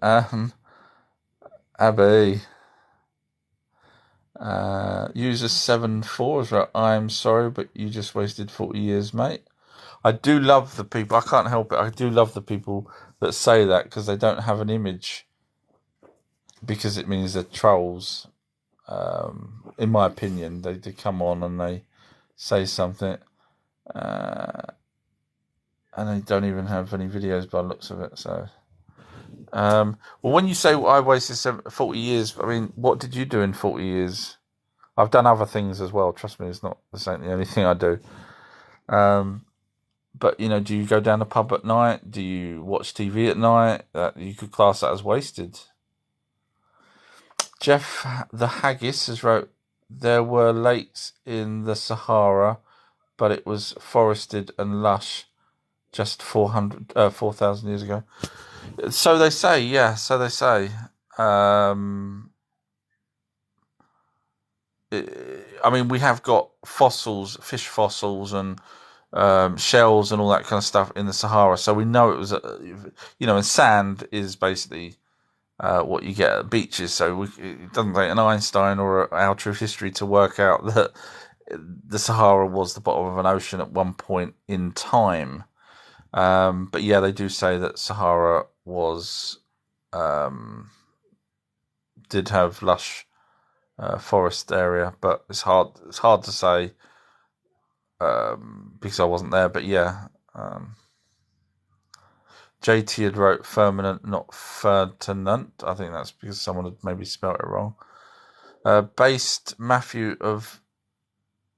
Abby. User 74 is right. I'm sorry, but you just wasted 40 years, mate. I do love the people. I can't help it. I do love the people that say that because they don't have an image, because it means they're trolls. In my opinion, they come on and they say something, and they don't even have any videos by the looks of it. So, well, when you say I wasted 40 years, I mean, what did you do in 40 years? I've done other things as well. Trust me, this ain't the only thing I do. But do you go down the pub at night? Do you watch TV at night? You could class that as wasted. Jeff the Haggis has wrote, there were lakes in the Sahara, but it was forested and lush just 4,000 years ago. So they say, yeah. So they say. I mean, we have got fossils, fish fossils, and shells and all that kind of stuff in the Sahara. So we know it was, and sand is basically what you get at beaches. So it doesn't take an Einstein or Our Truth History to work out that the Sahara was the bottom of an ocean at one point in time. But yeah, they do say that Sahara was did have lush forest area, but it's hard to say because I wasn't there. But yeah, JT had wrote firmament, not ferdinand. I think that's because someone had maybe spelt it wrong. Based Matthew of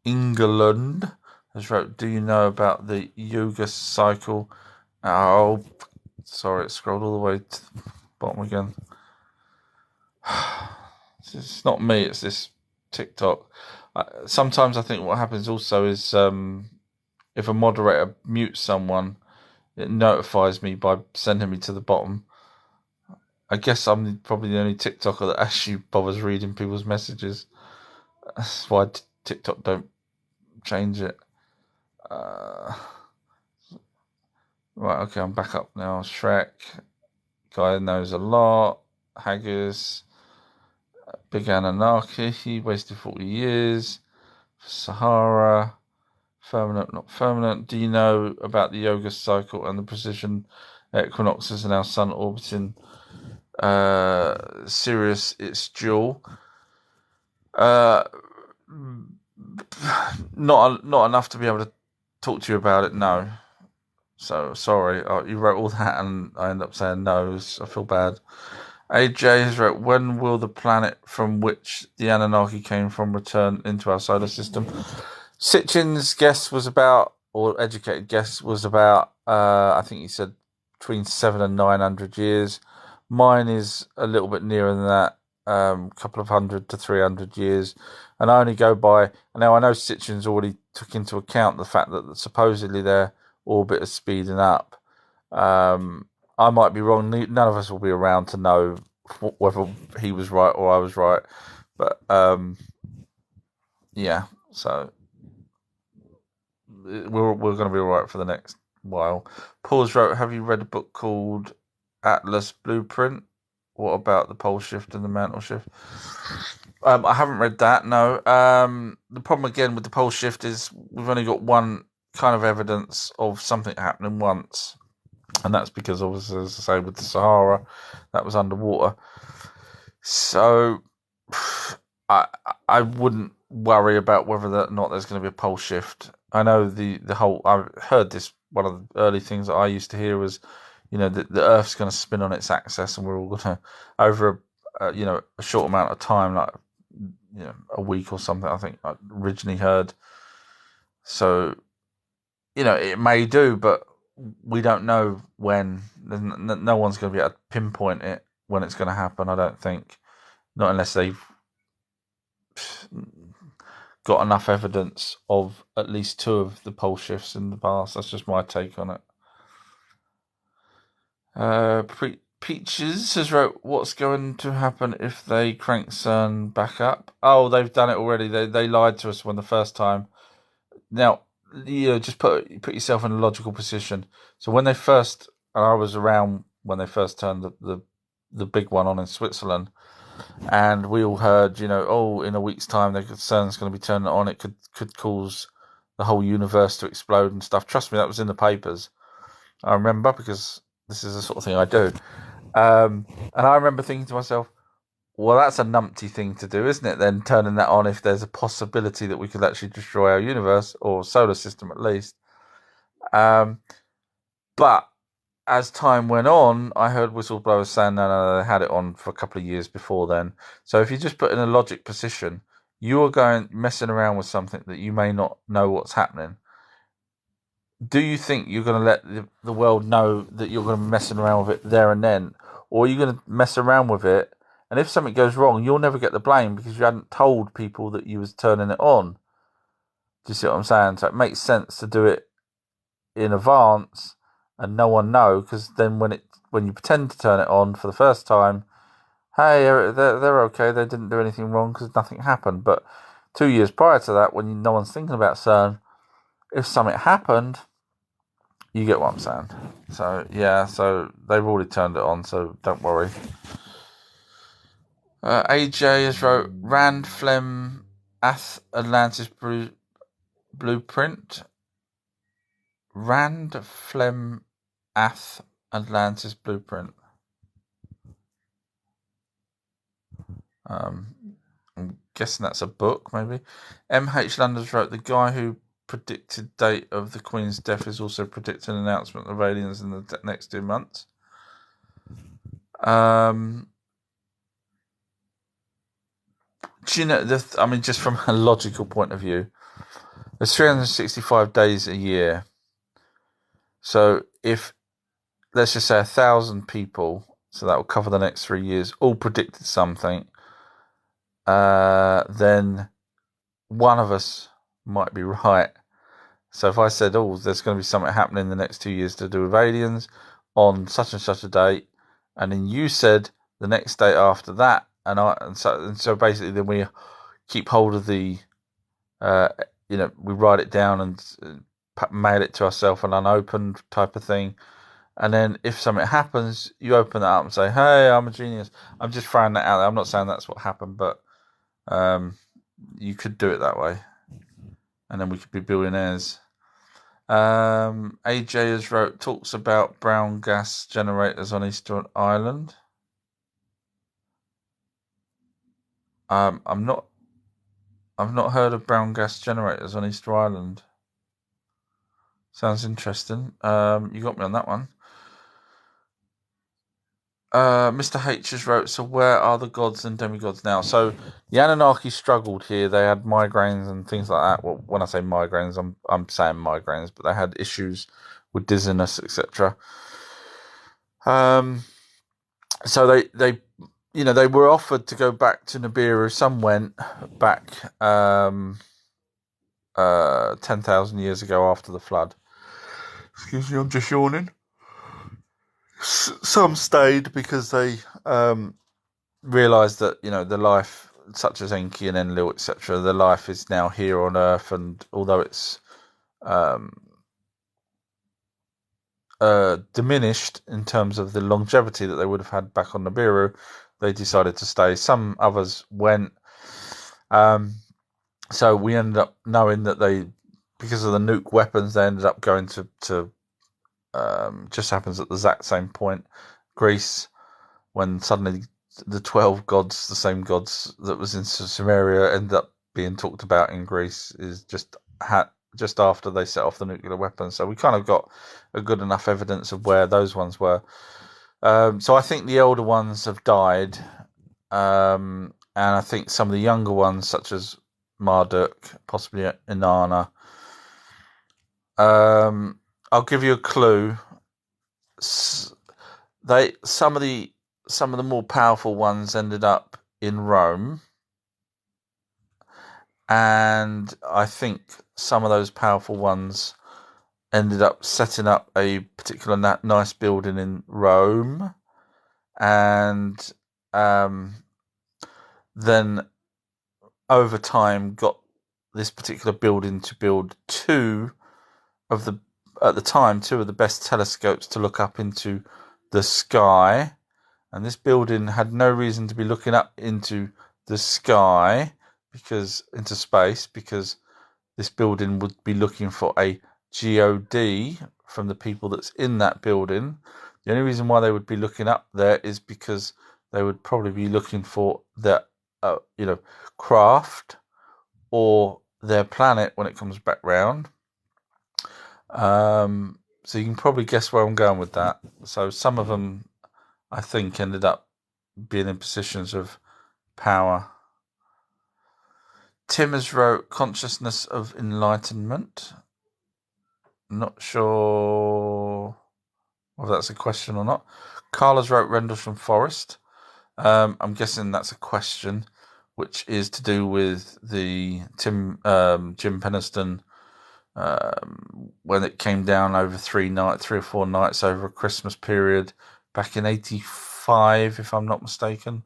England has wrote, do you know about the yoga cycle? Oh, sorry, it scrolled all the way to the bottom again. It's not me, it's this TikTok. Sometimes I think what happens also is if a moderator mutes someone, it notifies me by sending me to the bottom. I guess I'm probably the only TikToker that actually bothers reading people's messages. That's why TikTok don't change it. Right, okay, I'm back up now. Shrek, guy knows a lot. Haggis, Big Anunnaki, he wasted 40 years. Sahara, firmament, not firmament. Do you know about the yoga cycle and the precision equinoxes and our sun orbiting Sirius, its jewel? Not enough to be able to talk to you about it, no. So, sorry, you wrote all that and I end up saying no. I feel bad. AJ has wrote, when will the planet from which the Anunnaki came from return into our solar system? Sitchin's guess was about, or educated guess was about, I think he said between 700 and 900 years. Mine is a little bit nearer than that, a couple of 100 to 300 years. And I only go by, now I know Sitchin's already took into account the fact that supposedly their orbit is speeding up. I might be wrong. None of us will be around to know whether he was right or I was right. But yeah, so we're going to be all right for the next while. Paul's wrote, have you read a book called Atlas Blueprint? What about the pole shift and the mantle shift? I haven't read that, no. The problem again with the pole shift is we've only got one kind of evidence of something happening once. And that's because, obviously, as I say, with the Sahara, that was underwater. So I wouldn't worry about whether or not there's going to be a pole shift. I know the whole. I heard this. One of the early things that I used to hear was, the Earth's going to spin on its axis, and we're all going to over a short amount of time, like a week or something. I think I originally heard. So it may do, but we don't know when. No one's going to be able to pinpoint it when it's going to happen. I don't think, not unless they've got enough evidence of at least two of the pole shifts in the past. That's just my take on it. Peaches has wrote, "What's going to happen if they crank CERN back up?" Oh, they've done it already. They lied to us when the first time. Now, just put yourself in a logical position. So when they first, and I was around when they first turned the big one on in Switzerland, and we all heard, in a week's time, the CERN's going to be turning it on. It could cause the whole universe to explode and stuff. Trust me, that was in the papers. I remember, because this is the sort of thing I do. And I remember thinking to myself, well, that's a numpty thing to do, isn't it? Then turning that on if there's a possibility that we could actually destroy our universe, or solar system at least. But as time went on, I heard whistleblowers saying, no, they had it on for a couple of years before then. So if you just put in a logic position, you are messing around with something that you may not know what's happening. Do you think you're going to let the world know that you're going to be messing around with it there and then? Or are you going to mess around with it, and if something goes wrong, you'll never get the blame because you hadn't told people that you was turning it on? Do you see what I'm saying? So it makes sense to do it in advance and no one know, because then when you pretend to turn it on for the first time, hey, they're okay, they didn't do anything wrong because nothing happened. But 2 years prior to that, when no one's thinking about CERN, if something happened, you get what I'm saying. So yeah, so they've already turned it on, so don't worry. AJ has wrote, Rand Flem Ath Atlantis Blueprint. Rand Flem Ath Atlantis Blueprint. I'm guessing that's a book, maybe. MH London's wrote, the guy who predicted date of the Queen's death is also predicting an announcement of aliens in the next 2 months. Do you know, just from a logical point of view, there's 365 days a year. So if, let's just say 1,000 people, so that will cover the next 3 years, all predicted something, then one of us might be right. So if I said, there's going to be something happening in the next 2 years to do with aliens on such and such a date, and then you said the next date after that, and so basically then we keep hold of the, we write it down and mail it to ourselves, an unopened type of thing. And then if something happens, you open that up and say, hey, I'm a genius. I'm just throwing that out there. I'm not saying that's what happened, but you could do it that way. And then we could be billionaires. AJ has talks about brown gas generators on Easter Island. I've not heard of brown gas generators on Easter Island. Sounds interesting. You got me on that one. Mr. H has wrote, so where are the gods and demigods now? So the Anunnaki struggled here. They had migraines and things like that. Well, when I say migraines, I'm saying migraines, but they had issues with dizziness, etc. So they were offered to go back to Nibiru. Some went back 10,000 years ago after the flood. Excuse me, I'm just yawning. Some stayed because they realised that the life, such as Enki and Enlil, etc., the life is now here on Earth, and although it's diminished in terms of the longevity that they would have had back on Nibiru, they decided to stay. Some others went. So we ended up knowing that because of the nuke weapons, they ended up going to just happens at the exact same point, Greece, when suddenly the 12 gods, the same gods that was in Sumeria, ended up being talked about in Greece is just after they set off the nuclear weapons. So we kind of got a good enough evidence of where those ones were. So I think the older ones have died, and I think some of the younger ones, such as Marduk, possibly Inanna. I'll give you a clue. They some of the more powerful ones ended up in Rome, and I think some of those powerful ones ended up setting up a particular nice building in Rome, and then over time got this particular building to build two of the at the time two of the best telescopes to look up into the sky. And this building had no reason to be looking up into the sky into space, because this building would be looking for a GOD from the people that's in that building. The only reason why they would be looking up there is because they would probably be looking for their, craft or their planet when it comes back round. So you can probably guess where I'm going with that. So some of them, I think, ended up being in positions of power. Tim has wrote Consciousness of Enlightenment. Not sure whether that's a question or not. Carla's wrote Rendlesham Forest. I'm guessing that's a question, which is to do with the Jim Penniston, when it came down over 3 or 4 nights over a Christmas period back in '85, if I'm not mistaken.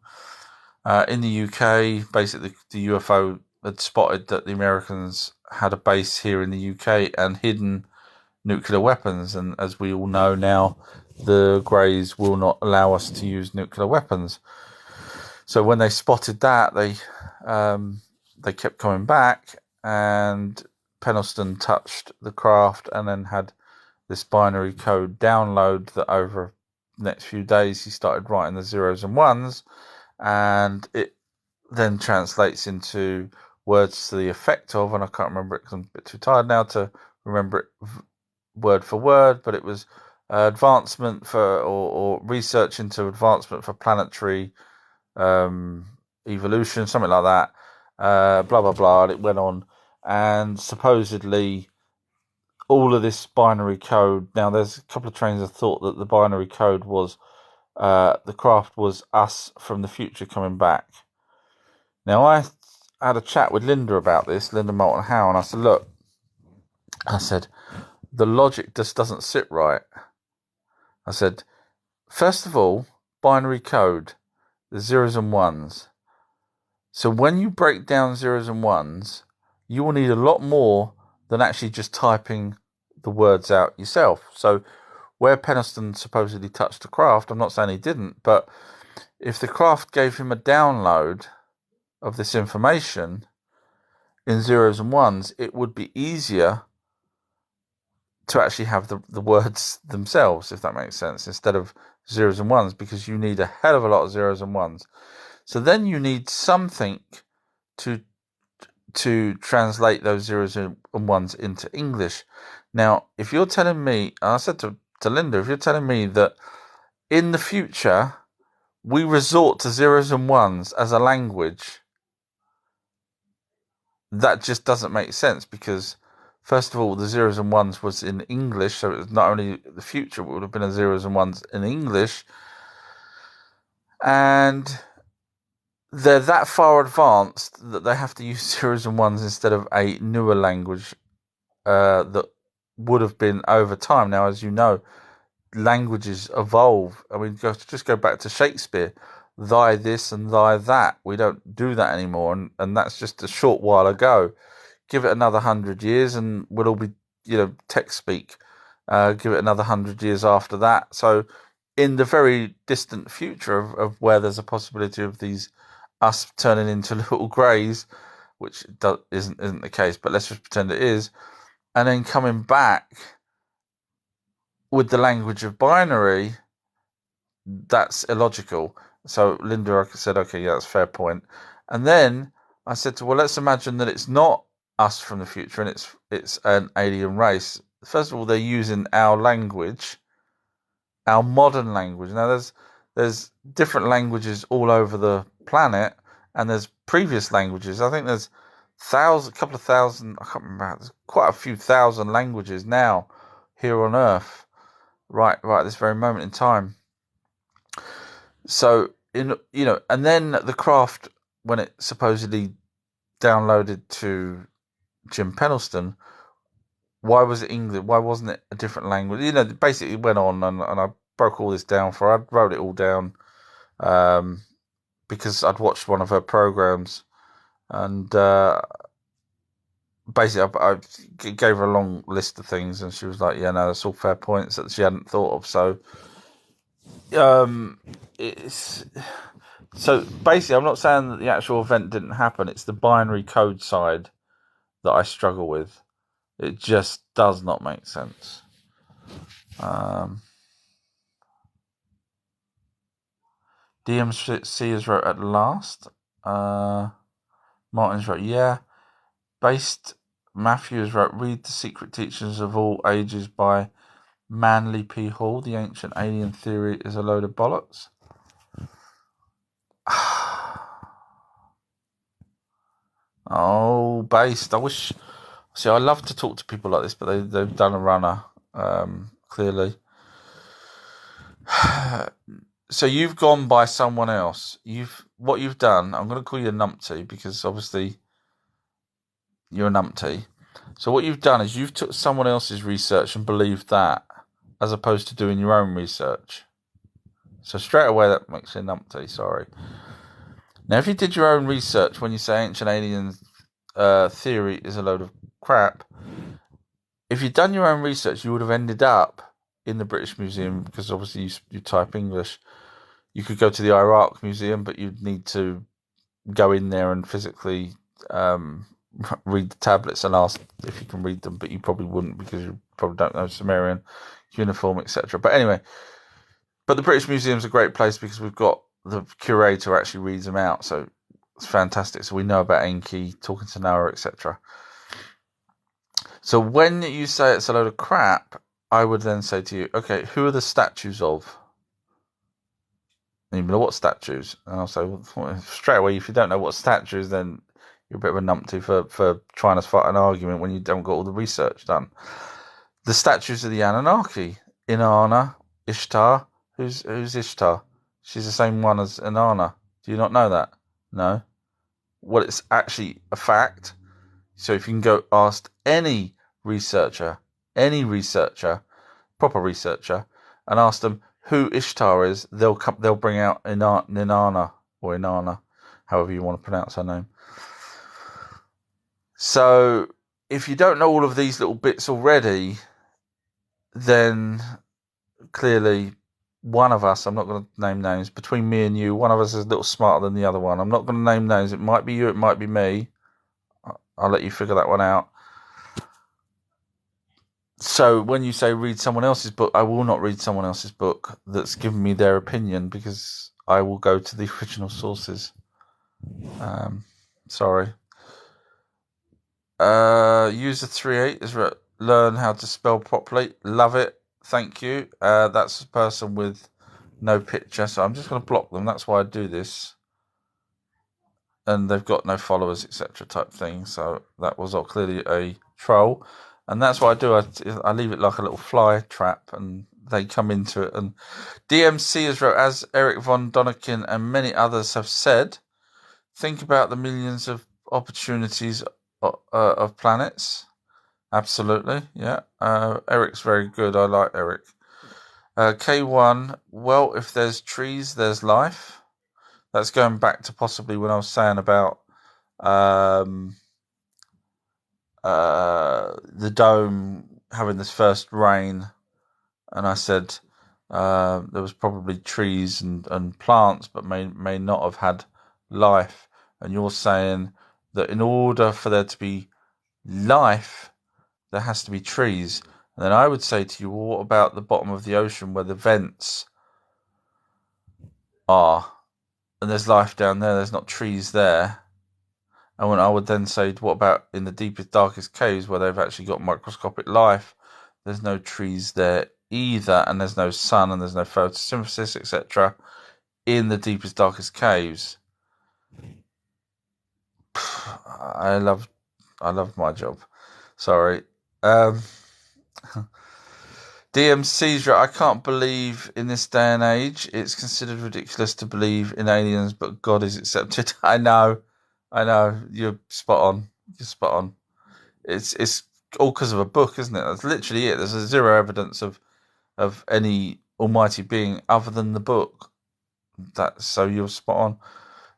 In the UK, basically the UFO had spotted that the Americans had a base here in the UK and hidden nuclear weapons. And as we all know now, the Greys will not allow us to use nuclear weapons. So when they spotted that, they kept coming back, and Penniston touched the craft and then had this binary code download that over the next few days he started writing the zeros and ones, and it then translates into words to the effect of, and I can't remember it because I'm a bit too tired now to remember it word for word, but it was advancement for or research into advancement for planetary evolution, something like that. Blah blah blah. It went on, and supposedly all of this binary code. Now, there's a couple of trains of thought that the binary code was the craft was us from the future coming back. Now, I had a chat with Linda about this, Linda Moulton Howe, and I said, look, I said, the logic just doesn't sit right. I said, first of all, binary code, the zeros and ones. So when you break down zeros and ones, you will need a lot more than actually just typing the words out yourself. So where Penniston supposedly touched the craft, I'm not saying he didn't, but if the craft gave him a download of this information in zeros and ones, it would be easier to actually have the words themselves, if that makes sense, instead of zeros and ones, because you need a hell of a lot of zeros and ones. So then you need something to translate those zeros and ones into English. Now, if you're telling me, I said to Linda, if you're telling me that in the future we resort to zeros and ones as a language, that just doesn't make sense, because first of all, the zeros and ones was in English, so it was not only the future, it would have been a zeros and ones in English, and they're that far advanced that they have to use zeros and ones instead of a newer language that would have been over time. Now, as you know, languages evolve. I mean, just go back to Shakespeare. Thy this and thy that. We don't do that anymore, and that's just a short while ago. Give it another 100 years, and we'll all be, text speak. Give it another 100 years after that. So, in the very distant future of where there's a possibility of these us turning into little greys, which isn't the case, but let's just pretend it is, and then coming back with the language of binary, that's illogical. So Linda said, okay, yeah, that's a fair point. And then I said to her, well, let's imagine that it's not us from the future and it's an alien race. First of all, they're using our language, our modern language. Now, there's different languages all over the planet, and there's previous languages. I think there's couple of thousand. I can't remember. There's quite a few thousand languages now here on Earth, right at this very moment in time. So and then the craft, when it supposedly downloaded to Jim Penelston, why was it English? Why wasn't it a different language? Basically it went on, and I broke all this down for her. I wrote it all down because I'd watched one of her programs, and basically I gave her a long list of things, and she was like, "Yeah, no, that's all fair points that she hadn't thought of." So, it's so basically, I'm not saying that the actual event didn't happen. It's the binary code side that I struggle with. It just does not make sense. DMC has wrote at last. Martin's wrote, yeah. Based Matthews wrote, read The Secret Teachings of All Ages by Manly P. Hall. The ancient alien theory is a load of bollocks. Oh, based. I wish. See, I love to talk to people like this, but they've done a runner, clearly. So you've gone by someone else. What you've done. I'm going to call you a numpty because obviously you're a numpty. So what you've done is you've took someone else's research and believed that, as opposed to doing your own research. So straight away that makes you a numpty. Sorry. Now, if you did your own research when you say ancient alien theory is a load of crap, if you'd done your own research, you would have ended up in the British Museum because obviously you type English. You could go to the Iraq Museum, but you'd need to go in there and physically read the tablets and ask if you can read them, but you probably wouldn't because you probably don't know Sumerian, uniform, etc. But anyway, but the British Museum's a great place because we've got the curator actually reads them out, so it's fantastic. So we know about Enki, talking to Noah, etc. So when you say it's a load of crap, I would then say to you, okay, who are the statues of? And you'd be like, what statues? And I'll say, well, straight away, if you don't know what statues, then you're a bit of a numpty for trying to fight an argument when you don't got all the research done. The statues of the Anunnaki, Inanna, Ishtar. Who's Ishtar? She's the same one as Inanna. Do you not know that? No. Well, it's actually a fact. So if you can go ask any researcher, proper researcher, and ask them who Ishtar is, they'll bring out Inanna or Inanna, however you want to pronounce her name. So if you don't know all of these little bits already, then clearly one of us, I'm not going to name names, between me and you, one of us is a little smarter than the other one. I'm not going to name names. It might be you, it might be me. I'll let you figure that one out. So when you say read someone else's book, I will not read someone else's book that's given me their opinion because I will go to the original sources. Sorry. User 38 is learn how to spell properly. Love it. Thank you. That's a person with no picture, so I'm just going to block them. That's why I do this. And they've got no followers, etc. type thing. So that was clearly a troll. And that's what I do. I leave it like a little fly trap, and they come into it. And DMC has wrote, as Eric von Doniken and many others have said, think about the millions of opportunities of planets. Absolutely, yeah. Eric's very good. I like Eric. K1, well, if there's trees, there's life. That's going back to possibly when I was saying about the dome having this first rain, and I said there was probably trees and plants, but may not have had life. And you're saying that in order for there to be life, there has to be trees. And then I would say to you, well, what about the bottom of the ocean where the vents are? And there's life down there, there's not trees there. And when I would then say, what about in the deepest, darkest caves where they've actually got microscopic life? There's no trees there either, and there's no sun, and there's no photosynthesis, etc. in the deepest, darkest caves. I love, I love my job. Sorry. Um, DMC's right. I can't believe in this day and age it's considered ridiculous to believe in aliens, but God is accepted. I know. You're spot on. You're spot on. It's all because of a book, isn't it? That's literally it. There's zero evidence of any almighty being other than the book. That's so you're spot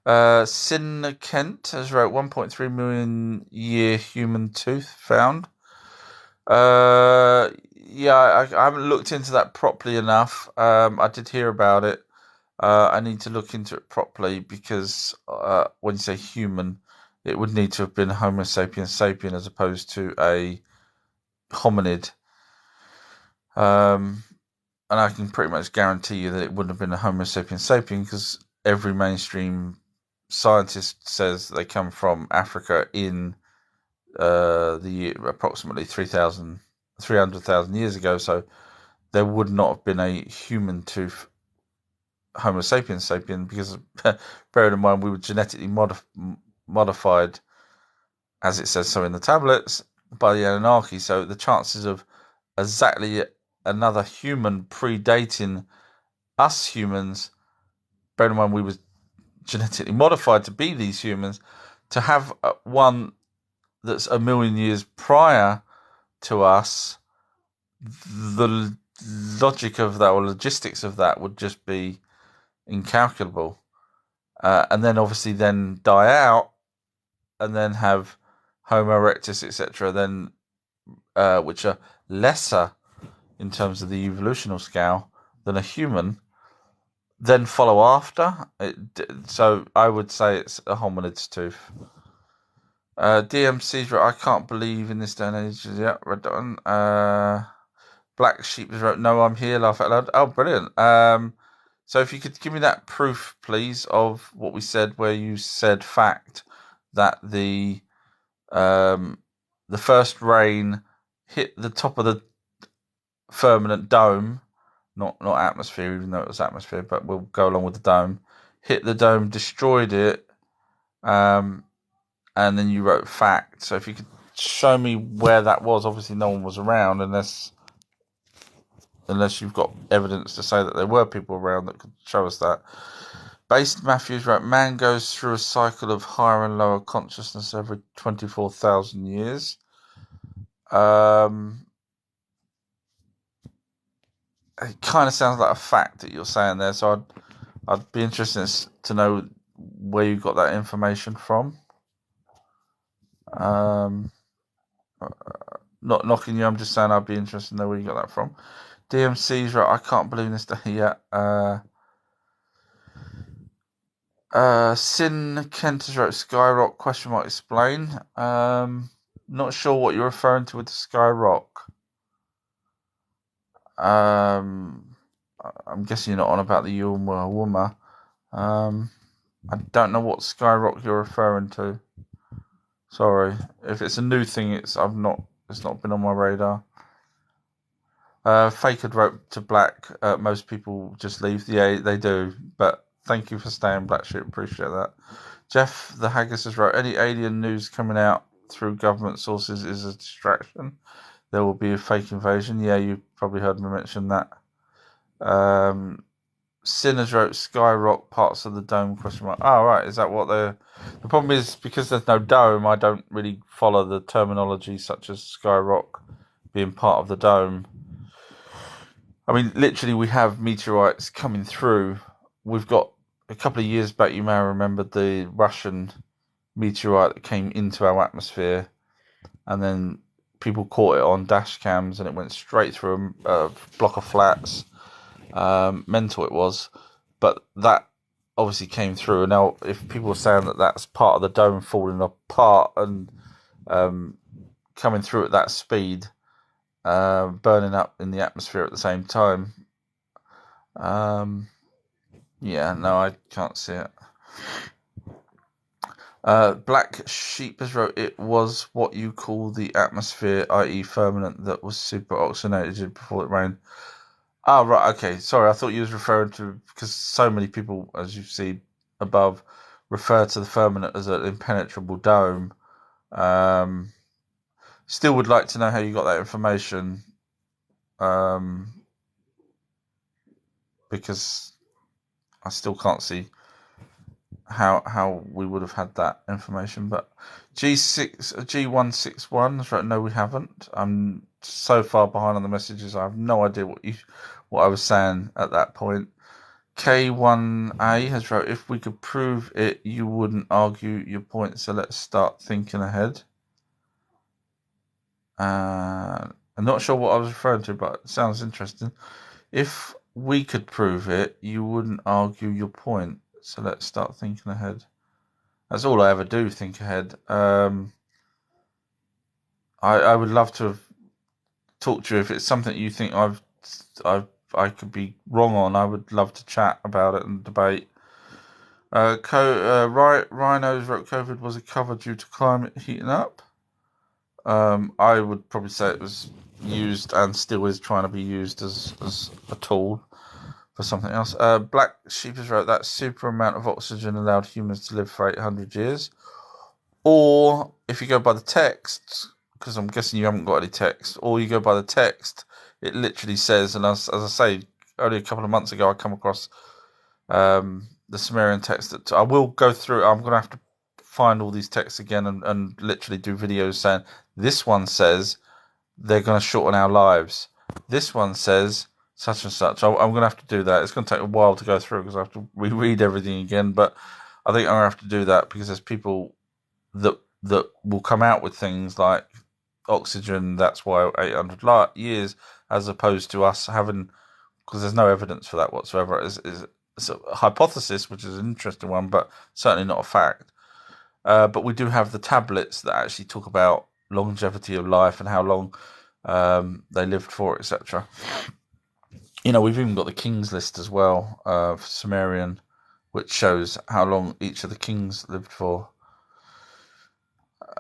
on. Sin Kent has wrote 1.3 million year human tooth found. Yeah, I haven't looked into that properly enough. I did hear about it. I need to look into it properly because when you say human, it would need to have been Homo sapiens sapien as opposed to a hominid. Um, and I can pretty much guarantee you that it wouldn't have been a Homo sapiens sapien because every mainstream scientist says they come from Africa in the approximately 300,000 years ago. So there would not have been a human tooth Homo sapiens sapien because, bearing in mind, we were genetically modified, as it says so in the tablets, by the Anunnaki. So the chances of exactly another human predating us humans, bearing in mind we were genetically modified to be these humans, to have one that's a million years prior to us, the logic of that or logistics of that would just be incalculable. And then obviously then die out and then have Homo erectus, etc., then which are lesser in terms of the evolutional scale than a human, then follow after. So I would say it's a hominid's tooth. DMC's right. I can't believe in this day and age. Yeah, read that one. Black Sheep has wrote, "No, I'm here. Laugh out loud." Oh, brilliant. So if you could give me that proof, please, of what we said, where you said fact that um, the first rain hit the top of the firmament dome, not atmosphere, even though it was atmosphere, but we'll go along with the dome. Hit the dome, destroyed it, and then you wrote fact. So if you could show me where that was, obviously no one was around unless you've got evidence to say that there were people around that could show us that. Based Matthews wrote, man goes through a cycle of higher and lower consciousness every 24,000 years. It kind of sounds like a fact that you're saying there, so I'd be interested to know where you got that information from. Not knocking you, I'm just saying I'd be interested to know where you got that from. DMC's right, I can't believe this day yet. Sin Kent has wrote Skyrock question mark explain. Not sure what you're referring to with the Skyrock. I'm guessing you're not on about the Yulma Wuma. I don't know what Skyrock you're referring to. Sorry, if it's a new thing, it's not been on my radar. Faker wrote to Black. Most people just leave. Yeah, they do. But thank you for staying, Black Sheep. Appreciate that. Jeff the Haggis has wrote, any alien news coming out through government sources is a distraction. There will be a fake invasion. Yeah, you probably heard me mention that. Sinners wrote Skyrock parts of the dome question mark. Oh, right. Is that what the problem is? Because there's no dome, I don't really follow the terminology such as Skyrock being part of the dome. I mean, literally, we have meteorites coming through. We've got a couple of years back, you may remember the Russian meteorite that came into our atmosphere, and then people caught it on dash cams, and it went straight through a block of flats. Mental it was, but that obviously came through. And now, if people are saying that that's part of the dome falling apart and coming through at that speed, burning up in the atmosphere at the same time, yeah, no, I can't see it. Black Sheep has wrote, it was what you call the atmosphere, i.e. firmament, that was super oxygenated before it rained. Ah, right, okay. Sorry, I thought you was referring to, because so many people, as you see above, refer to the firmament as an impenetrable dome. Um, Still would like to know how you got that information, um, because I still can't see how we would have had that information. But G161 is right. No, we haven't. I'm so far behind on the messages. I have no idea what I was saying at that point. K1A has wrote, if we could prove it, you wouldn't argue your point. So let's start thinking ahead. I'm not sure what I was referring to, but it sounds interesting. If we could prove it, you wouldn't argue your point. So let's start thinking ahead. That's all I ever do, think ahead. I would love to have talked to you. If it's something you think I could be wrong on, I would love to chat about it and debate. Rhinos wrote COVID was a cover due to climate heating up. I would probably say it was used and still is trying to be used as a tool for something else. Black Sheep has wrote that super amount of oxygen allowed humans to live for 800 years. Or if you go by the text, because I'm guessing you haven't got any text, or you go by the text, it literally says, and as I say, only a couple of months ago I come across the Sumerian text that I will go through. I'm going to have to find all these texts again and literally do videos saying this one says they're going to shorten our lives. This one says such and such. I'm going to have to do that. It's going to take a while to go through because I have to reread everything again. But I think I'm going to have to do that because there's people that will come out with things like oxygen. That's why 800 years, as opposed to us having, because there's no evidence for that whatsoever. It's a hypothesis, which is an interesting one, but certainly not a fact. But we do have the tablets that actually talk about longevity of life and how long they lived for, etc. We've even got the kings list as well for Sumerian, which shows how long each of the kings lived for.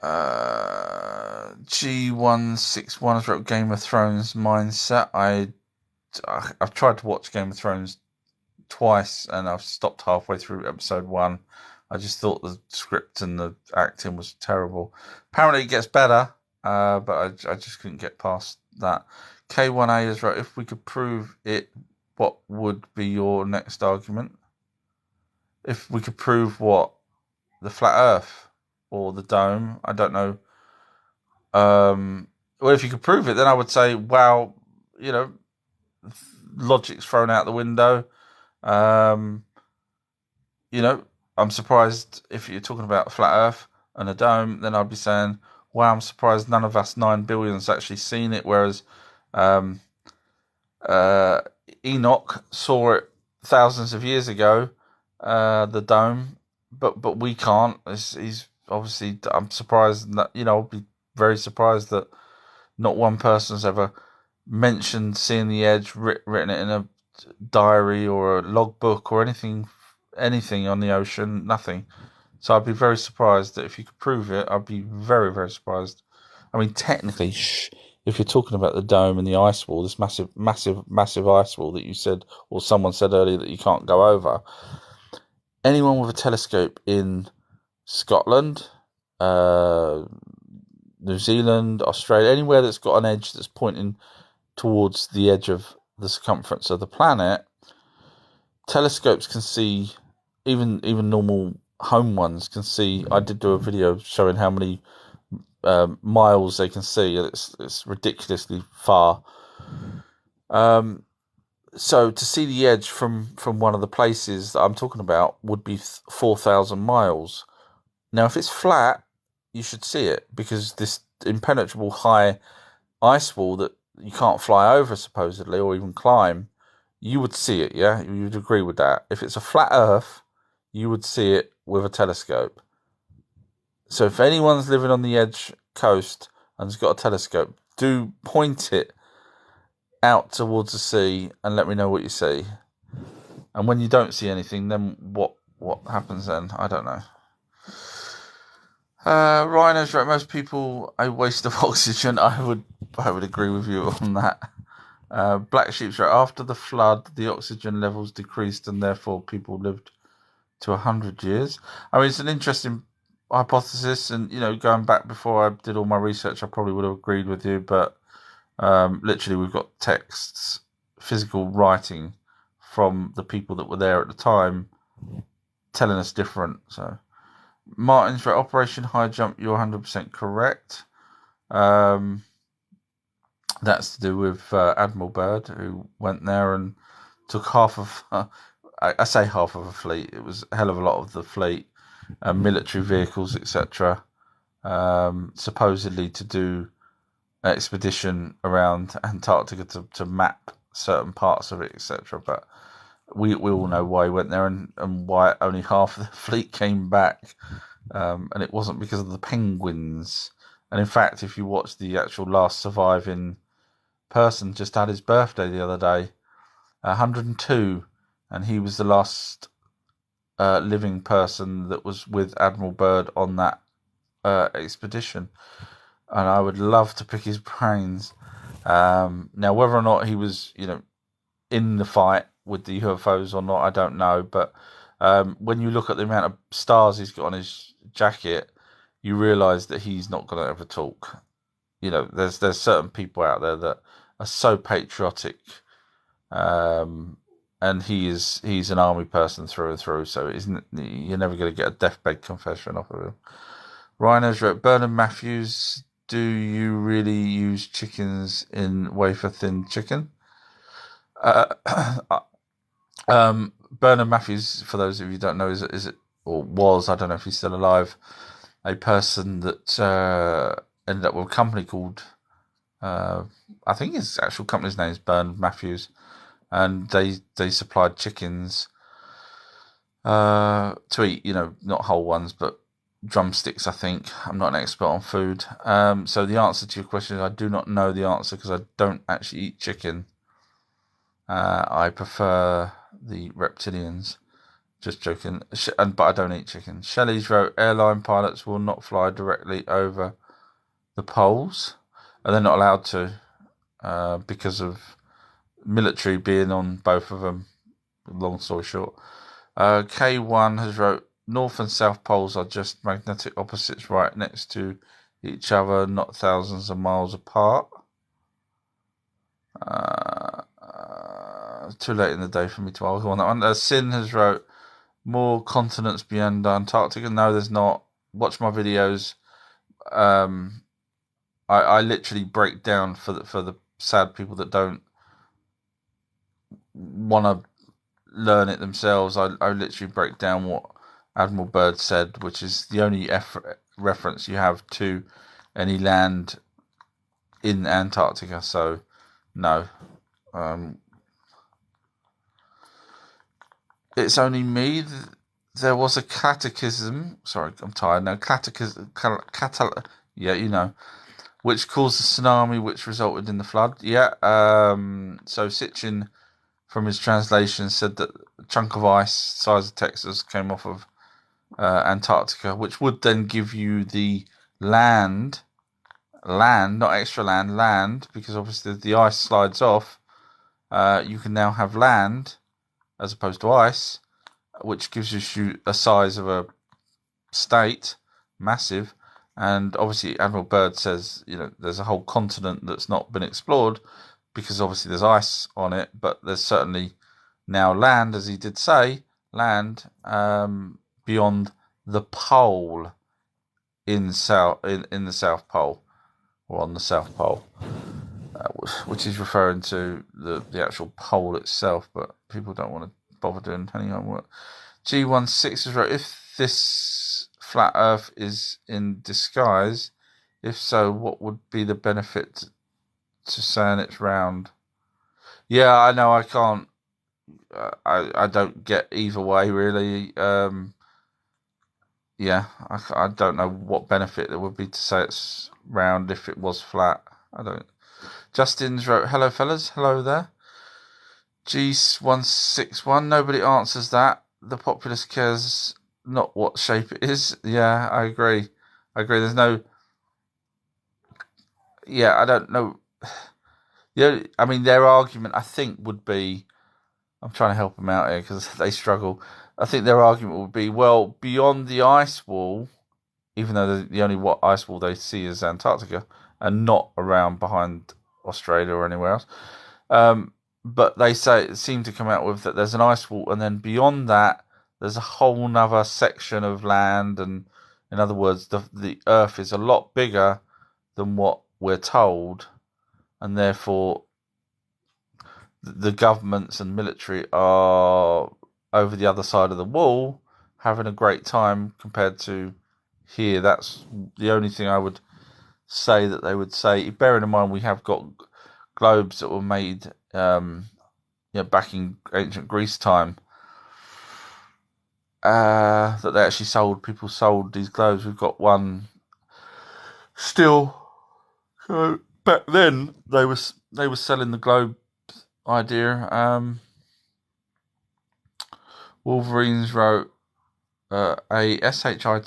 G161 has wrote Game of Thrones mindset. I've tried to watch Game of Thrones twice and I've stopped halfway through episode 1. I just thought the script and the acting was terrible. Apparently it gets better, but I just couldn't get past that. K1A is right. If we could prove it, what would be your next argument? If we could prove what? The flat earth or the dome? I don't know. Well, if you could prove it, then I would say, wow, logic's thrown out the window. I'm surprised if you're talking about a flat earth and a dome, then I'd be saying, wow, I'm surprised none of us 9 billion's actually seen it, whereas um, Enoch saw it thousands of years ago, the dome, but we can't. He's obviously, I'm surprised that, I'll be very surprised that not one person's ever mentioned seeing the edge, written it in a diary or a logbook or anything on the ocean, nothing. So I'd be very surprised that if you could prove it, I'd be very, very surprised. I mean, technically, if you're talking about the dome and the ice wall, this massive, massive, massive ice wall that you said, or someone said earlier that you can't go over, anyone with a telescope in Scotland, New Zealand, Australia, anywhere that's got an edge that's pointing towards the edge of the circumference of the planet, telescopes can see, even normal home ones can see. I did do a video showing how many miles they can see. It's ridiculously far. So to see the edge from one of the places that I'm talking about would be 4,000 miles. Now, if it's flat, you should see it because this impenetrable high ice wall that you can't fly over supposedly or even climb, you would see it, yeah? You would agree with that. If it's a flat earth, you would see it with a telescope. So if anyone's living on the edge coast and has got a telescope, do point it out towards the sea and let me know what you see. And when you don't see anything, then what happens then? I don't know. Rhinos, right? Most people a waste of oxygen. I would agree with you on that. Black sheep's right. After the flood, the oxygen levels decreased, and therefore people lived to 100 years. I mean, it's an interesting hypothesis, and going back before I did all my research, I probably would have agreed with you. But literally, we've got texts, physical writing from the people that were there at the time, telling us different. So, Martin's right. Operation High Jump. You're 100% correct. Um, that's to do with Admiral Byrd, who went there and took half of. I say half of a fleet. It was a hell of a lot of the fleet, military vehicles, etc. Supposedly to do an expedition around Antarctica to map certain parts of it, etc. But we all know why he went there and why only half of the fleet came back. And it wasn't because of the penguins. And in fact, if you watch the actual last surviving person, just had his birthday the other day, 102, and he was the last living person that was with Admiral Byrd on that expedition. And I would love to pick his brains. Now, whether or not he was, in the fight with the UFOs or not, I don't know. But when you look at the amount of stars he's got on his jacket, you realise that he's not going to ever talk. There's certain people out there that are so patriotic, and he's an army person through and through. So you're never going to get a deathbed confession off of him. Rhinos wrote, Bernard Matthews, do you really use chickens in wafer thin chicken? Bernard Matthews, for those of you who don't know, is it or was, I don't know if he's still alive, a person that ended up with a company called, I think his actual company's name is Bernard Matthews, and they supplied chickens to eat, not whole ones, but drumsticks, I think. I'm not an expert on food. So the answer to your question is I do not know the answer because I don't actually eat chicken. I prefer the reptilians. Just joking. But I don't eat chicken. Shelley's wrote, airline pilots will not fly directly over the poles. And they're not allowed to because of military being on both of them. Long story short. K1 has wrote, North and South poles are just magnetic opposites right next to each other, not thousands of miles apart. Too late in the day for me to argue on that one. Sin has wrote, more continents beyond Antarctica. No, there's not. Watch my videos. I literally break down for the sad people that don't want to learn it themselves. I literally break down what Admiral Byrd said, which is the only reference you have to any land in Antarctica. So, no. It's only me. There was a catechism. Sorry, I'm tired now. Catechism. Yeah, which caused a tsunami, which resulted in the flood. Yeah. So Sitchin, from his translation, said that a chunk of ice, size of Texas, came off of Antarctica, which would then give you the land, not extra land, because obviously the ice slides off. You can now have land as opposed to ice, which gives you a size of a state, massive. And obviously, Admiral Byrd says, there's a whole continent that's not been explored because obviously there's ice on it, but there's certainly now land, as he did say, land beyond the pole in the South Pole, or on the South Pole, which is referring to the actual pole itself, but people don't want to bother doing any homework. G16 is right. If this flat Earth is in disguise, if so, what would be the benefit to saying it's round? Yeah, I know. I can't. I don't get either way really. Yeah, I don't know what benefit there would be to say it's round if it was flat. I don't. Justin's wrote, hello fellas, hello there. G161, nobody answers that. The populace cares not what shape it is. Yeah, I agree. I agree. There's no. Yeah, I don't know. Yeah, I mean, their argument, I think, would be. I'm trying to help them out here because they struggle. I think their argument would be, well, beyond the ice wall, even though the only ice wall they see is Antarctica and not around behind Australia or anywhere else. But they seem to come out with that there's an ice wall, and then beyond that, there's a whole nother section of land, and in other words, the Earth is a lot bigger than what we're told, and therefore the governments and military are over the other side of the wall having a great time compared to here. That's the only thing I would say that they would say. Bearing in mind we have got globes that were made back in ancient Greece time, that they actually sold. People sold these globes. We've got one still. So back then they were selling the globe idea. Wolverines wrote a SHITUR,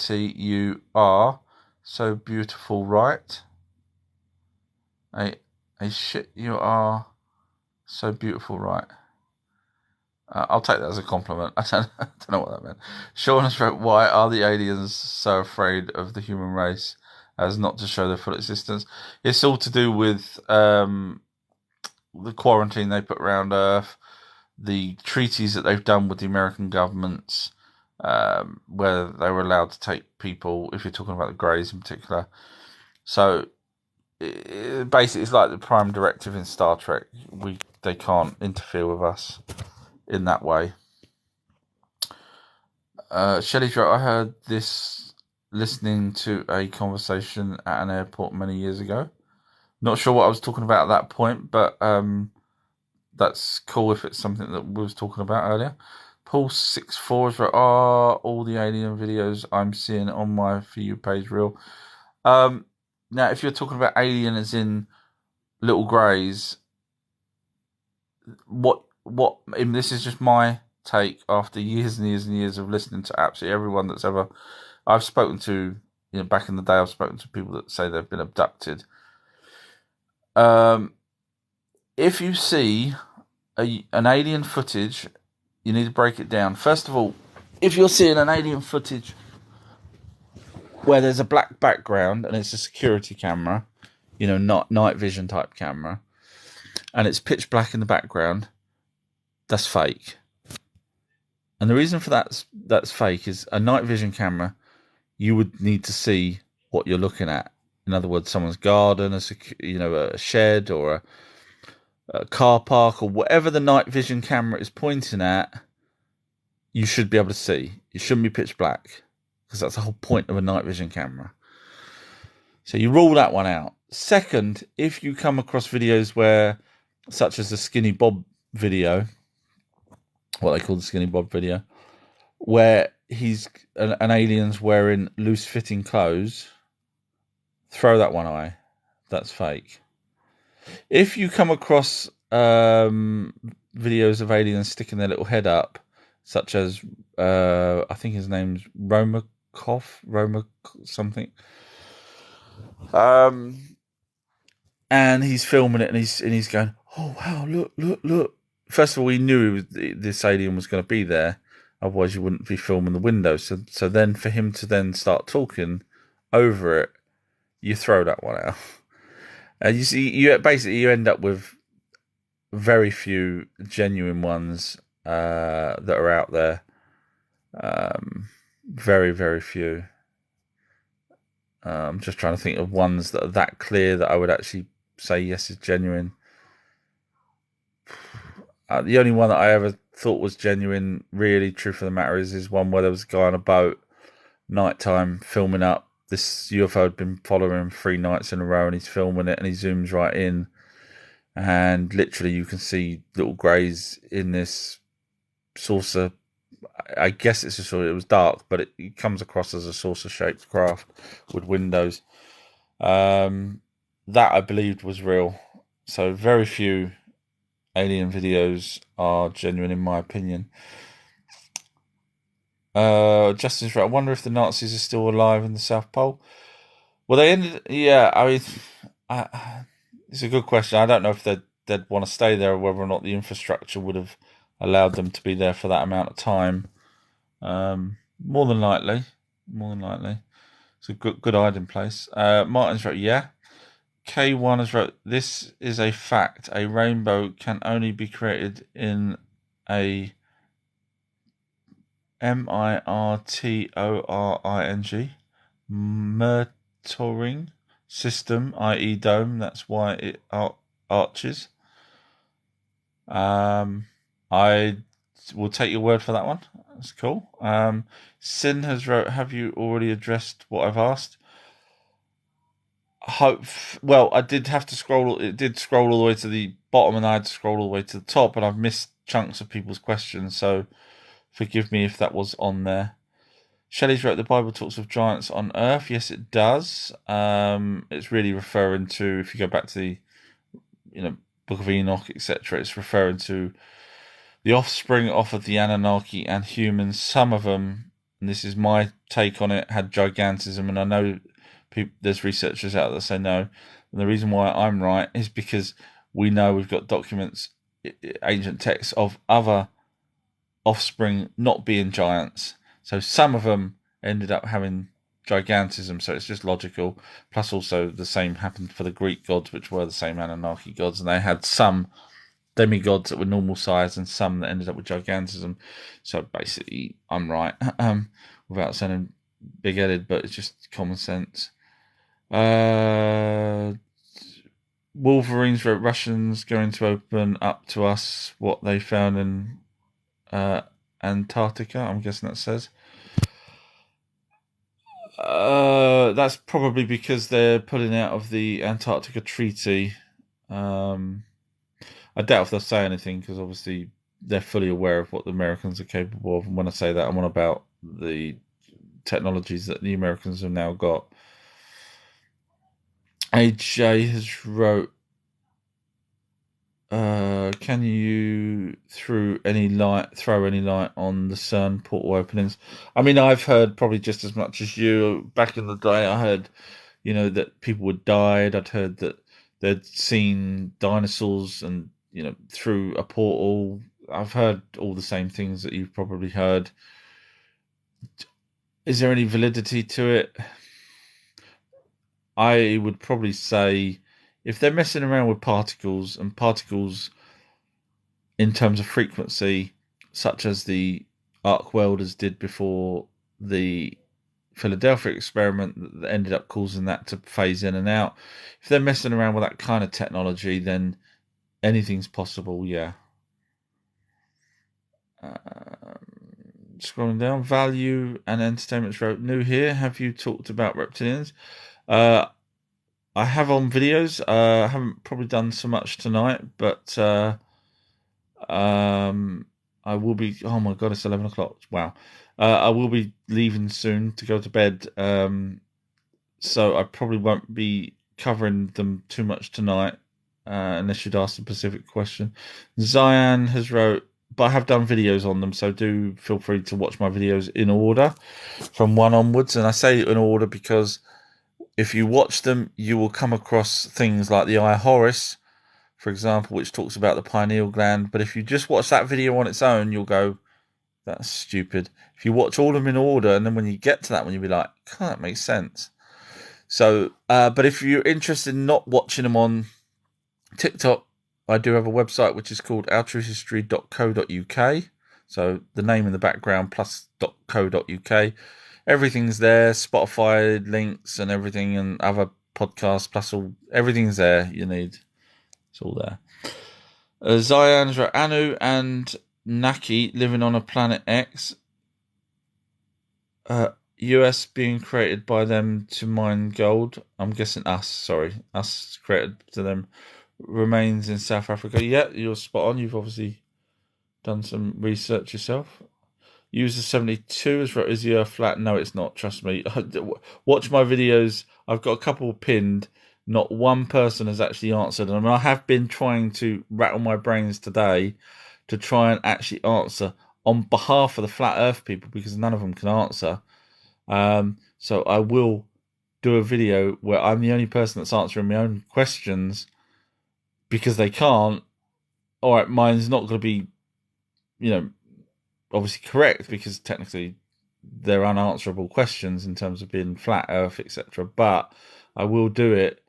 so beautiful, right? A shit you are, so beautiful, right? I'll take that as a compliment. I don't know what that meant. Sean has wrote, why are the aliens so afraid of the human race as not to show their full existence? It's all to do with the quarantine they put around Earth, the treaties that they've done with the American governments, where they were allowed to take people, if you're talking about the Greys in particular. So basically, it's like the Prime Directive in Star Trek. They can't interfere with us in that way. Shelley's right. I heard this listening to a conversation at an airport many years ago. Not sure what I was talking about at that point, but that's cool if it's something that we was talking about earlier. Paul64 is right. Are all the alien videos I'm seeing on my For You page real? Now, if you're talking about alien as in little greys, what? And this is just my take after years and years and years of listening to absolutely everyone that's ever I've spoken to. Back in the day, I've spoken to people that say they've been abducted. If you see an alien footage, you need to break it down. First of all, if you're seeing an alien footage where there's a black background and it's a security camera, not night vision type camera, and it's pitch black in the background, that's fake. And the reason for that's fake is a night vision camera, you would need to see what you're looking at. In other words, someone's garden, a shed, or a car park, or whatever the night vision camera is pointing at, you should be able to see. It shouldn't be pitch black, because that's the whole point of a night vision camera. So you rule that one out. Second, if you come across videos where, such as the Skinny Bob video, what they call the Skinny Bob video, where he's an alien's wearing loose-fitting clothes, throw that one eye. That's fake. If you come across videos of aliens sticking their little head up, such as I think his name's Roma something, and he's filming it, and he's going, oh wow, look. First of all, we knew this alien was going to be there, otherwise you wouldn't be filming the window. So then for him to then start talking over it, you throw that one out. And you see, you end up with very few genuine ones that are out there. Very, very few. I'm just trying to think of ones that are that clear that I would actually say yes is genuine. The only one that I ever thought was genuine, really, truth of the matter is one where there was a guy on a boat, nighttime, filming up. This UFO had been following him 3 nights in a row, and he's filming it, and he zooms right in, and literally you can see little greys in this saucer. I guess it's a saucer. It was dark, but it comes across as a saucer-shaped craft with windows. That I believed was real. So very few alien videos are genuine, in my opinion. Justice, right? I wonder if the Nazis are still alive in the South Pole. Well, they ended. Yeah, I mean, it's a good question. I don't know if they'd want to stay there or whether or not the infrastructure would have allowed them to be there for that amount of time. More than likely, more than likely, it's a good hiding place. Martin's wrote, yeah. K1 has wrote, this is a fact. A rainbow can only be created in a mirtoring Mertoring system, i.e., dome. That's why it arches. I will take your word for that one. That's cool. Sin has wrote, have you already addressed what I've asked? Hope. Well, I did have to scroll. It did scroll all the way to the bottom, and I had to scroll all the way to the top, and I've missed chunks of people's questions. So forgive me if that was on there. Shelley's wrote the Bible talks of giants on earth. Yes, it does. It's really referring to, if you go back to the, Book of Enoch, etc. It's referring to the offspring of the Anunnaki and humans. Some of them, and this is my take on it, had gigantism, and I know there's researchers out there that say no. And the reason why I'm right is because we know we've got documents, ancient texts of other offspring not being giants. So some of them ended up having gigantism, so it's just logical. Plus, also the same happened for the Greek gods, which were the same Anunnaki gods, and they had some demigods that were normal size and some that ended up with gigantism. So basically, I'm right, without sounding big-headed, but it's just common sense. Wolverines wrote, Russians going to open up to us what they found in Antarctica. I'm guessing that says. That's probably because they're pulling out of the Antarctica Treaty. I doubt if they'll say anything because obviously they're fully aware of what the Americans are capable of. And when I say that, I'm on about the technologies that the Americans have now got. AJ has wrote, can you throw any light on the CERN portal openings? I mean, I've heard probably just as much as you. Back in the day, I heard, that people had died. I'd heard that they'd seen dinosaurs and, through a portal. I've heard all the same things that you've probably heard. Is there any validity to it? I would probably say if they're messing around with particles and particles in terms of frequency, such as the arc welders did before the Philadelphia experiment that ended up causing that to phase in and out. If they're messing around with that kind of technology, then anything's possible, yeah. Scrolling down, Value and Entertainments wrote, new here, have you talked about reptilians? I have on videos. I haven't probably done so much tonight, but I will be. Oh my god, it's 11 o'clock. Wow. I will be leaving soon to go to bed. So I probably won't be covering them too much tonight, unless you'd ask a specific question. Zion has wrote, but I have done videos on them, so do feel free to watch my videos in order from one onwards. And I say in order because if you watch them, you will come across things like the eye Horus, for example, which talks about the pineal gland. But if you just watch that video on its own, you'll go, that's stupid. If you watch all of them in order, and then when you get to that one, you'll be like, that makes sense. So, but if you're interested in not watching them on TikTok, I do have a website which is called outrhistory.co.uk. So the name in the background plus .co.uk. Everything's there, Spotify links and everything, and other podcasts plus everything's there you need. It's all there. Zion's right. Anu and Naki living on a planet X. US being created by them to mine gold. I'm guessing us created to them. Remains in South Africa. Yeah, you're spot on. You've obviously done some research yourself. User 72 is the Earth flat? No, it's not. Trust me. Watch my videos. I've got a couple pinned. Not one person has actually answered. I mean, I have been trying to rattle my brains today to try and actually answer on behalf of the flat Earth people because none of them can answer. So I will do a video where I'm the only person that's answering my own questions because they can't, all right, mine's not going to be, you know, obviously correct because technically they're unanswerable questions in terms of being flat Earth, etc. But I will do it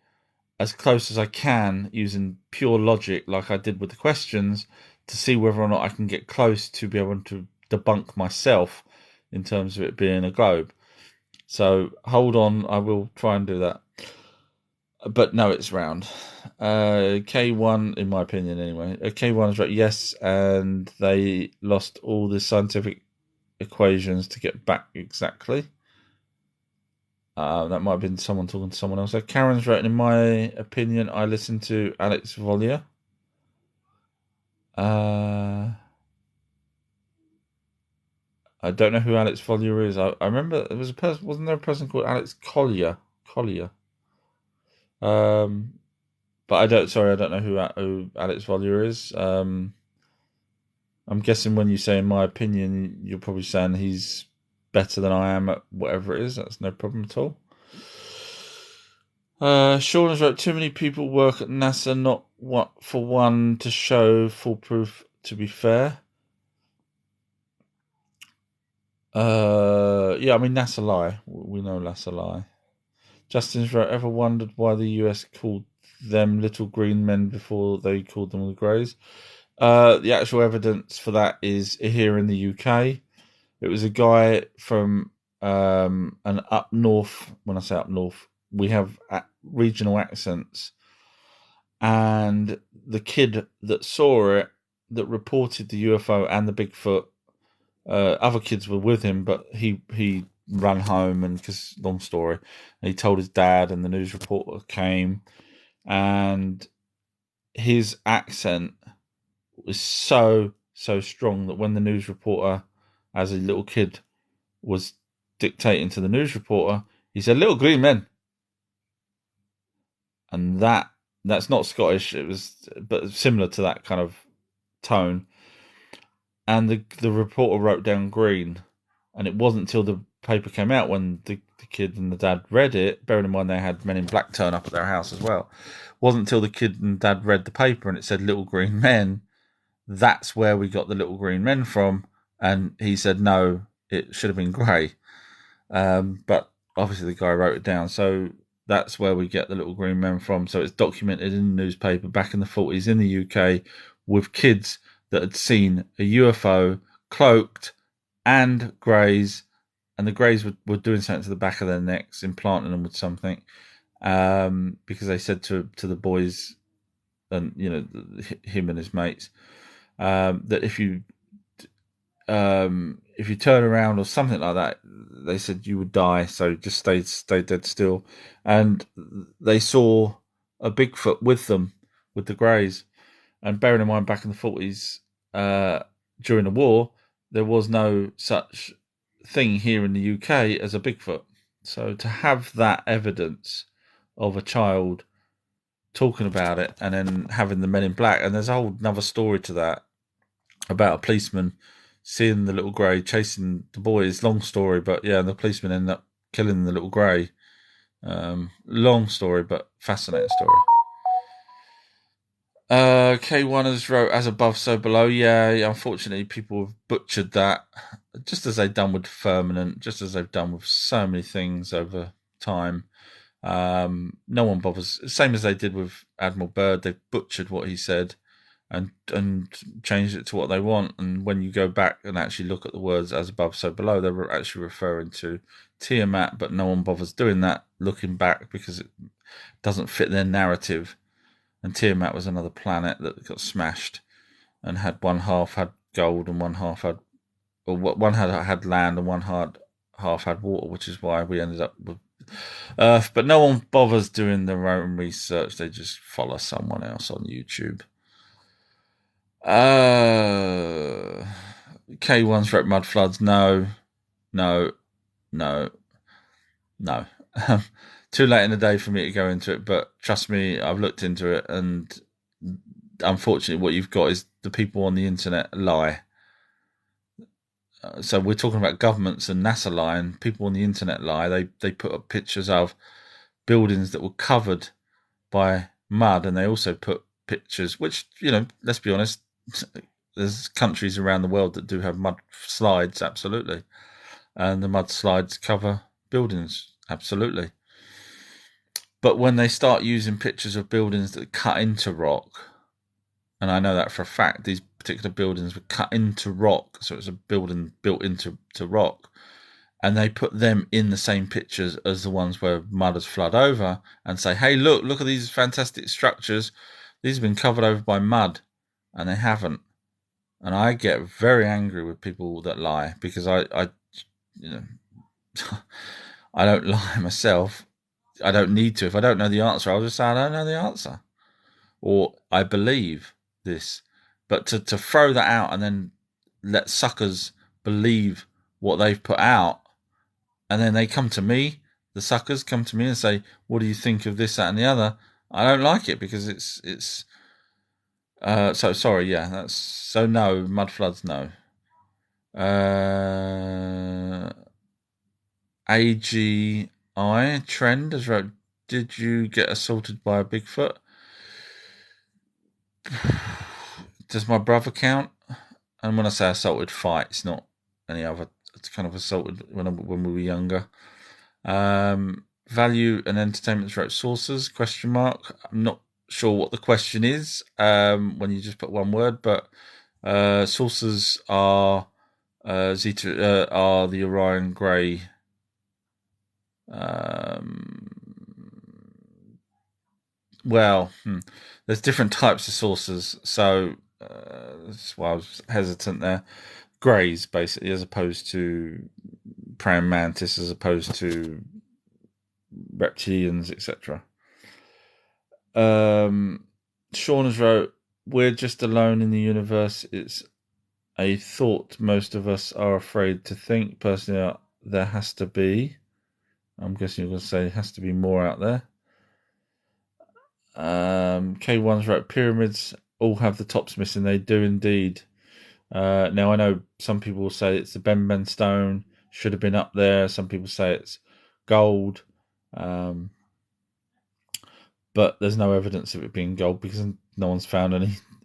as close as I can using pure logic, like I did with the questions, to see whether or not I can get close to be able to debunk myself in terms of it being a globe. So hold on, I will try and do that. But no, it's round. K1, in my opinion, anyway. K1 is right, yes, and they lost all the scientific equations to get back exactly. That might have been someone talking to someone else. So Karen's written, in my opinion, I listened to Alex Vollier. I don't know who Alex Vollier is. I remember there was a person, wasn't there a person called Alex Collier? Collier. But I don't know who Alex Vollier is. I'm guessing when you say, in my opinion, you're probably saying he's better than I am at whatever it is. That's no problem at all. Sean has wrote, too many people work at NASA, not what for one to show foolproof, to be fair. Yeah, I mean, NASA lie. We know NASA lie. Justin's wrote, ever wondered why the US called them little green men before they called them the Greys? The actual evidence for that is here in the UK. It was a guy from an up north. When I say up north, we have regional accents, and the kid that saw it, that reported the UFO and the Bigfoot, other kids were with him, but he ran home, and because long story, and he told his dad, and the news reporter came, and his accent was so strong that when the news reporter, as a little kid, was dictating to the news reporter, he said, "Little green men," and that's not Scottish. It was, but similar to that kind of tone. And the reporter wrote down green, and it wasn't until the paper came out when the kid and the dad read it. Bearing in mind they had Men in Black turn up at their house as well. Wasn't until the kid and dad read the paper and it said "Little Green Men." That's where we got the little green men from. And he said, no, it should have been grey. But obviously the guy wrote it down. So that's where we get the little green men from. So it's documented in the newspaper back in the 40s in the UK with kids that had seen a UFO cloaked and greys. And the greys were doing something to the back of their necks, implanting them with something. Because they said to the boys, and him and his mates, that if you turn around or something like that, they said you would die. So just stay dead still. And they saw a Bigfoot with them, with the Greys. And bearing in mind, back in the 40s, during the war, there was no such thing here in the UK as a Bigfoot. So to have that evidence of a child talking about it, and then having the Men in Black, and there's a whole another story to that about a policeman seeing the little grey chasing the boys. Long story, but yeah, the policeman ended up killing the little grey. Long story, but fascinating story. K1 has wrote, as above, so below. Yeah, unfortunately, people have butchered that, just as they've done with Firmament, just as they've done with so many things over time. No one bothers. Same as they did with Admiral Byrd, they've butchered what he said and changed it to what they want. And when you go back and actually look at the words "as above, so below," they're actually referring to Tiamat, but no one bothers doing that looking back because it doesn't fit their narrative. And Tiamat was another planet that got smashed and had one half had gold and one half had, or one had land and one half had water, which is why we ended up with Earth. But no one bothers doing their own research; they just follow someone else on YouTube. K1's wrote mud floods. No. Too late in the day for me to go into it, but trust me, I've looked into it, and unfortunately what you've got is the people on the internet lie. So we're talking about governments and NASA lie, and people on the internet lie. They put up pictures of buildings that were covered by mud, and they also put pictures, which, let's be honest, there's countries around the world that do have mud slides, absolutely, and the mud slides cover buildings, absolutely. But when they start using pictures of buildings that cut into rock, and I know that for a fact, these particular buildings were cut into rock, so it's a building built into rock, and they put them in the same pictures as the ones where mud has flooded over, and say, hey, look at these fantastic structures. These have been covered over by mud, and they haven't. And I get very angry with people that lie, because I I don't lie myself. I don't need to. If I don't know the answer, I'll just say I don't know the answer, or I believe this. But to throw that out and then let suckers believe what they've put out, and then they come to me, the suckers come to me and say, what do you think of this, that, and the other? I don't like it, because it's so sorry, yeah, that's so no, mud floods, no. AGI Trend has wrote, did you get assaulted by a Bigfoot? Does my brother count? And when I say assaulted, fights, not any other. It's kind of assaulted when we were younger. Value and entertainment wrote sources, question mark. I'm not sure what the question is when you just put one word, but sources are Zeta are the Orion Grey there's different types of sources, so that's why I was hesitant there. Greys, basically, as opposed to praying mantis, as opposed to reptilians, etc. Sean has wrote, we're just alone in the universe. It's a thought most of us are afraid to think. Personally, there has to be. I'm guessing you're going to say there has to be more out there. K1's wrote, pyramids all have the tops missing. They do indeed. Now, I know some people will say it's the Ben stone, should have been up there. Some people say it's gold. But there's no evidence of it being gold, because no one's found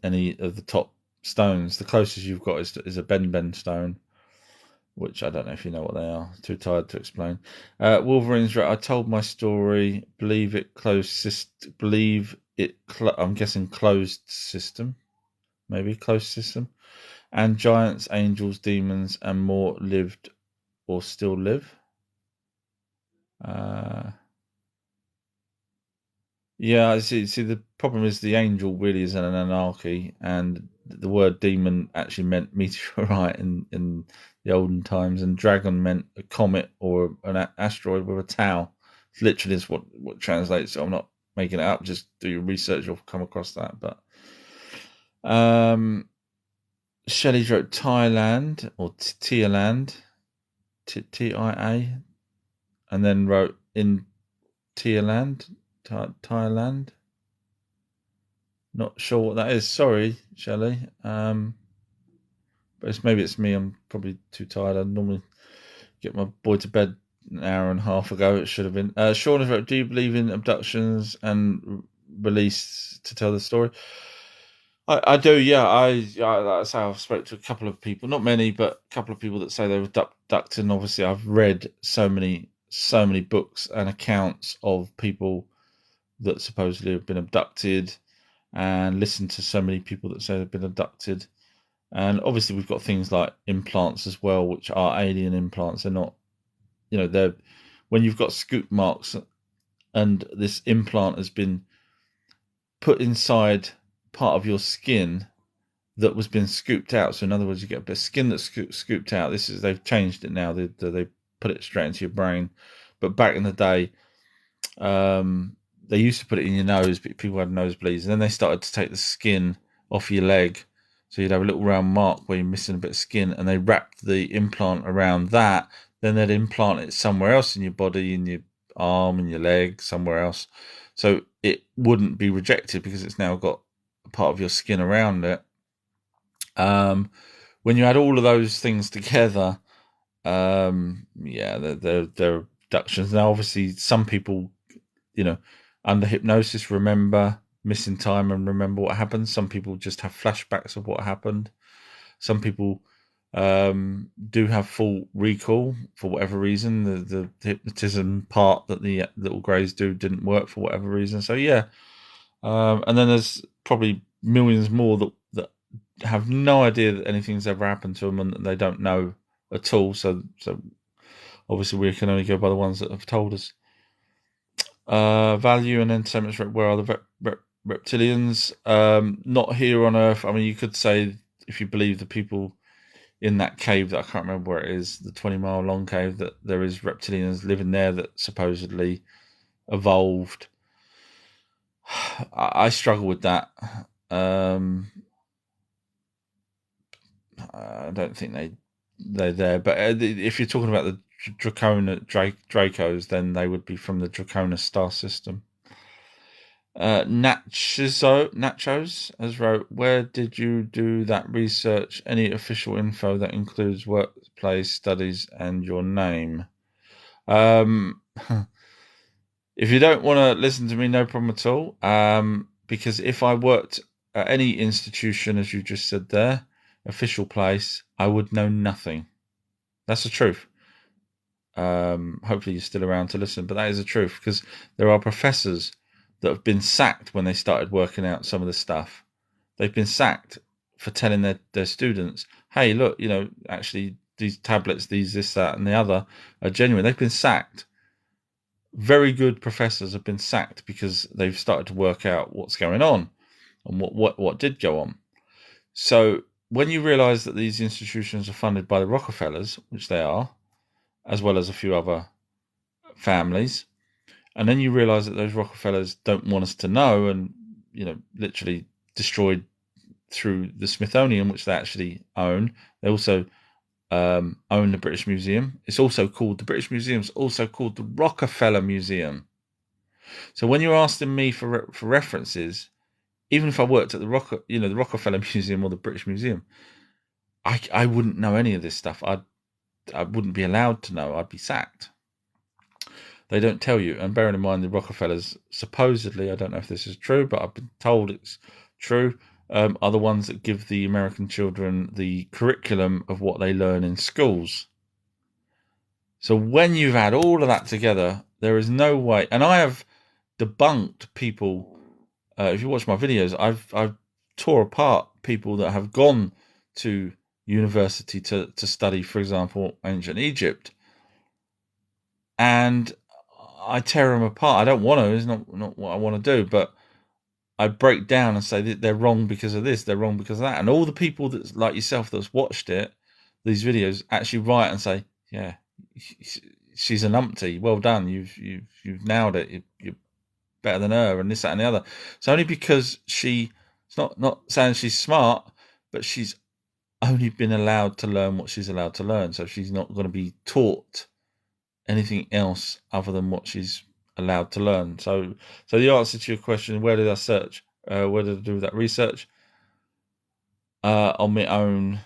any of the top stones. The closest you've got is a Ben stone, which I don't know if you know what they are. Too tired to explain. Wolverine's right. I told my story. Believe it closed. I'm guessing closed system. Maybe closed system. And giants, angels, demons, and more lived or still live. Yeah, I see. See, the problem is the angel really is an anarchy, and the word demon actually meant meteorite in the olden times, and dragon meant a comet or an asteroid with a tail. It's literally is what translates. So I'm not making it up. Just do your research; you'll come across that. But Shelley wrote Thailand or Tialand, TIA, and then wrote in Tialand. Thailand. Not sure what that is. Sorry, Shelley. But maybe it's me. I'm probably too tired. I normally get my boy to bed an hour and a half ago. It should have been. Sean has wrote, do you believe in abductions and release to tell the story? I do, yeah. That's how I've spoke to a couple of people, not many, but a couple of people that say they were abducted. And obviously, I've read so many books and accounts of people that supposedly have been abducted, and listened to so many people that say they've been abducted. And obviously, we've got things like implants as well, which are alien implants. They're not, they're when you've got scoop marks and this implant has been put inside part of your skin that was been scooped out. So in other words, you get a bit of skin that's scooped out. They've changed it now. They put it straight into your brain. But back in the day, they used to put it in your nose, but people had nosebleeds. And then they started to take the skin off your leg. So you'd have a little round mark where you're missing a bit of skin. And they wrapped the implant around that. Then they'd implant it somewhere else in your body, in your arm, in your leg, somewhere else. So it wouldn't be rejected because it's now got a part of your skin around it. When you add all of those things together, they're abductions. Now, obviously, some people under hypnosis remember missing time and remember what happened. Some people just have flashbacks of what happened. Some people do have full recall for whatever reason. The hypnotism part that the little greys do didn't work for whatever reason. So yeah, and then there's probably millions more that have no idea that anything's ever happened to them and they don't know at all. So obviously we can only go by the ones that have told us. Value and entertainment. Where are the reptilians? Not here on Earth. I mean, you could say if you believe the people in that cave that I can't remember where it is, the 20-mile long cave, that there is reptilians living there that supposedly evolved. I struggle with that. I don't think they're there. But if you're talking about the Dracos, then they would be from the Draconis star system. Nachos has wrote, where did you do that research? Any official info that includes workplace studies and your name? If you don't want to listen to me, no problem at all. Because if I worked at any institution, as you just said there, official place, I would know nothing. That's the truth. Hopefully you're still around to listen, but that is the truth, because there are professors that have been sacked when they started working out some of the stuff. They've been sacked for telling their students, hey, look, actually these tablets, this, that, and the other are genuine. They've been sacked. Very good professors have been sacked because they've started to work out what's going on and what did go on. So when you realise that these institutions are funded by the Rockefellers, which they are, as well as a few other families, and then you realise that those Rockefellers don't want us to know, and literally destroyed through the Smithsonian, which they actually own. They also own the British Museum. It's also called the British Museum. It's also called the Rockefeller Museum. So when you're asking me for references, even if I worked at the Rockefeller Museum or the British Museum, I wouldn't know any of this stuff. I wouldn't be allowed to know. I'd be sacked. They don't tell you. And bearing in mind, the Rockefellers supposedly, I don't know if this is true, but I've been told it's true, are the ones that give the American children the curriculum of what they learn in schools. So when you've had all of that together, there is no way. And I have debunked people. If you watch my videos, I've tore apart people that have gone to university to study, for example, ancient Egypt, and I tear them apart. I don't want to. It's not what I want to do, but I break down and say that they're wrong because of this, they're wrong because of that. And all the people that's like yourself that's watched these videos, actually write and say, yeah, she's a numpty. Well done. You've nailed it. You're better than her, and this, that, and the other. It's only because it's not saying she's smart, but she's only been allowed to learn what she's allowed to learn. So she's not going to be taught anything else other than what she's allowed to learn. So the answer to your question, where did I search? Where did I do that research? On my own,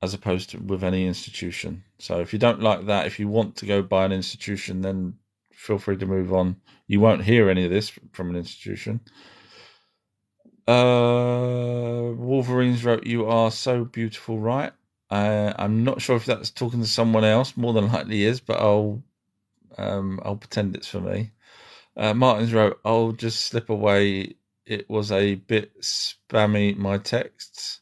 as opposed to with any institution. So if you don't like that, if you want to go by an institution, then feel free to move on. You won't hear any of this from an institution. Wolverines wrote, "You are so beautiful, right?" I'm not sure if that's talking to someone else. More than likely is, but I'll pretend it's for me. Martins wrote, "I'll just slip away. It was a bit spammy, my texts."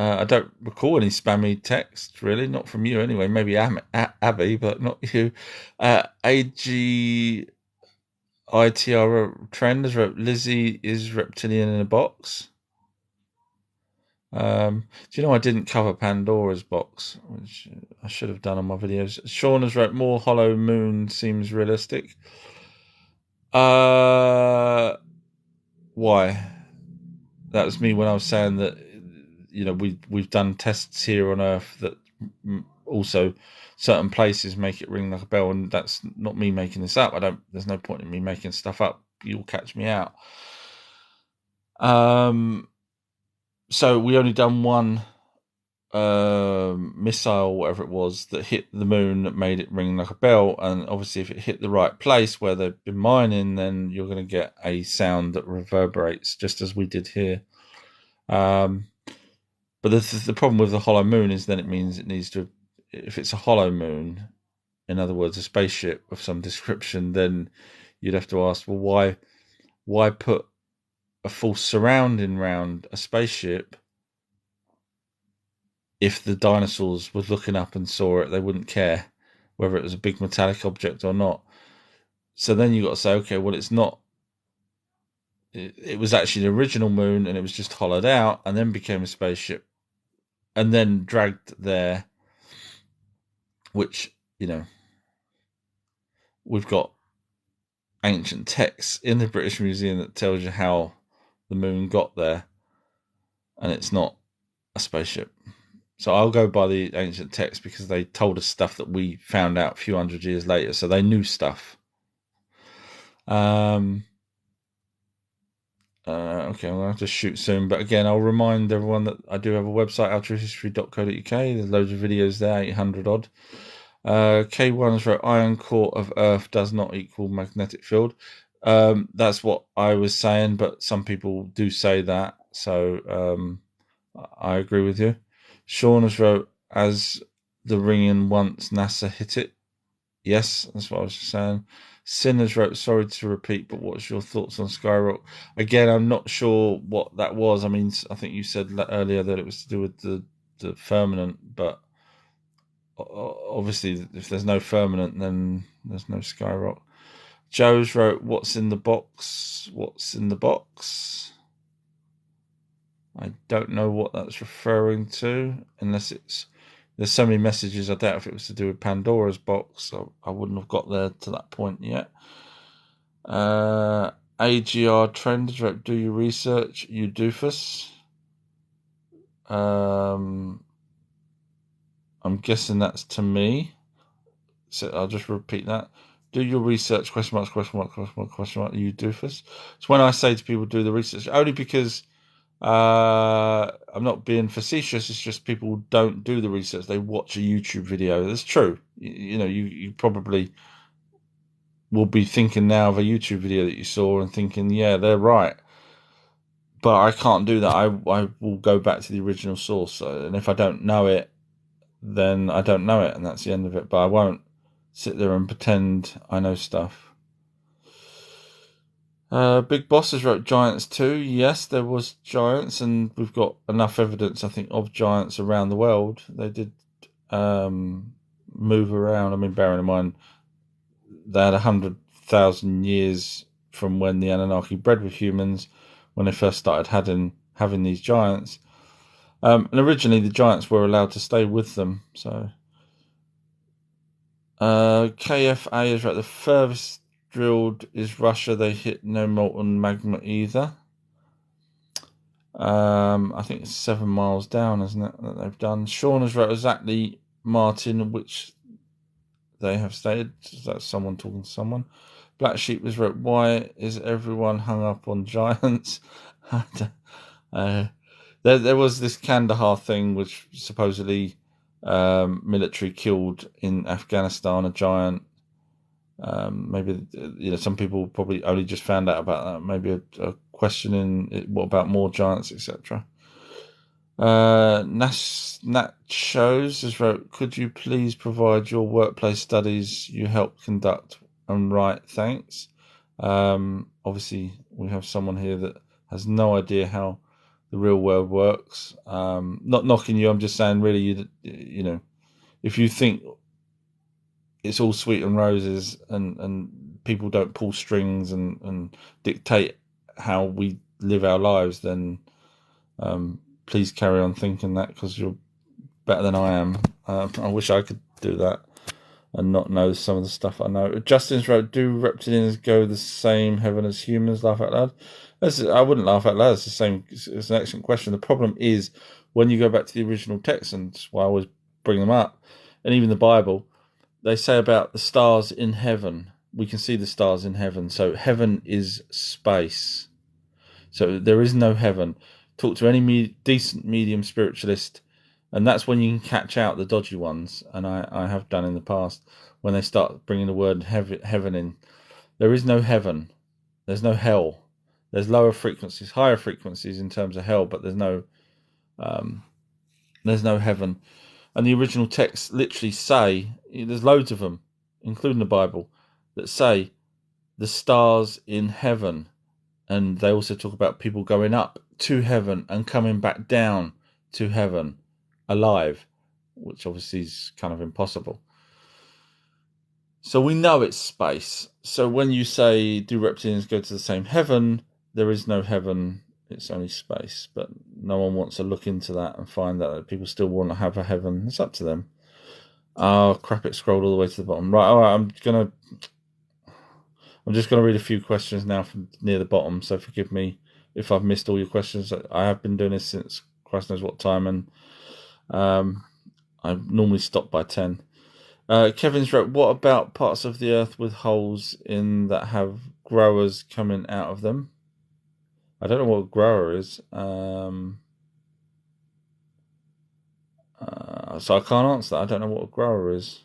I don't recall any spammy text, really. Not from you, anyway. Maybe Abby, but not you. AGITR Trend has wrote, "Lizzie is reptilian in a box." Do you know I didn't cover Pandora's box, which I should have done on my videos. Sean has wrote, "More hollow moon seems realistic." Why? That was me when I was saying that we've done tests here on Earth that also certain places make it ring like a bell, and that's not me making this up. There's no point in me making stuff up. You'll catch me out. So we only done one missile, whatever it was, that hit the moon that made it ring like a bell. And obviously, if it hit the right place where they've been mining, then you're going to get a sound that reverberates, just as we did here. But the problem with the hollow moon is then it means it needs to, if it's a hollow moon, in other words, a spaceship of some description, then you'd have to ask, well, why put a false surrounding round a spaceship? If the dinosaurs was looking up and saw it, they wouldn't care whether it was a big metallic object or not. So then you got to say, okay, well, it's not. It was actually the original moon, and it was just hollowed out, and then became a spaceship, and then dragged there. Which we've got ancient texts in the British Museum that tells you how the moon got there, and it's not a spaceship. So I'll go by the ancient texts because they told us stuff that we found out a few hundred years later. So they knew stuff. Okay, I'm going to have to shoot soon. But again, I'll remind everyone that I do have a website, ultrahistory.co.uk. There's loads of videos there, 800 odd. K1's wrote, iron core of Earth does not equal magnetic field. That's what I was saying, but some people do say that. So I agree with you. Sean has wrote, as the ringing once NASA hit it. Yes, that's what I was just saying. Sinners wrote, sorry to repeat, but what's your thoughts on Skyrock? Again, I'm not sure what that was. I mean, I think you said earlier that it was to do with the firmament, but obviously, if there's no firmament, then there's no Skyrock. Joe's wrote, what's in the box? What's in the box? I don't know what that's referring to, unless there's so many messages. I doubt if it was to do with Pandora's box. So I wouldn't have got there to that point yet. AGR Trend wrote, do your research, you doofus. I'm guessing that's to me. So I'll just repeat that. Do your research, question mark, question mark, question mark, question mark, you doofus. It's when I say to people, do the research, only because I'm not being facetious. It's just people don't do the research. They watch a YouTube video. That's true. You probably will be thinking now of a YouTube video that you saw and thinking, yeah, they're right. But I can't do that. I will go back to the original source. And if I don't know it, then I don't know it. And that's the end of it. But I won't sit there and pretend I know stuff. Big Boss has wrote Giants too. Yes, there was giants, and we've got enough evidence, I think, of giants around the world. They did move around. I mean, bearing in mind they had 100,000 years from when the Anunnaki bred with humans, when they first started having these giants. And originally, the giants were allowed to stay with them. So, KFA is right. The furthest drilled is Russia. They hit no molten magma either. I think it's 7 miles down, isn't it, that they've done. Sean has wrote exactly, Martin, which they have stated. That's someone talking to someone. Black Sheep has wrote, why is everyone hung up on giants? There was this Kandahar thing, which supposedly military killed in Afghanistan, a giant. Maybe some people probably only just found out about that. Maybe a questioning, what about more giants, etc. Nat shows has wrote, could you please provide your workplace studies you help conduct and write? Thanks. Obviously, we have someone here that has no idea how the real world works. Not knocking you, I'm just saying, really, if you think it's all sweet and roses and people don't pull strings and dictate how we live our lives, then please carry on thinking that, because you're better than I am. I wish I could do that and not know some of the stuff I know. Justin's wrote, do reptilians go the same heaven as humans? Laugh out loud. I wouldn't laugh out loud. It's an excellent question. The problem is when you go back to the original text, and that's why I always bring them up, and even the Bible, they say about the stars in heaven. We can see the stars in heaven. So heaven is space. So there is no heaven. Talk to any decent medium spiritualist, And that's when you can catch out the dodgy ones. And I have done in the past when they start bringing the word heaven in. There is no heaven. There's no hell. There's lower frequencies, higher frequencies in terms of hell, but there's no heaven. And the original texts literally say, there's loads of them, including the Bible, that say the stars in heaven. And they also talk about people going up to heaven and coming back down to heaven alive, which obviously is kind of impossible. So we know it's space. So when you say, do reptilians go to the same heaven? There is no heaven. It's only space. But no one wants to look into that and find out that people still want to have a heaven. It's up to them. Oh, crap, it scrolled all the way to the bottom. Right, all right, I'm just going to read a few questions now from near the bottom. So forgive me if I've missed all your questions. I have been doing this since Christ knows what time. And I normally stop by 10. Kevin's wrote, what about parts of the earth with holes in that have growers coming out of them? I don't know what a grower is. So I can't answer that. I don't know what a grower is.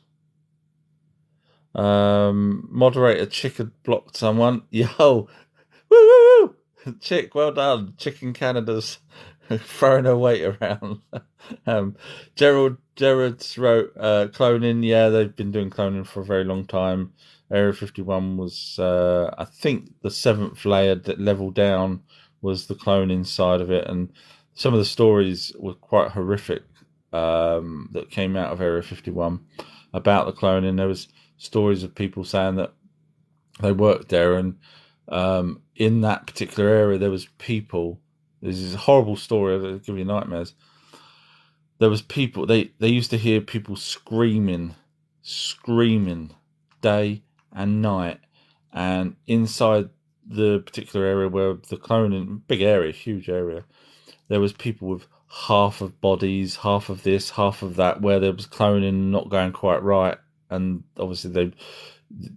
Moderator Chick had blocked someone. Yo, woo! Chick, well done. Chicken Canada's throwing her weight around. Gerald's wrote cloning. Yeah, they've been doing cloning for a very long time. Area 51 was, I think, the 7th layer that level down was the cloning side of it, and some of the stories were quite horrific that came out of Area 51 about the cloning. There was stories of people saying that they worked there, and in that particular area there was people. This is a horrible story. It'll give you nightmares. There was people. They used to hear people screaming day and night, and inside the particular area where the cloning, big area, huge area, there was people with half of bodies, half of this, half of that, where there was cloning not going quite right, and obviously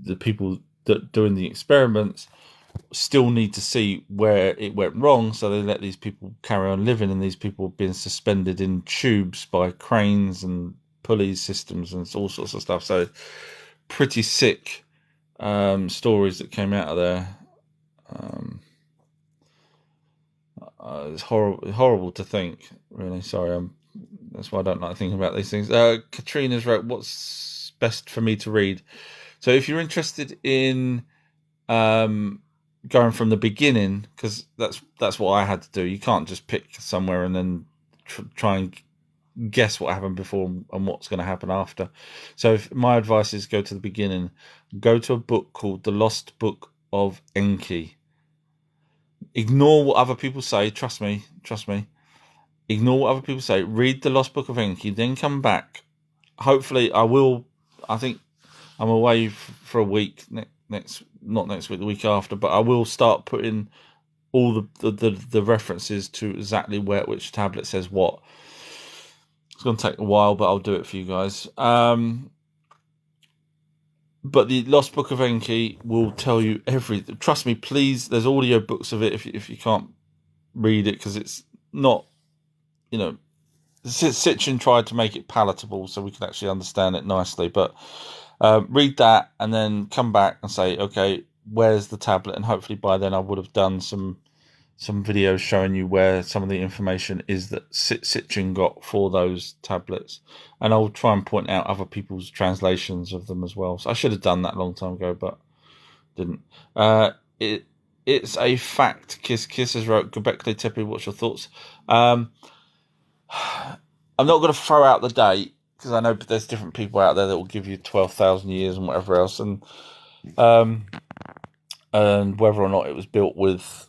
the people that doing the experiments still need to see where it went wrong, so they let these people carry on living, and these people being suspended in tubes by cranes and pulley systems and all sorts of stuff. So pretty sick stories that came out of there. It's horrible to think. Really, sorry. That's why I don't like thinking about these things. Katrina's wrote, "What's best for me to read?" So if you're interested in going from the beginning, because that's what I had to do. You can't just pick somewhere and then try and guess what happened before and what's going to happen after. So if my advice is go to the beginning, go to a book called The Lost Book of Enki. Ignore what other people say. Trust me. Ignore what other people say. Read The Lost Book of Enki, then come back. Hopefully I think I'm away for a week not next week, the week after, but I will start putting all the references to exactly which tablet says what. It's going to take a while, but I'll do it for you guys. But the Lost Book of Enki will tell you everything. Trust me, please. There's audio books of it if you can't read it, because it's not, Sitchin tried to make it palatable so we can actually understand it nicely. But read that and then come back and say, okay, where's the tablet? And hopefully by then I would have done some videos showing you where some of the information is that Sitchin got for those tablets. And I'll try and point out other people's translations of them as well. So I should have done that a long time ago, but didn't. It's a fact. Kiss has wrote, Göbekli Tepe, what's your thoughts? I'm not going to throw out the date, because I know there's different people out there that will give you 12,000 years and whatever else, and whether or not it was built with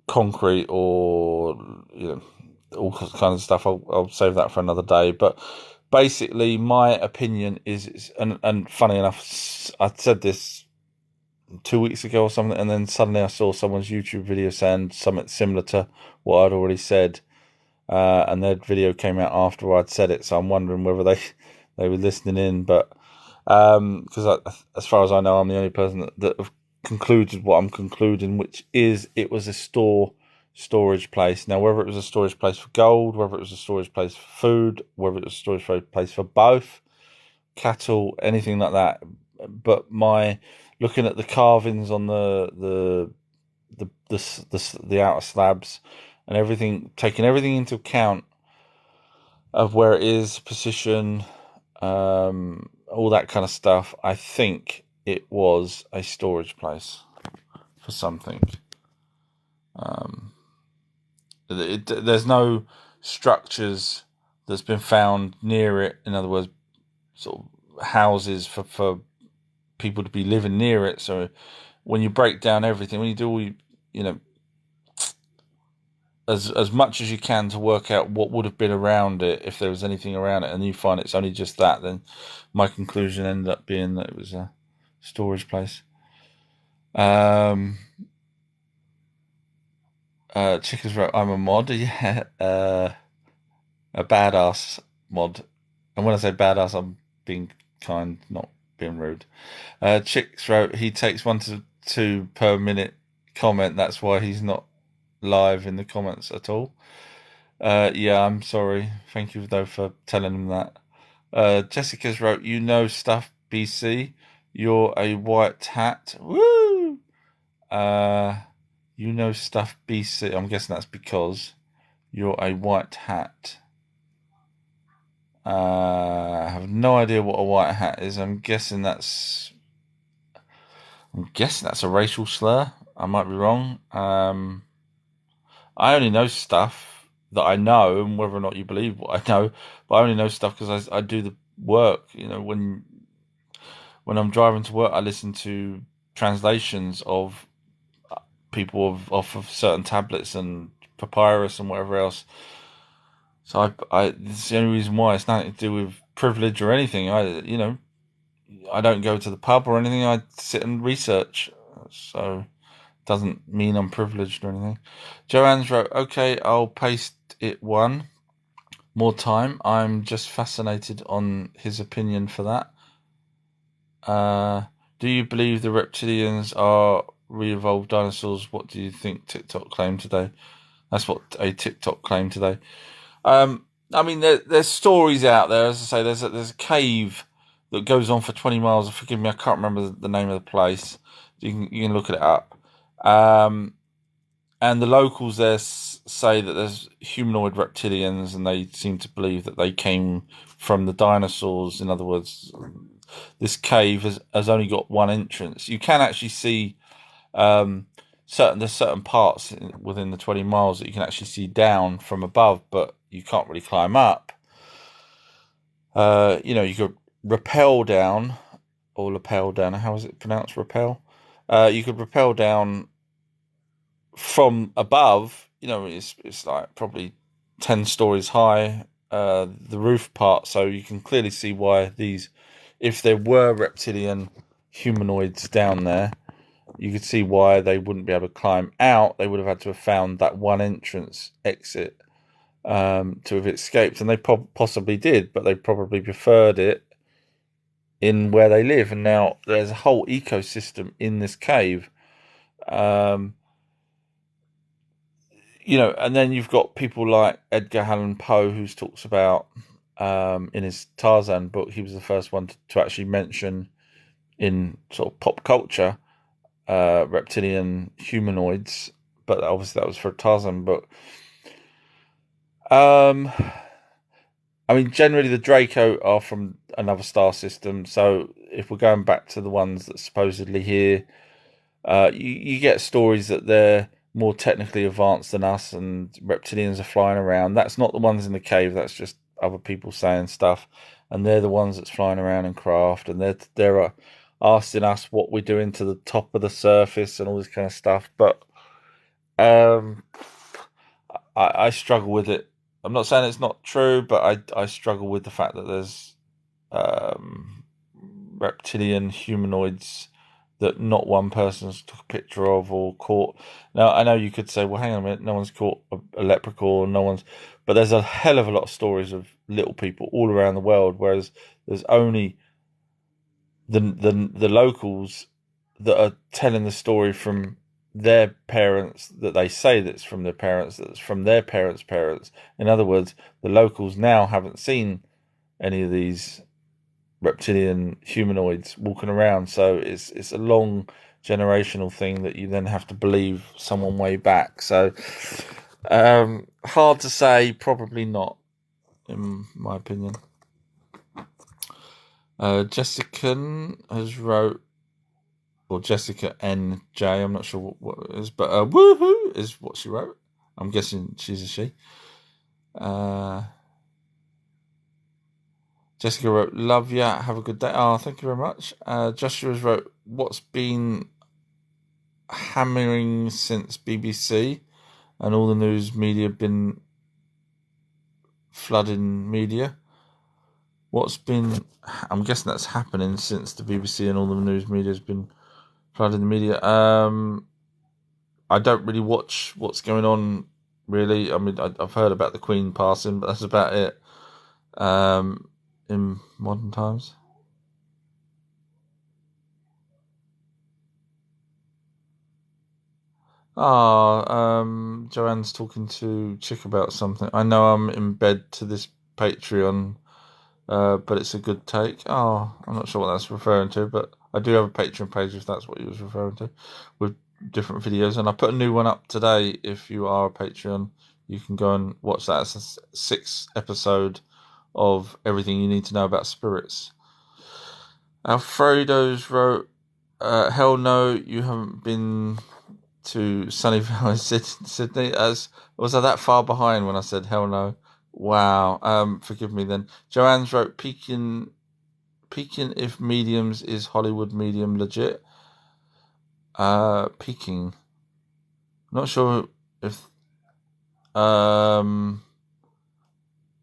concrete or all kinds of stuff. I'll save that for another day. But basically, my opinion is, and funny enough, I said this 2 weeks ago or something, and then suddenly I saw someone's YouTube video saying something similar to what I'd already said. And their video came out after I'd said it, so I'm wondering whether they were listening in. But because as far as I know, I'm the only person that have concluded what I'm concluding, which is it was a store storage place. Now, whether it was a storage place for gold, whether it was a storage place for food, whether it was a storage place for both, cattle, anything like that. But my looking at the carvings on the outer slabs and everything, taking everything into account of where it is, position, all that kind of stuff, I think it was a storage place for something. There's no structures that's been found near it. In other words, sort of houses for people to be living near it. So when you break down everything, when you do all as much as you can to work out what would have been around it if there was anything around it, and you find it's only just that, then my conclusion ended up being that it was a storage place. Chickens wrote, I'm a mod, yeah, a badass mod. And when I say badass, I'm being kind, not being rude. Chicks wrote, he takes 1 to 2 per minute comment. That's why he's not live in the comments at all. Yeah, I'm sorry. Thank you though for telling him that. Jessica's wrote, you know stuff, BC. You're a white hat. Woo! You know stuff, BC. I'm guessing that's because you're a white hat. I have no idea what a white hat is. I'm guessing that's a racial slur. I might be wrong. I only know stuff that I know, and whether or not you believe what I know, but I only know stuff because I do the work. You know, when I'm driving to work, I listen to translations of people off of certain tablets and papyrus and whatever else. So it's the only reason why. It's nothing to do with privilege or anything. I don't go to the pub or anything. I sit and research. So it doesn't mean I'm privileged or anything. Joanne's wrote, okay, I'll paste it one more time. I'm just fascinated on his opinion for that. Do you believe the reptilians are re-evolved dinosaurs? What do you think TikTok claimed today? That's what a TikTok claimed today. I mean, there's stories out there. As I say, there's a cave that goes on for 20 miles. Forgive me, I can't remember the name of the place. You can look it up. And the locals there say that there's humanoid reptilians, and they seem to believe that they came from the dinosaurs. In other words, this cave has only got one entrance. You can actually see there's certain parts within the 20 miles that you can actually see down from above, but you can't really climb up. You could rappel down or lapel down. How is it pronounced? Rappel. You could rappel down from above. It's like probably 10 stories high. The roof part, so you can clearly see why if there were reptilian humanoids down there, you could see why they wouldn't be able to climb out. They would have had to have found that one exit to have escaped, and they possibly did, but they probably preferred it in where they live. And now there's a whole ecosystem in this cave. And then you've got people like Edgar Allan Poe, who talks about in his Tarzan book. He was the first one to actually mention in sort of pop culture reptilian humanoids, but obviously that was for a Tarzan book. I mean, generally the Draco are from another star system, so if we're going back to the ones that supposedly here, you get stories that they're more technically advanced than us, and reptilians are flying around. That's not the ones in the cave. That's just other people saying stuff, and they're the ones that's flying around in craft, and they're asking us what we're doing to the top of the surface and all this kind of stuff. But I struggle with it. I'm not saying it's not true, but I struggle with the fact that there's reptilian humanoids that not one person's took a picture of or caught. Now, I know you could say, well, hang on a minute, no one's caught a leprechaun, but there's a hell of a lot of stories of little people all around the world, whereas there's only the locals that are telling the story from their parents, that they say that's from their parents, that's from their parents' parents. In other words, the locals now haven't seen any of these reptilian humanoids walking around. So it's a long generational thing that you then have to believe someone way back. So hard to say, probably not, in my opinion. Jessica has wrote, or Jessica NJ, I'm not sure what it is, but woohoo is what she wrote. I'm guessing she's a she. Jessica wrote, love ya, have a good day. Oh, thank you very much. Joshua's wrote, what's been hammering since BBC and all the news media been flooding media? What's been, I'm guessing that's happening since the BBC and all the news media has been flooding the media. I don't really watch what's going on, really. I mean, I've heard about the Queen passing, but that's about it. In modern times. Joanne's talking to Chick about something. I know I'm in bed to this Patreon, but it's a good take. Oh, I'm not sure what that's referring to, but I do have a Patreon page if that's what he was referring to, with different videos. And I put a new one up today. If you are a Patreon, you can go and watch that. It's a 6 episode of everything you need to know about spirits. Alfredo's wrote, hell no, you haven't been to Sunnyvale in Sydney. Was I that far behind when I said hell no? Wow. Forgive me then. Joanne's wrote, peeking if mediums is Hollywood medium legit. Peeking. Not sure if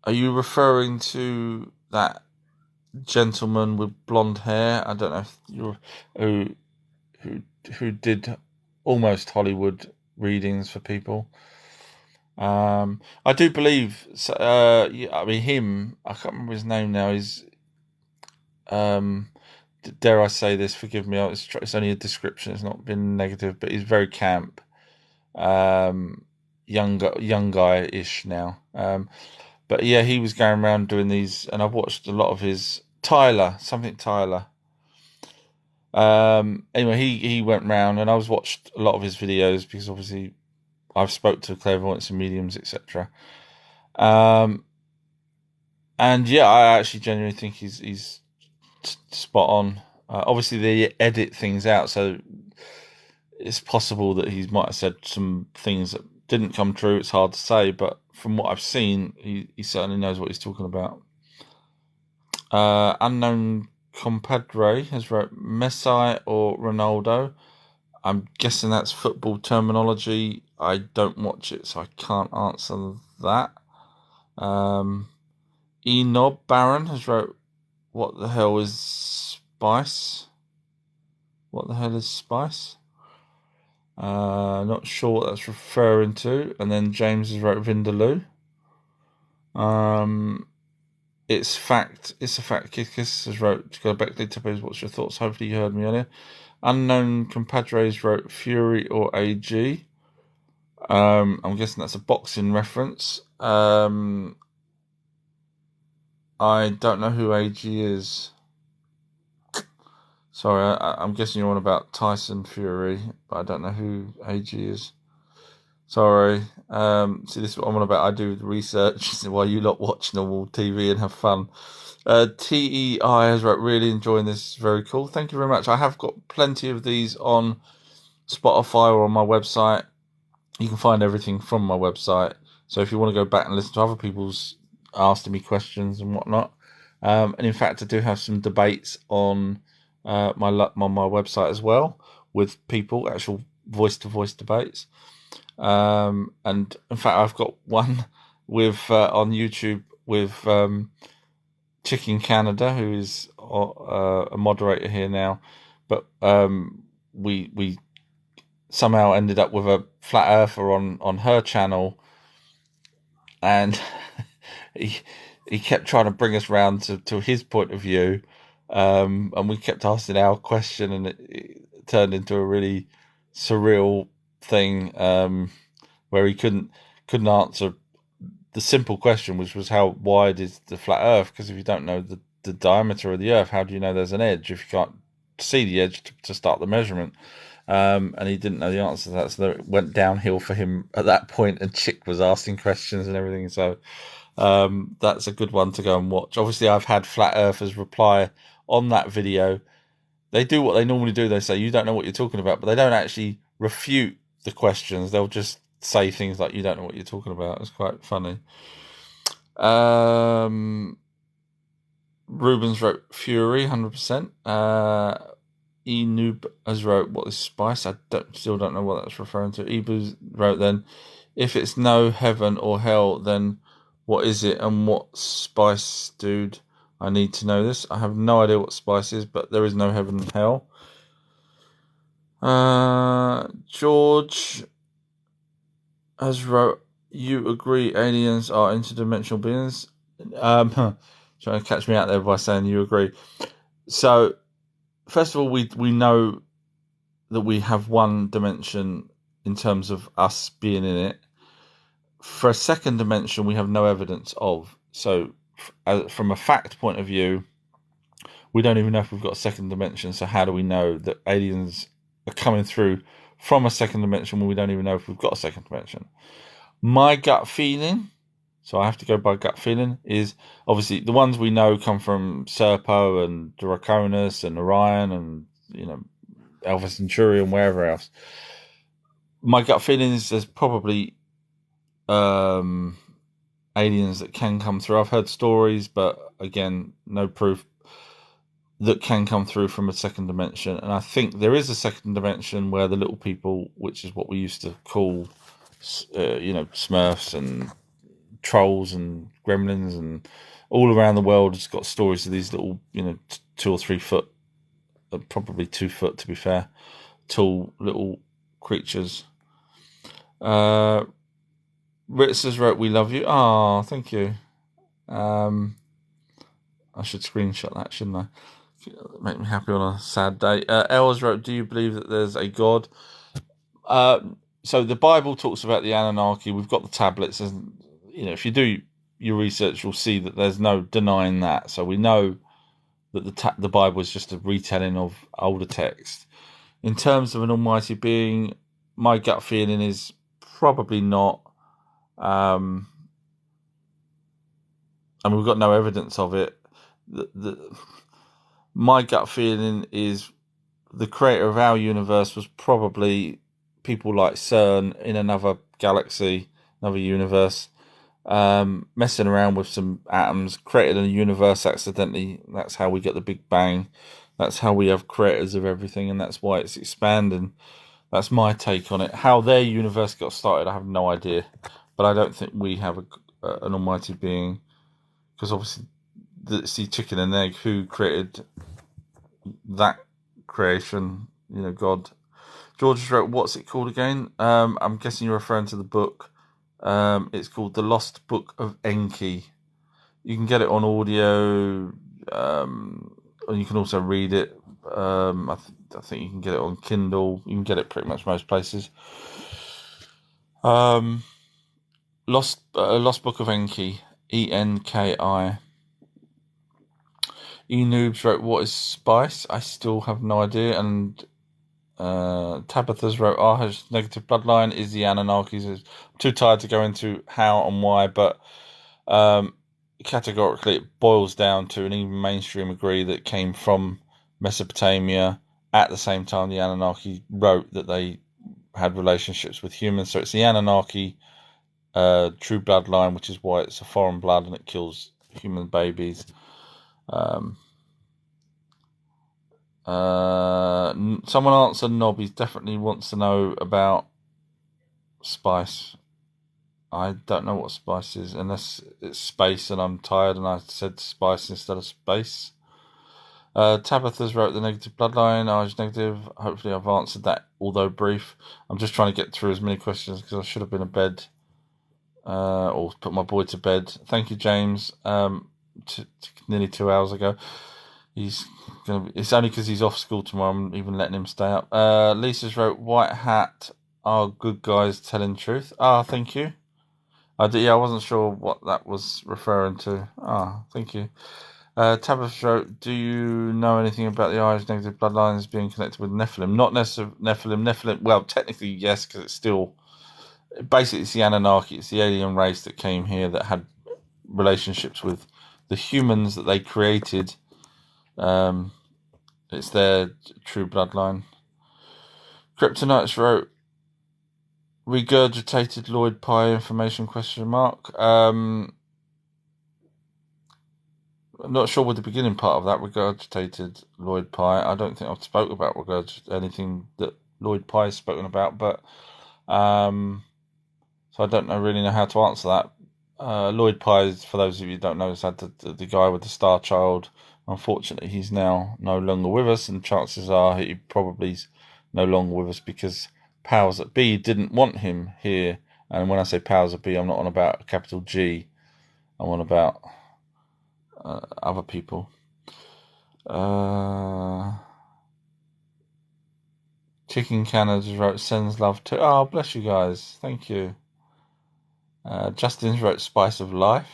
are you referring to that gentleman with blonde hair? I don't know if you're who did almost Hollywood readings for people. I do believe. Yeah, I mean, him. I can't remember his name now. He's. Dare I say this? Forgive me. It's only a description. It's not been negative, but he's very camp. Young guy ish now. But yeah, he was going around doing these, and I've watched a lot of his Tyler. Anyway, he went round, and I was watched a lot of his videos because obviously I've spoke to clairvoyants and mediums, etc. And yeah, I actually genuinely think he's spot on. Obviously, they edit things out, so it's possible that he might have said some things that didn't come true. It's hard to say, but from what I've seen, he certainly knows what he's talking about. Unknown Compadre has wrote Messi or Ronaldo. I'm guessing that's football terminology. I don't watch it, so I can't answer that. Enob Baron has wrote, what the hell is spice? What the hell is spice? Not sure what that's referring to. And then James has wrote Vindaloo. It's a fact. Kiss has wrote, to go back to Tippers, what's your thoughts? Hopefully you heard me earlier. Unknown Compadres wrote Fury or AG. I'm guessing that's a boxing reference. I don't know who AG is. Sorry, I'm guessing you're on about Tyson Fury, but I don't know who AG is. Sorry. See, this is what I'm on about. I do the research while you lot watch normal TV and have fun. TEI has wrote, really enjoying this. Very cool. Thank you very much. I have got plenty of these on Spotify or on my website. You can find everything from my website. So if you want to go back and listen to other people's asking me questions and whatnot, and in fact, I do have some debates on my website as well with people, actual voice to voice debates. And in fact, I've got one with on YouTube with Chicken Canada, who is a moderator here now, but we somehow ended up with a flat earther on her channel, and he kept trying to bring us round to his point of view, and we kept asking our question, and it turned into a really surreal thing where he couldn't answer the simple question, which was how wide is the flat Earth? Because if you don't know the diameter of the Earth, how do you know there's an edge if you can't see the edge to start the measurement? And he didn't know the answer to that, so it went downhill for him at that point, and Chick was asking questions and everything. So that's a good one to go and watch. Obviously, I've had flat earthers reply on that video. They do what they normally do. They say, you don't know what you're talking about, but they don't actually refute the questions. They'll just say things like, you don't know what you're talking about. It's quite funny. Rubens wrote Fury, 100%. Enoob has wrote, what is spice? I still don't know what that's referring to. Ebu wrote then, if it's no heaven or hell, then what is it, and what spice, dude? I need to know this. I have no idea what spice is, but there is no heaven and hell. George has wrote, you agree aliens are interdimensional beings? Trying to catch me out there by saying you agree. So, first of all, we know that we have one dimension in terms of us being in it. For a second dimension, we have no evidence of. So, from a fact point of view, we don't even know if we've got a second dimension. So, how do we know that aliens are coming through from a second dimension when we don't even know if we've got a second dimension? My gut feeling, so I have to go by gut feeling, is obviously the ones we know come from Serpo and Draconis and Orion and, Alpha Centauri and wherever else. My gut feeling is there's probably aliens that can come through. I've heard stories, but again, no proof, that can come through from a second dimension. And I think there is a second dimension where the little people, which is what we used to call, Smurfs and trolls and gremlins, and all around the world has got stories of these little, 2 or 3 foot, probably 2 foot to be fair, tall little creatures. Ritz has wrote, we love you. Oh, thank you. I should screenshot that, shouldn't I? Make me happy on a sad day. Els wrote, do you believe that there's a God? So the Bible talks about the Anunnaki. We've got the tablets, and if you do your research, you'll see that there's no denying that. So we know that the Bible is just a retelling of older text. In terms of an almighty being, my gut feeling is probably not. We've got no evidence of it. My gut feeling is the creator of our universe was probably people like CERN in another galaxy, another universe, messing around with some atoms, created a universe accidentally. That's how we get the Big Bang. That's how we have creators of everything, and that's why it's expanding. That's my take on it. How their universe got started, I have no idea. But I don't think we have an almighty being, because obviously it's the chicken and egg. Who created that creation? God. George wrote, what's it called again? I'm guessing you're referring to the book. It's called The Lost Book of Enki. You can get it on audio, and you can also read it. I think you can get it on Kindle. You can get it pretty much most places. Lost Book of Enki, Enki. Noobs wrote, what is spice? I still have no idea. And Tabitha's wrote, has negative bloodline is the Anunnakis. I'm too tired to go into how and why, but categorically it boils down to, and even mainstream agree, that came from Mesopotamia. At the same time, the Anunnaki wrote that they had relationships with humans. So it's the Anunnaki true bloodline, which is why it's a foreign blood and it kills human babies. Someone answered Nobby definitely wants to know about spice. I don't know what spice is, unless it's space and I'm tired and I said spice instead of space. Tabitha's wrote the negative bloodline. I was negative. Hopefully I've answered that, although brief. I'm just trying to get through as many questions because I should have been in bed, or put my boy to bed. Thank you, James. Nearly 2 hours ago. It's only because he's off school tomorrow. I'm even letting him stay up. Lisa's wrote, white hat are good guys telling truth. Ah, thank you. I wasn't sure what that was referring to. Ah, thank you. Tabitha wrote, do you know anything about the Irish negative bloodlines being connected with Nephilim? Not necessarily Nephilim. Nephilim, well, technically, yes, because it's still, basically, it's the Anunnaki, it's the alien race that came here that had relationships with the humans that they created. It's their true bloodline. Kryptonites wrote, regurgitated Lloyd Pye information question mark. I'm not sure with the beginning part of that, regurgitated Lloyd Pye. I don't think I've spoke about anything that Lloyd Pye has spoken about, but so I don't really know how to answer that. Lloyd Pye, for those of you who don't know, is had the guy with the Star Child. Unfortunately, he's now no longer with us, and chances are he probably's no longer with us because powers that be didn't want him here. And when I say powers that be, I'm not on about a capital G. I'm on about other people. Chicken Canada wrote sends love to. Oh, bless you guys. Thank you. Justin's wrote Spice of Life.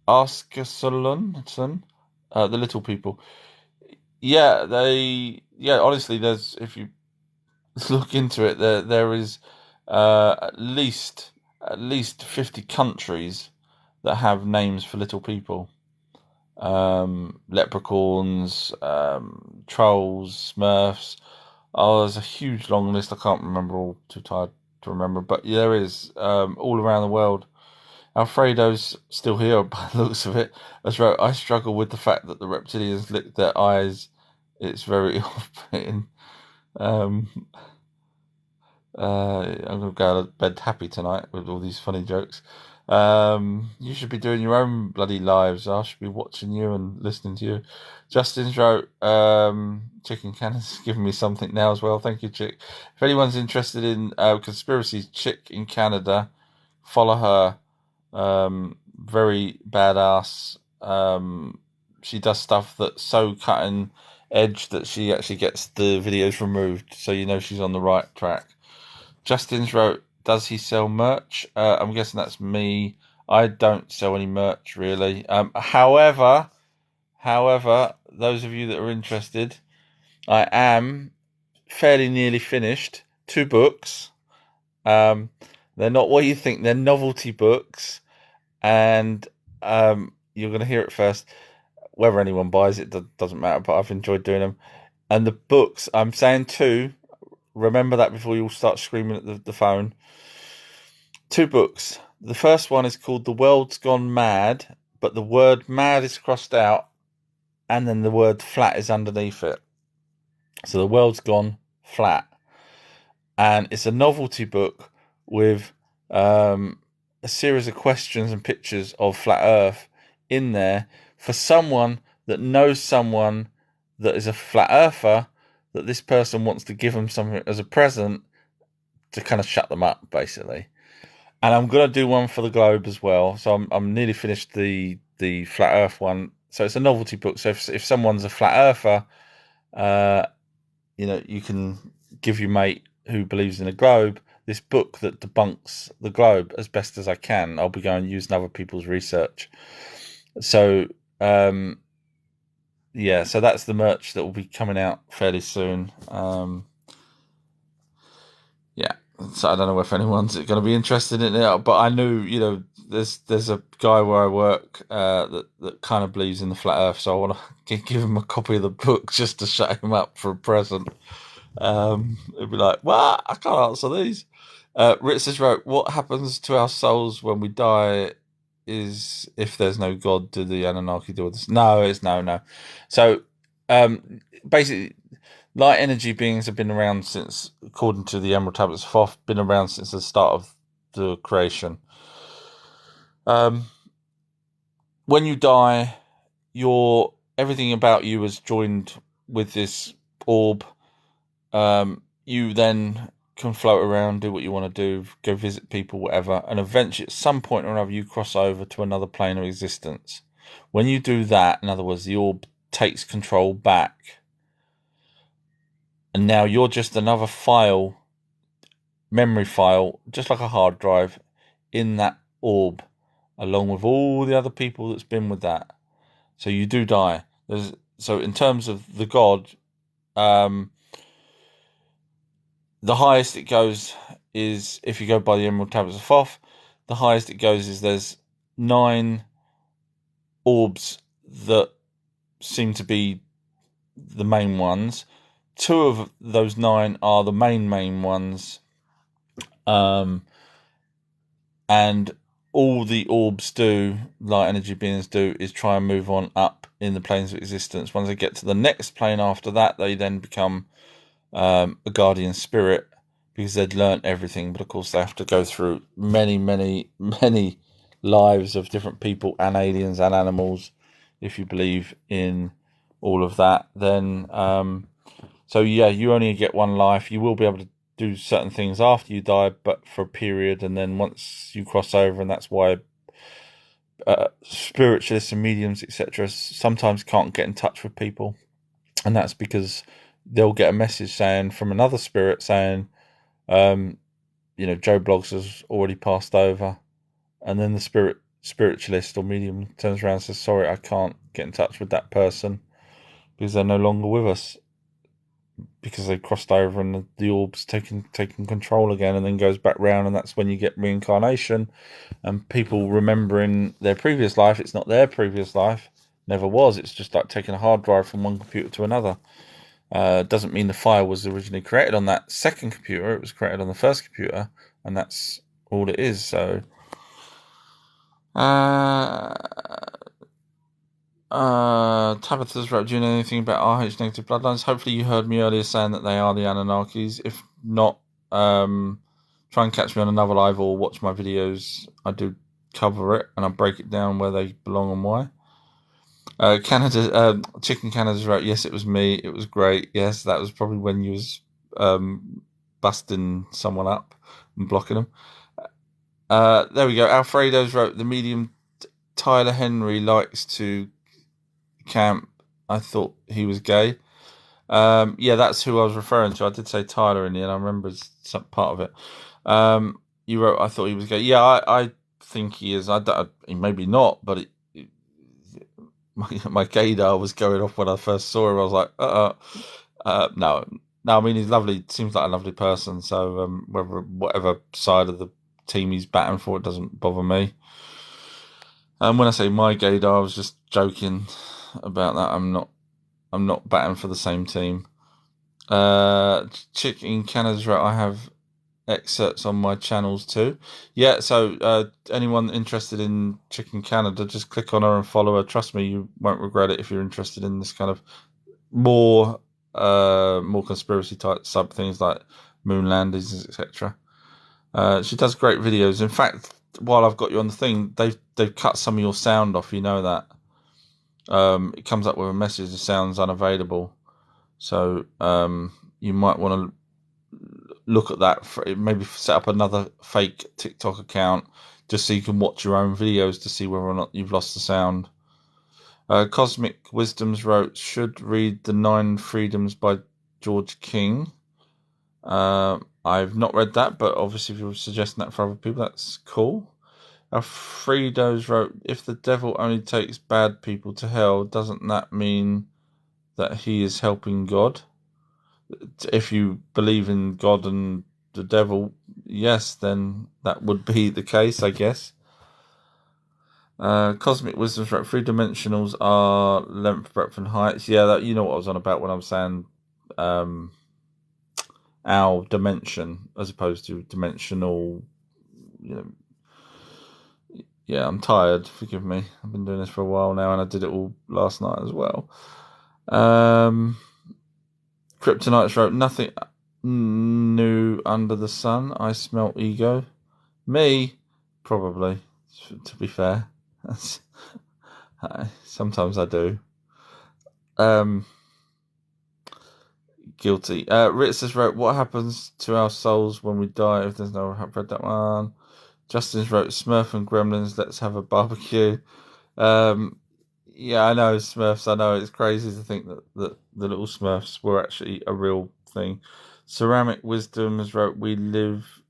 Askersolon, the little people. Yeah, honestly, there's, if you look into it, there is at least 50 countries that have names for little people. Leprechauns, trolls, Smurfs. Oh, there's a huge long list. I can't remember all. Too tired to remember, but yeah, there is all around the world. Alfredo's still here by the looks of it. As wrote, I struggle with the fact that the reptilians lick their eyes. It's very off-putting. Um, I'm going to go to bed happy tonight with all these funny jokes. You should be doing your own bloody lives. I should be watching you and listening to you. Justin's wrote, Chicken Cannon's giving me something now as well. Thank you, Chick. If anyone's interested in conspiracies, Chick in Canada, follow her. Very badass. She does stuff that's so cutting edge that she actually gets the videos removed, so you know she's on the right track. Justin's wrote, does he sell merch? I'm guessing that's me. I don't sell any merch really. However, those of you that are interested, I am fairly nearly finished 2 books. They're not what you think. They're novelty books, and you're going to hear it first. Whether anyone buys it doesn't matter, but I've enjoyed doing them. And the books, I'm saying 2. Remember that before you all start screaming at the phone. 2 books. The first one is called The World's Gone Mad, but the word mad is crossed out, and then the word flat is underneath it. So The World's Gone Flat. And it's a novelty book with a series of questions and pictures of flat Earth in there for someone that knows someone that is a flat earther, that this person wants to give them something as a present to kind of shut them up, basically. And I'm gonna do one for the globe as well. So I'm nearly finished the flat Earth one. So it's a novelty book. So if someone's a flat earther, you can give your mate who believes in a globe this book that debunks the globe as best as I can. I'll be going using other people's research. So so that's the merch that will be coming out fairly soon. So I don't know if anyone's going to be interested in it, but I knew, there's a guy where I work that kind of believes in the flat Earth, so I want to give him a copy of the book just to shut him up for a present. It'd be like, "What? I can't answer these." Ritz has wrote, "What happens to our souls when we die? Is if there's no God, do the Anunnaki do this?" No, it's no. So, basically, light energy beings have been around since, according to the Emerald Tablets of Thoth, been around since the start of the creation. When you die, everything about you is joined with this orb. You then can float around, do what you want to do, go visit people, whatever, and eventually, at some point or another, you cross over to another plane of existence. When you do that, in other words, the orb takes control back, and now you're just another file, memory file, just like a hard drive, in that orb, along with all the other people that's been with that. So you do die. So in terms of the god, um, the highest it goes is, if you go by the Emerald Tablets of Thoth, the highest it goes is there's 9 orbs that seem to be the main ones. 2 of those 9 are the main ones. And all the orbs do, light energy beings do, is try and move on up in the planes of existence. Once they get to the next plane after that, they then become a guardian spirit, because they'd learnt everything. But of course, they have to go through many lives of different people and aliens and animals. If you believe in all of that, then so yeah, you only get one life. You will be able to do certain things after you die, but for a period, and then once you cross over, and that's why spiritualists and mediums, etc., sometimes can't get in touch with people, and that's because they'll get a message saying from another spirit saying, Joe Bloggs has already passed over, and then the spiritualist or medium turns around and says, "Sorry, I can't get in touch with that person because they're no longer with us." Because they crossed over and the orb's taking control again, and then goes back round, and that's when you get reincarnation and people remembering their previous life. It's not their previous life, never was. It's just like taking a hard drive from one computer to another. Doesn't mean the file was originally created on that second computer. It was created on the first computer, and that's all it is. So, Tabitha's wrote, "Do you know anything about RH negative bloodlines?" Hopefully you heard me earlier saying that they are the Anunnakis. If not, try and catch me on another live or watch my videos. I do cover it, and I break it down where they belong and why. Chicken Canada's wrote, "Yes, it was me. It was great. Yes, that was probably when you was busting someone up and blocking them." There we go. Alfredo's wrote, "The medium Tyler Henry likes to camp. I thought he was gay." Yeah, that's who I was referring to. I did say Tyler in the end. I remember some part of it. You wrote, "I thought he was gay." Yeah, I think he is. Maybe not, but my gaydar was going off when I first saw him. I was like, no. I mean, he's lovely. Seems like a lovely person. So whatever side of the team he's batting for, it doesn't bother me. When I say my gaydar, I was just joking about that. I'm not batting for the same team. Chick in Canada's right. I have excerpts on my channels too. Yeah, so anyone interested in Chicken Canada, just click on her and follow her. Trust me, you won't regret it if you're interested in this kind of more conspiracy type sub things like moon landings, etc. She does great videos. In fact, while I've got you on the thing, they've cut some of your sound off. You know that. It comes up with a message that sounds unavailable. So you might want to look at that. Maybe set up another fake TikTok account just so you can watch your own videos to see whether or not you've lost the sound. Cosmic Wisdoms wrote, "Should read The 9 Freedoms by George King." I've not read that, but obviously if you're suggesting that for other people, that's cool. Alfredo's wrote, "If the devil only takes bad people to hell, doesn't that mean that he is helping God?" If you believe in God and the devil, yes, then that would be the case, I guess. Cosmic Wisdom's right. 3 dimensionals are length, breadth, and height. Yeah, you know what I was on about when I was saying our dimension as opposed to dimensional. Yeah, I'm tired. Forgive me. I've been doing this for a while now, and I did it all last night as well. Kryptonites wrote, "Nothing new under the sun. I smell ego." Me, probably. To be fair, sometimes I do. Guilty. Ritzers wrote, "What happens to our souls when we die?" If there's no, I've read that one. Justin's wrote, "Smurf and Gremlins, let's have a barbecue." Yeah, I know Smurfs. I know it's crazy to think that the little Smurfs were actually a real thing. Ceramic Wisdom has wrote, we live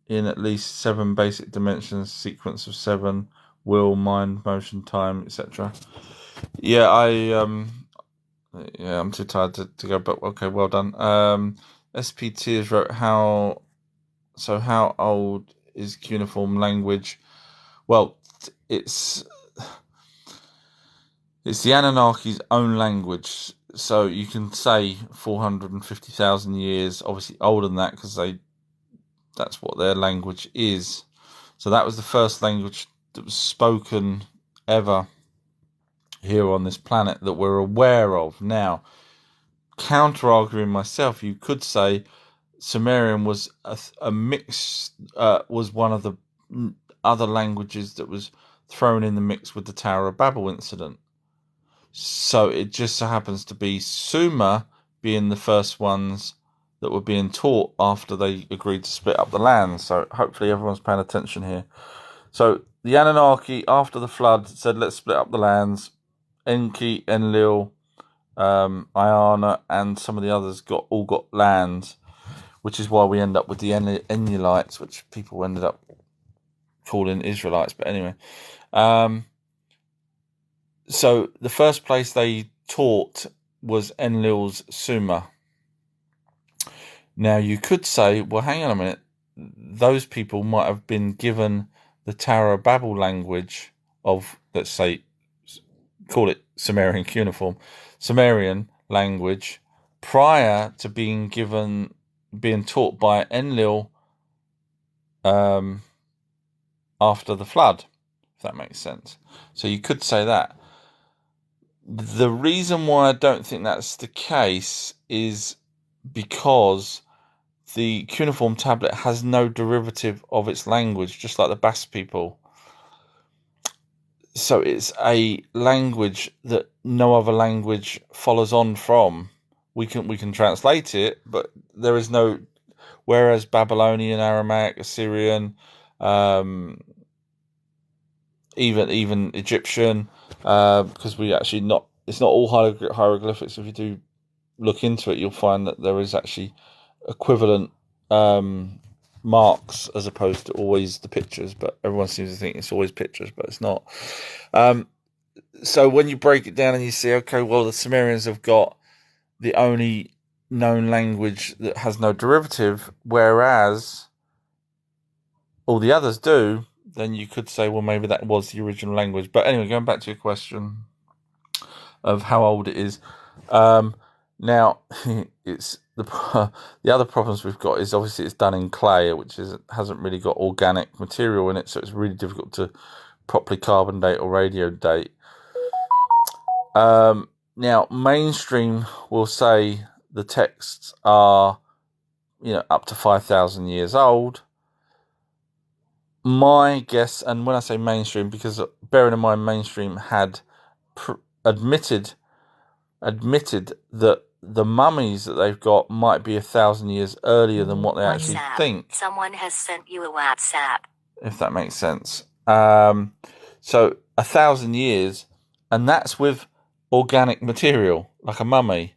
in at least 7 basic dimensions, sequence of 7, will, mind, motion, time, etc. Yeah, I'm too tired to go, but okay, well done. SPT has wrote, how old is cuneiform language? Well, it's the Anunnaki's own language, so you can say 450,000 years, obviously older than that, because that's what their language is. So that was the first language that was spoken ever here on this planet that we're aware of. Now, counter-arguing myself, you could say Sumerian was a mix, was one of the other languages that was thrown in the mix with the Tower of Babel incident. So it just so happens to be Sumer being the first ones that were being taught after they agreed to split up the land. So hopefully everyone's paying attention here. So the Anunnaki, after the flood, said, let's split up the lands. Enki, Enlil, Iana, and some of the others all got lands, which is why we end up with the Enulites, which people ended up calling Israelites. But anyway, so the first place they taught was Enlil's Sumer. Now you could say, well, hang on a minute, those people might have been given the Tower of Babel language of, let's say, call it Sumerian cuneiform, Sumerian language, prior to being taught by Enlil after the flood, if that makes sense. So you could say that. The reason why I don't think that's the case is because the cuneiform tablet has no derivative of its language, just like the Basque people. So it's a language that no other language follows on from. We can translate it, but there is no. Whereas Babylonian, Aramaic, Assyrian, even Egyptian, because we actually it's not all hieroglyphics. If you do look into it, you'll find that there is actually equivalent marks as opposed to always the pictures, but everyone seems to think it's always pictures, but it's not. So when you break it down and you see, okay, well, the Sumerians have got the only known language that has no derivative, whereas all the others do, then you could say, well, maybe that was the original language. But anyway, going back to your question of how old it is, now it's the other problems we've got is obviously it's done in clay, which hasn't really got organic material in it, so it's really difficult to properly carbon date or radio date. Now, mainstream will say the texts are, up to 5,000 years old. My guess, and when I say mainstream, because bearing in mind mainstream had admitted that the mummies that they've got might be 1,000 years earlier than what they actually think. Someone has sent you a WhatsApp. If that makes sense. So 1,000 years, and that's with organic material, like a mummy.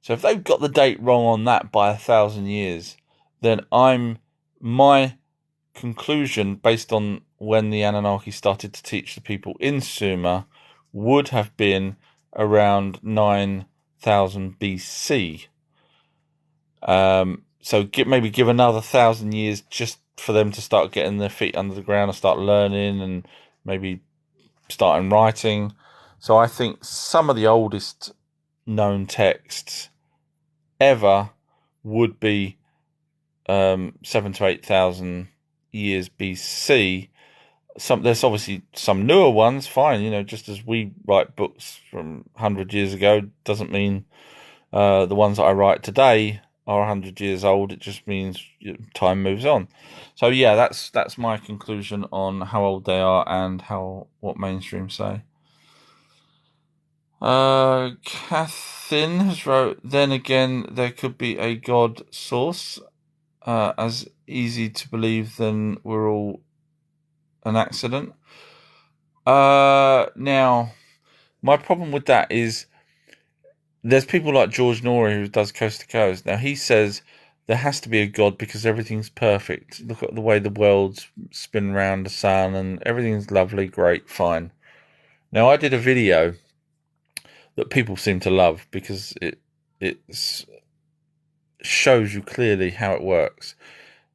So if they've got the date wrong on that by 1,000 years, then my conclusion, based on when the Anunnaki started to teach the people in Sumer, would have been around 9,000 BC. So maybe give another 1,000 years just for them to start getting their feet under the ground and start learning and maybe starting writing. So I think some of the oldest known texts ever would be 7,000 to 8,000 years BC. There's obviously some newer ones, fine, just as we write books from 100 years ago, doesn't mean the ones that I write today are 100 years old. It just means time moves on. So yeah, that's my conclusion on how old they are and what mainstream say. Kathin has wrote, then again, there could be a God source, as easy to believe than we're all an accident. Now, my problem with that is there's people like George Norrie who does Coast to Coast. Now he says there has to be a God because everything's perfect. Look at the way the worlds spin around the sun and everything's lovely, great, fine. Now I did a video that people seem to love because it shows you clearly how it works.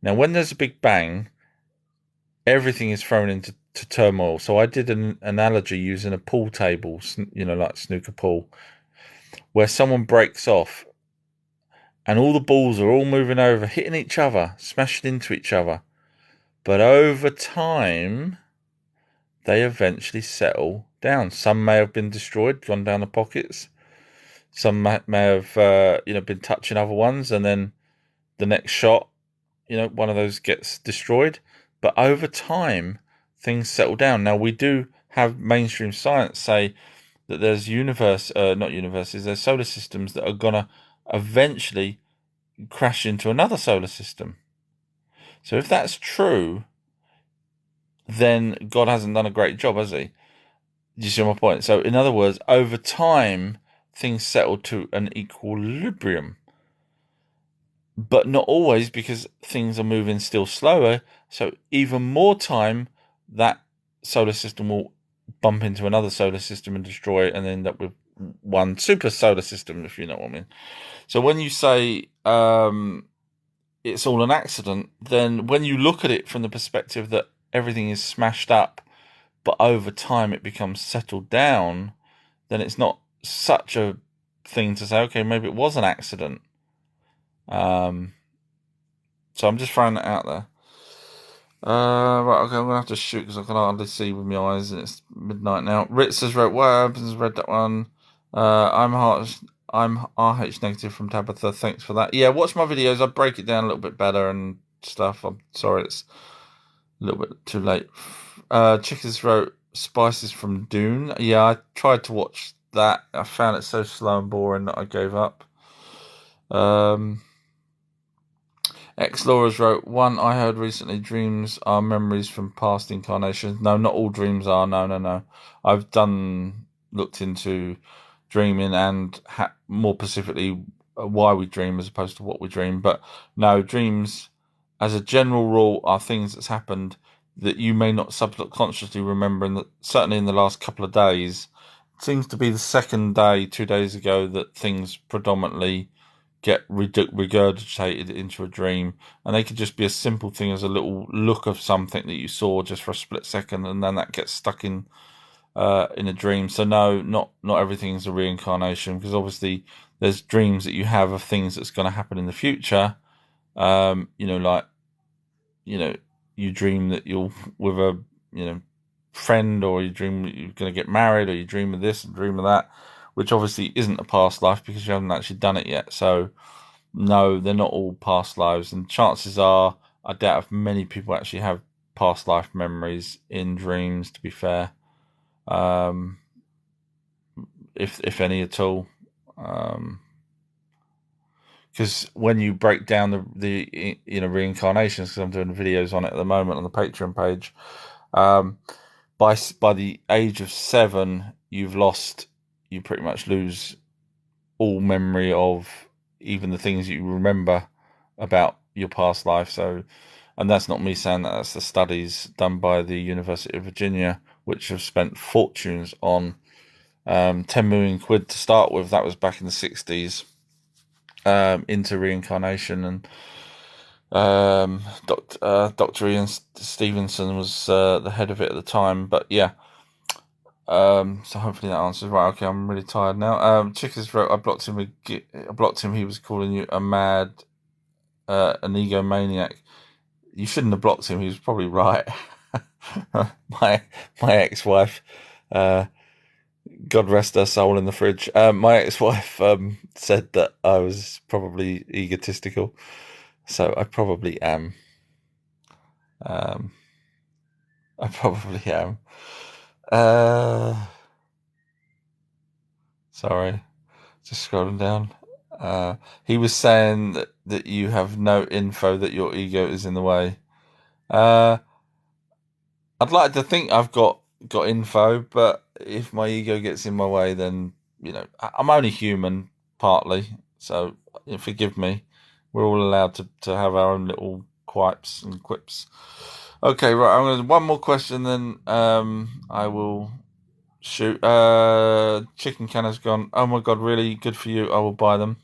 Now when there's a big bang, everything is thrown into turmoil. So I did an analogy using a pool table, like snooker pool, where someone breaks off and all the balls are all moving over, hitting each other, smashing into each other. But over time, they eventually settle down. Some may have been destroyed, gone down the pockets. Some may have, been touching other ones, and then the next shot, one of those gets destroyed. But over time, things settle down. Now, we do have mainstream science say that there's not universes, there's solar systems that are going to eventually crash into another solar system. So if that's true, then God hasn't done a great job, has he? Do you see my point? So in other words, over time, things settle to an equilibrium. But not always, because things are moving still slower. So even more time, that solar system will bump into another solar system and destroy it and end up with one super solar system, if you know what I mean. So when you say it's all an accident, then when you look at it from the perspective that everything is smashed up, but over time it becomes settled down, then it's not such a thing to say, okay, maybe it was an accident. So I'm just throwing that out there. Right, okay, I'm gonna have to shoot because I can hardly see with my eyes, and it's midnight now. Ritz has read what happens. Read that one. I'm RH negative from Tabitha. Thanks for that. Yeah, watch my videos. I break it down a little bit better and stuff. I'm sorry, it's a little bit too late. Chickens wrote Spices from Dune. Yeah, I tried to watch that. I found it so slow and boring that I gave up. Laura's wrote, one I heard recently, dreams are memories from past incarnations. No, not all dreams are. No. I've looked into dreaming and more specifically why we dream as opposed to what we dream. But no, dreams as a general rule are things that's happened that you may not subconsciously remember. And that certainly in the last couple of days, it seems to be the second day, 2 days ago, that things predominantly get regurgitated into a dream, and they could just be a simple thing as a little look of something that you saw just for a split second, and then that gets stuck in a dream. So no, not everything's a reincarnation, because obviously there's dreams that you have of things that's going to happen in the future. You dream that you're with a friend, or you dream that you're going to get married, or you dream of this and dream of that, which obviously isn't a past life because you haven't actually done it yet. So no, they're not all past lives, and chances are, I doubt if many people actually have past life memories in dreams, to be fair, if any at all. Because when you break down the reincarnations, because I'm doing videos on it at the moment on the Patreon page, by the age of 7, you pretty much lose all memory of even the things you remember about your past life. So, and that's not me saying that, that's the studies done by the University of Virginia, which have spent fortunes on 10 million quid to start with. That was back in the 60s, into reincarnation. And Dr. Ian Stevenson was the head of it at the time. But yeah, so hopefully that answers. Right, okay, I'm really tired now. Chickers wrote, I blocked him. He was calling you a mad, an egomaniac. You shouldn't have blocked him. He was probably right. my ex-wife, God rest her soul in the fridge. My ex-wife said that I was probably egotistical, so I probably am. I probably am. Sorry, just scrolling down. He was saying that you have no info, that your ego is in the way. I'd like to think I've got info, but if my ego gets in my way, then I'm only human. partly. So forgive me. We're all allowed to have our own little quipes and quips. Okay, right. I'm going to one more question, then I will shoot. Chicken can has gone. Oh my god, really good for you. I will buy them.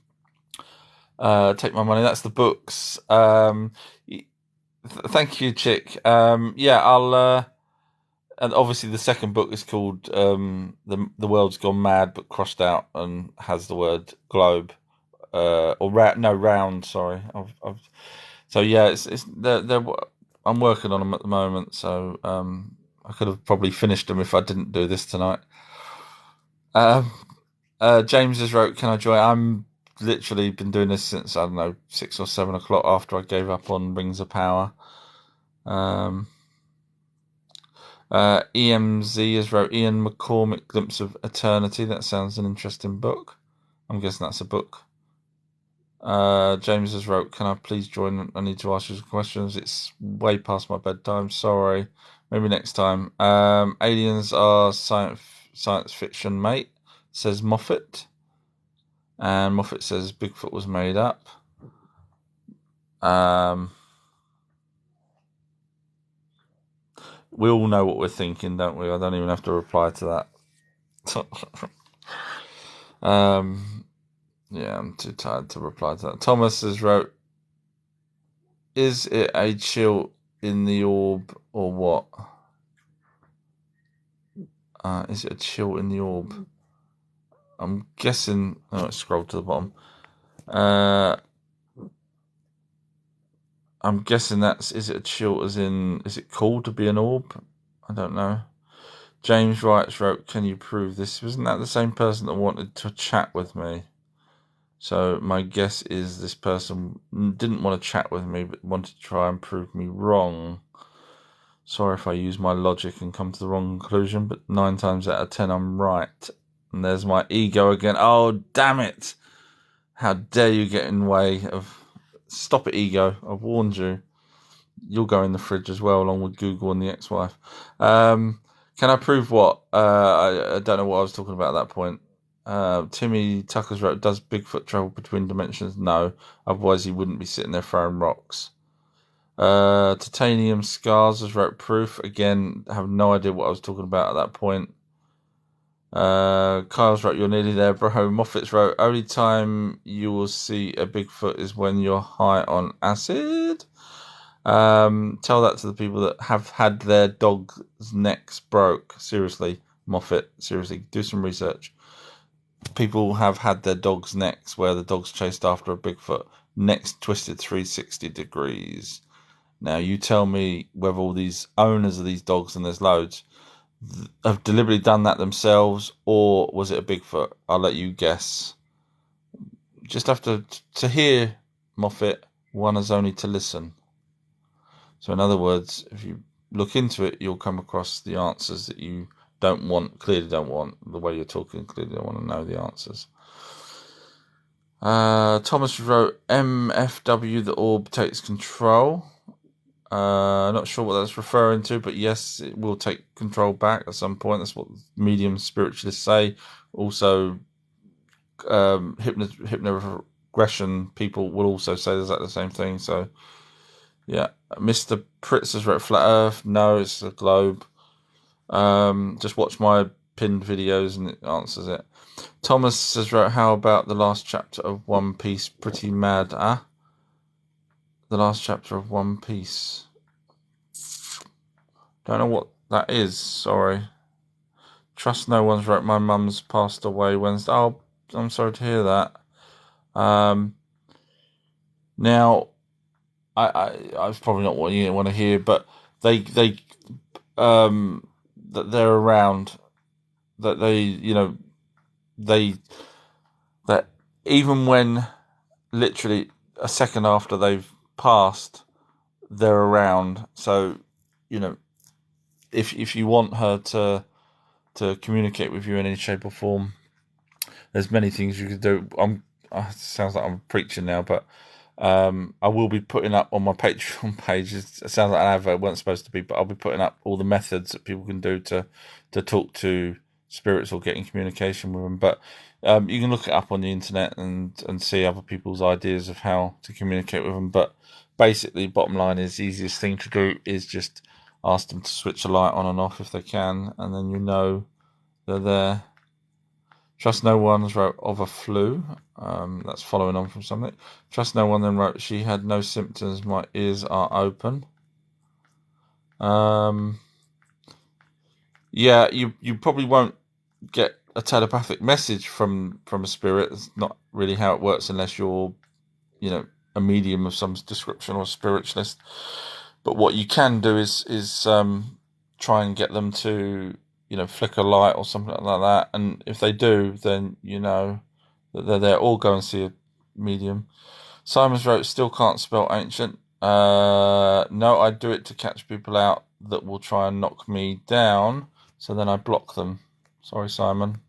Take my money. That's the books. Thank you, Chick. Yeah, I'll. And obviously, the second book is called "The World's Gone Mad," but crossed out and has the word globe or round. Sorry. So yeah, it's they're I'm working on them at the moment. So I could have probably finished them if I didn't do this tonight. James has wrote, "Can I join?" I'm literally been doing this since I don't know 6 or 7 o'clock after I gave up on Rings of Power. EMZ has wrote, Ian McCormick, Glimpse of Eternity. That sounds an interesting book. I'm guessing that's a book. James has wrote, "Can I please join? I need to ask you some questions. It's way past my bedtime. Sorry. Maybe next time." Aliens are science fiction, mate, says Moffat. And Moffat says Bigfoot was made up. We all know what we're thinking, don't we? I don't even have to reply to that. Yeah, I'm too tired to reply to that. Thomas has wrote, "Is it a chill in the orb or what?" Is it a chill in the orb? I'm guessing. Oh, let's scroll to the bottom. I'm guessing that's. Is it a chill as in? Is it cool to be an orb? I don't know. James wrote, "Can you prove this?" Wasn't that the same person that wanted to chat with me? So my guess is this person didn't want to chat with me, but wanted to try and prove me wrong. Sorry if I use my logic and come to the wrong conclusion, but 9 times out of 10 I'm right. And there's my ego again. Oh, damn it! How dare you get in the way of... Stop it, ego. I've warned you. You'll go in the fridge as well, along with Google and the ex-wife. Can I prove what? I don't know what I was talking about at that point. Timmy Tucker's wrote, "Does Bigfoot travel between dimensions?" No. Otherwise he wouldn't be sitting there throwing rocks. Titanium Scars has wrote proof. Again, I have no idea what I was talking about at that point. Kyle's wrote, "You're nearly there, bro." Moffat's wrote, "Only time you will see a Bigfoot is when you're high on acid." Tell that to the people that have had their dogs' necks broke. Seriously, Moffat, seriously, do some research. People have had their dogs' necks where the dog's chased after a Bigfoot, necks twisted 360 degrees. Now, you tell me whether all these owners of these dogs, and there's loads, have deliberately done that themselves, or was it a Bigfoot? I'll let you guess. Just have to hear, Moffat, one is only to listen. So in other words, if you look into it, you'll come across the answers that you clearly don't want. The way you're talking, clearly don't want to know the answers. Thomas wrote, "MFW, the orb takes control." Not sure what that's referring to, but yes, it will take control back at some point. That's what medium spiritualists say. Also, hypnoregression people will also say exactly the same thing. So, yeah. Mr. Pritz has wrote flat Earth. No, it's a globe. Just watch my pinned videos and it answers it. Thomas has wrote, "How about the last chapter of One Piece? Pretty mad, ah?" The last chapter of One Piece. Don't know what that is, sorry. Trust no one's wrote, "My mum's passed away Wednesday." Oh, I'm sorry to hear that. Now, I probably not what you want to hear, but that they're around, that that even when literally a second after they've passed, they're around. So, if you want her to communicate with you in any shape or form, there's many things you could do. It sounds like I'm preaching now, but I will be putting up on my Patreon page. It sounds like an advert. It wasn't supposed to be, but I'll be putting up all the methods that people can do to talk to spirits or get in communication with them. But you can look it up on the internet and see other people's ideas of how to communicate with them. But basically, bottom line is the easiest thing to do is just ask them to switch a light on and off if they can, and then you know they're there. Trust no one's wrote of a flu. That's following on from something. Trust no one then wrote she had no symptoms. My ears are open. Yeah, you probably won't get a telepathic message from a spirit. It's not really how it works unless you're, a medium of some description or a spiritualist. But what you can do is try and get them to, flick a light or something like that. And if they do, then you know that they're there. Or go and see a medium. Simon's wrote, still can't spell ancient. No, I do it to catch people out that will try and knock me down. So then I block them. Sorry, Simon.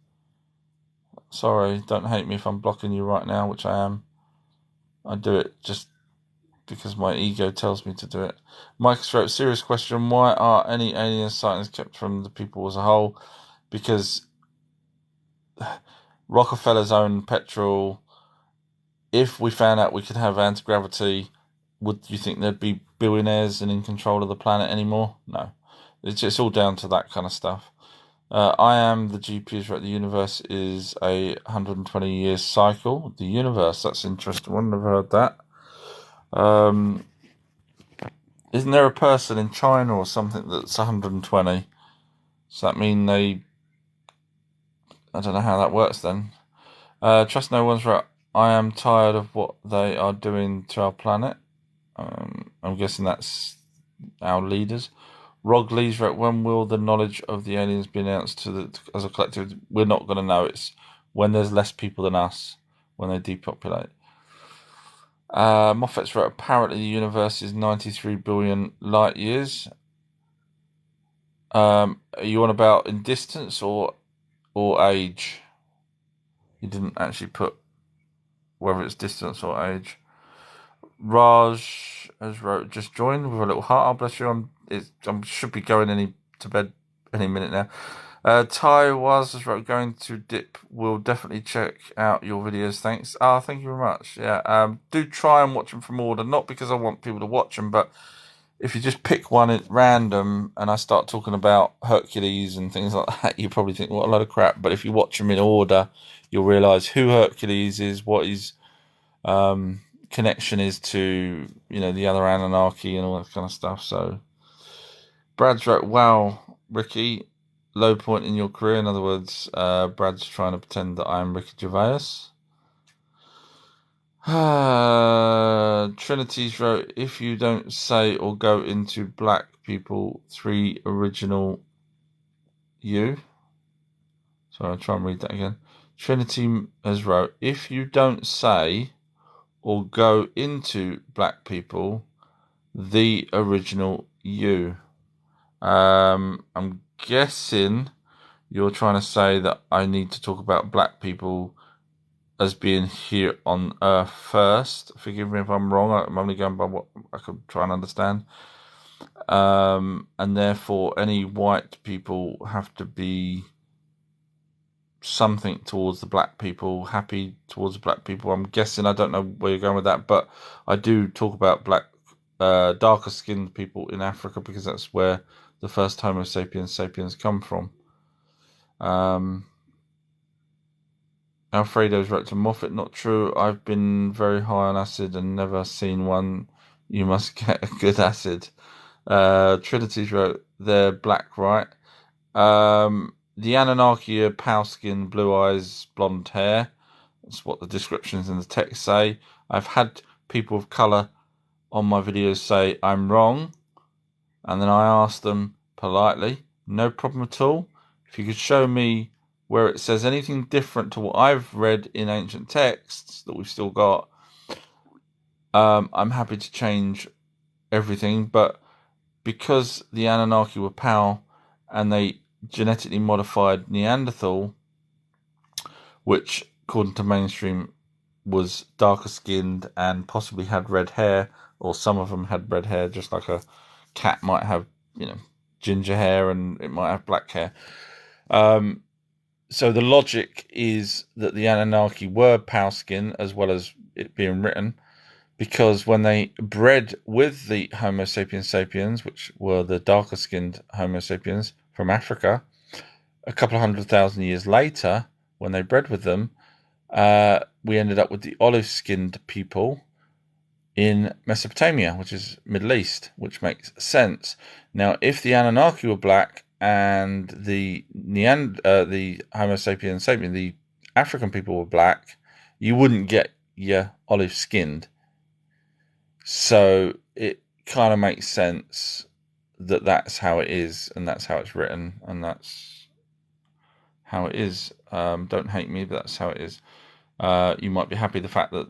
Sorry, don't hate me if I'm blocking you right now, which I am. I do it just because my ego tells me to do it. Mike's wrote, serious question, why are any alien sightings kept from the people as a whole? Because Rockefeller's own petrol, if we found out we could have anti-gravity, would you think there'd be billionaires and in control of the planet anymore? No. It's all down to that kind of stuff. I am the GPs, right? The universe is a 120-year cycle. The universe, that's interesting. I've never heard that. Isn't there a person in China or something that's 120? Does that mean I don't know how that works then. Trust no one's right. I am tired of what they are doing to our planet. I'm guessing that's our leaders. Rog Lee's wrote, when will the knowledge of the aliens be announced as a collective? We're not going to know. It's when there's less people than us, when they depopulate. Moffat's wrote, apparently the universe is 93 billion light years. Are you on about in distance or age? You didn't actually put whether it's distance or age. Raj has wrote, just joined with a little heart. Oh, bless you. I should be going to bed any minute now. Ty was wrote, going to dip. We'll definitely check out your videos. Thanks. Thank you very much. Yeah. Do try and watch them from order. Not because I want people to watch them, but if you just pick one at random and I start talking about Hercules and things like that, you probably think, what a load of crap. But if you watch them in order, you'll realise who Hercules is, what his connection is to, the other Anunnaki and all that kind of stuff. So Brad's wrote, wow, Ricky, low point in your career. In other words, Brad's trying to pretend that I am Ricky Gervais. Trinity's wrote, if you don't say or go into black people, 3 original you. Sorry, I'll try and read that again. Trinity has wrote, if you don't say or go into black people, the original you. I'm guessing you're trying to say that I need to talk about black people as being here on Earth first. Forgive me if I'm wrong. I'm only going by what I could try and understand. And therefore, any white people have to be something towards the black people, happy towards the black people. I'm guessing, I don't know where you're going with that, but I do talk about darker skinned people in Africa because that's where the first Homo sapiens come from. Alfredo's wrote to Moffat, not true. I've been very high on acid and never seen one. You must get a good acid. Trinity's wrote, they're black, right? The Anunnaki are pale skin, blue eyes, blonde hair. That's what the descriptions in the text say. I've had people of colour on my videos say I'm wrong, and then I asked them politely, no problem at all. If you could show me where it says anything different to what I've read in ancient texts that we've still got, I'm happy to change everything. But because the Anunnaki were pale and they genetically modified Neanderthal, which according to mainstream was darker skinned and possibly had red hair, or some of them had red hair, just like a cat might have, ginger hair and it might have black hair. So the logic is that the Anunnaki were pale-skinned, as well as it being written, because when they bred with the Homo sapiens sapiens, which were the darker-skinned Homo sapiens from Africa, a couple of 100,000 years later, when they bred with them, we ended up with the olive-skinned people in Mesopotamia, which is Middle East, which makes sense. Now, if the Anunnaki were black and the Homo sapiens sapien, the African people were black, you wouldn't get your olive-skinned. So it kind of makes sense that that's how it is, and that's how it's written, and that's how it is. Don't hate me, but that's how it is. You might be happy the fact that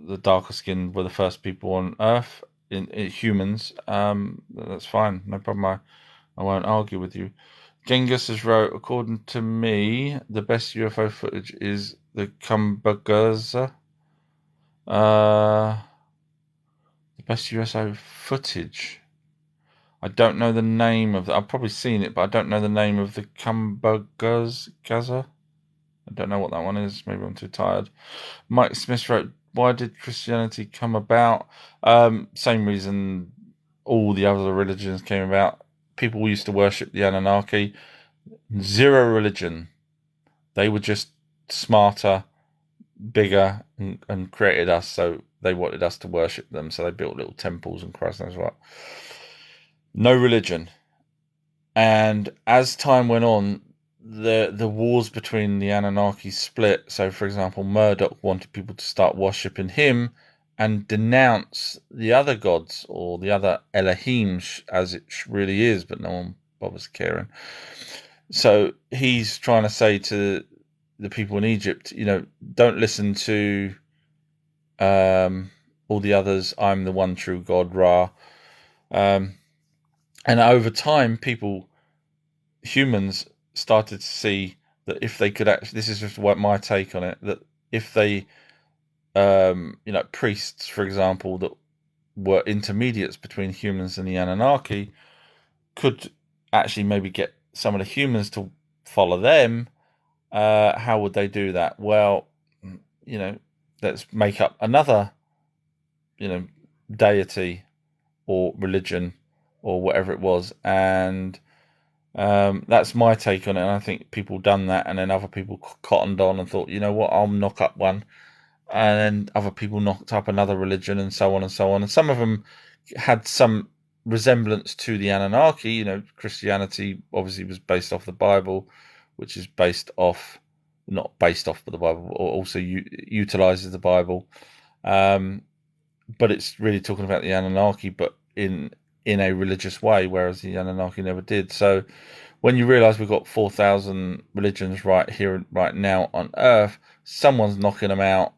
the darker skinned were the first people on Earth, in humans. That's fine, no problem. I won't argue with you. Genghis has wrote, according to me, the best UFO footage is the Kumbagerza. The best UFO footage. I don't know the name of I've probably seen it, but I don't know the name of the Kumbagerza. I don't know what that one is. Maybe I'm too tired. Mike Smith wrote, why did Christianity come about? Same reason all the other religions came about. People used to worship the Anunnaki. Zero religion. They were just smarter, bigger, and created us, so they wanted us to worship them, so they built little temples and Christ knows what. No religion. And as time went on, the wars between the Anunnaki split. So, for example, Murdoch wanted people to start worshipping him and denounce the other gods, or the other Elohim, as it really is, but no one bothers caring. So he's trying to say to the people in Egypt, don't listen to all the others. I'm the one true God, Ra. And over time, humans started to see that if they could actually, this is just my take on it, that if they, priests, for example, that were intermediates between humans and the Anunnaki, could actually maybe get some of the humans to follow them, how would they do that? Well, let's make up another, deity or religion or whatever it was, and that's my take on it. And I think people done that, and then other people cottoned on and thought, you know what, I'll knock up one, and then other people knocked up another religion, and so on and so on. And some of them had some resemblance to the Anunnaki. Christianity obviously was based off the Bible, which is not based off, but the Bible also utilizes the Bible. But it's really talking about the Anunnaki, but in a religious way, whereas the Anunnaki never did. So when you realize we've got 4,000 religions right here, right now on Earth, someone's knocking them out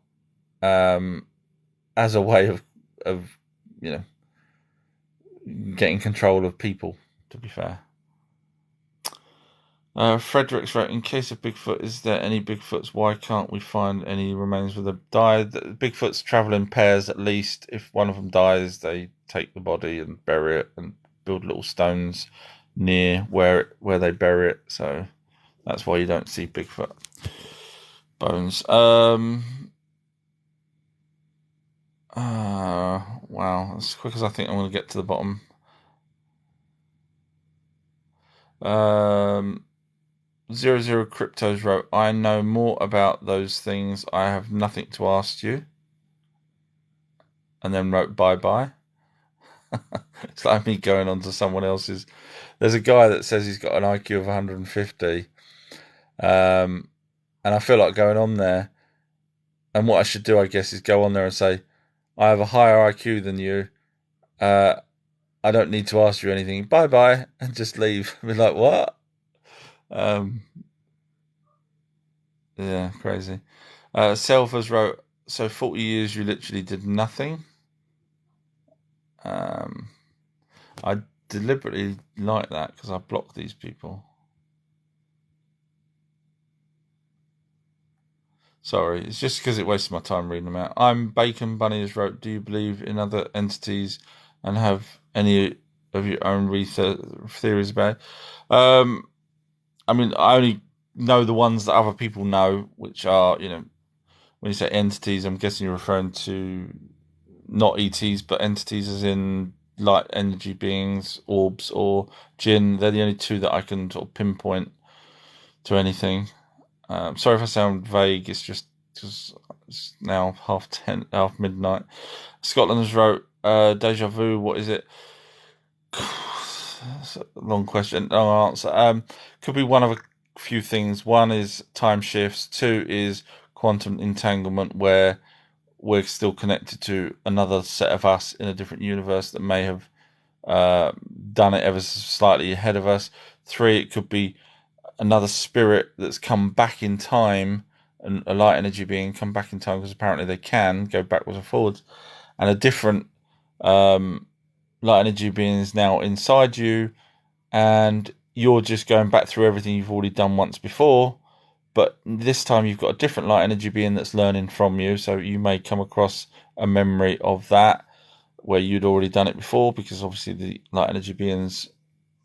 as a way of getting control of people, to be fair. Fredericks wrote, in case of Bigfoot, is there any Bigfoots? Why can't we find any remains with them died? Bigfoots travel in pairs at least. If one of them dies, they take the body and bury it and build little stones near where they bury it. So that's why you don't see Bigfoot bones. Wow, as quick as I think I'm going to get to the bottom. Zero Cryptos wrote, I know more about those things. I have nothing to ask you. And then wrote bye. It's like me going on to someone else's. There's a guy that says he's got an IQ of 150. And I feel like going on there. And what I should do, I guess, is go on there and say, I have a higher IQ than you. I don't need to ask you anything. Bye. And just leave. Be like, what? Yeah, crazy. Selvers wrote, so 40 years you literally did nothing. I deliberately like that because I block these people. Sorry, it's just because it wastes my time reading them out. I'm Bacon Bunny has wrote, do you believe in other entities and have any of your own theories about it? I mean, I only know the ones that other people know, which are, when you say entities, I'm guessing you're referring to not ETs, but entities as in light energy beings, orbs, or jinn. They're the only two that I can sort of pinpoint to anything. Sorry if I sound vague. It's just because it's now 10:30, half midnight. Scotland has wrote deja vu. What is it? That's a long question, long answer. Could be one of a few things. One is time shifts. Two is quantum entanglement, where we're still connected to another set of us in a different universe that may have done it ever so slightly ahead of us. Three, it could be another spirit that's come back in time, and a light energy being come back in time, because apparently they can go backwards and forwards, and a different light energy being is now inside you, and you're just going back through everything you've already done once before, but this time you've got a different light energy being that's learning from you, so you may come across a memory of that where you'd already done it before, because obviously the light energy beings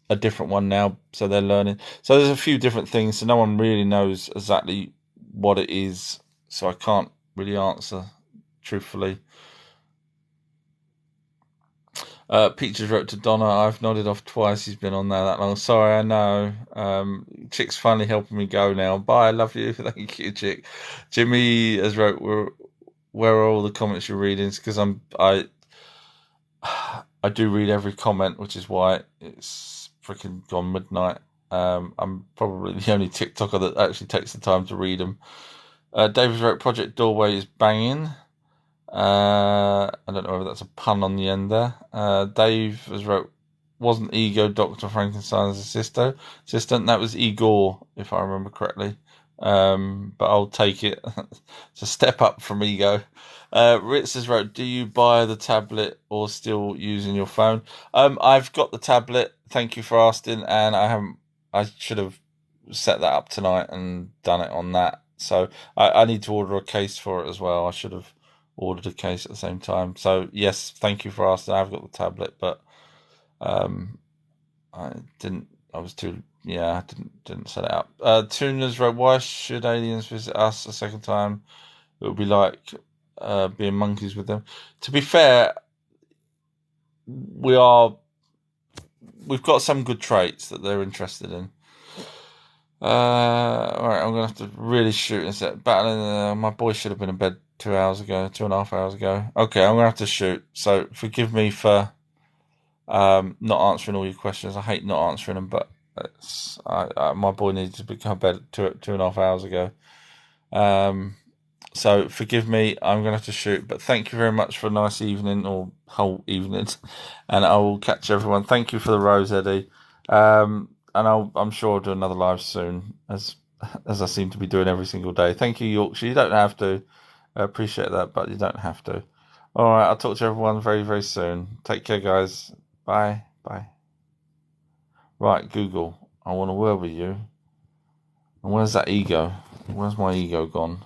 a different one now, so they're learning. So there's a few different things, so no one really knows exactly what it is, so I can't really answer truthfully. Pete just wrote to Donna, I've nodded off twice, he's been on there that long. Sorry, I know. Chick's finally helping me go now. Bye, I love you. Thank you, Chick. Jimmy has wrote, where are all the comments you're reading? Because I do read every comment, which is why it's freaking gone midnight. I'm probably the only TikToker that actually takes the time to read them. David wrote, Project Doorway is banging. I don't know whether that's a pun on the end there. Dave has wrote, wasn't Ego Dr. Frankenstein's assistant? That was Igor, if I remember correctly. But I'll take it. It's a step up from Ego. Ritz has wrote, do you buy the tablet or still using your phone? I've got the tablet. Thank you for asking, and I should have set that up tonight and done it on that. So I need to order a case for it as well. I should have ordered a case at the same time. So yes, thank you for asking. I've got the tablet, but I didn't. I was too. Yeah, I didn't set it up. Tuna's wrote, why should aliens visit us a second time? It would be like being monkeys with them. To be fair, we've got some good traits that they're interested in. Alright, I'm gonna have to really shoot in a sec. Battling, my boy should have been in bed 2.5 hours ago. Okay, I'm gonna have to shoot. So forgive me for not answering all your questions. I hate not answering them, but my boy needed to become bed 2.5 hours ago. So forgive me. I'm gonna have to shoot. But thank you very much for a nice evening or whole evening, and I will catch everyone. Thank you for the rose, Eddie. And I'm sure I'll do another live soon, as I seem to be doing every single day. Thank you, Yorkshire. You don't have to. I appreciate that, but you don't have to. All right, I'll talk to everyone very, very soon. Take care, guys. Bye. Bye. Right, Google. I want to word with you. And where's that ego? Where's my ego gone?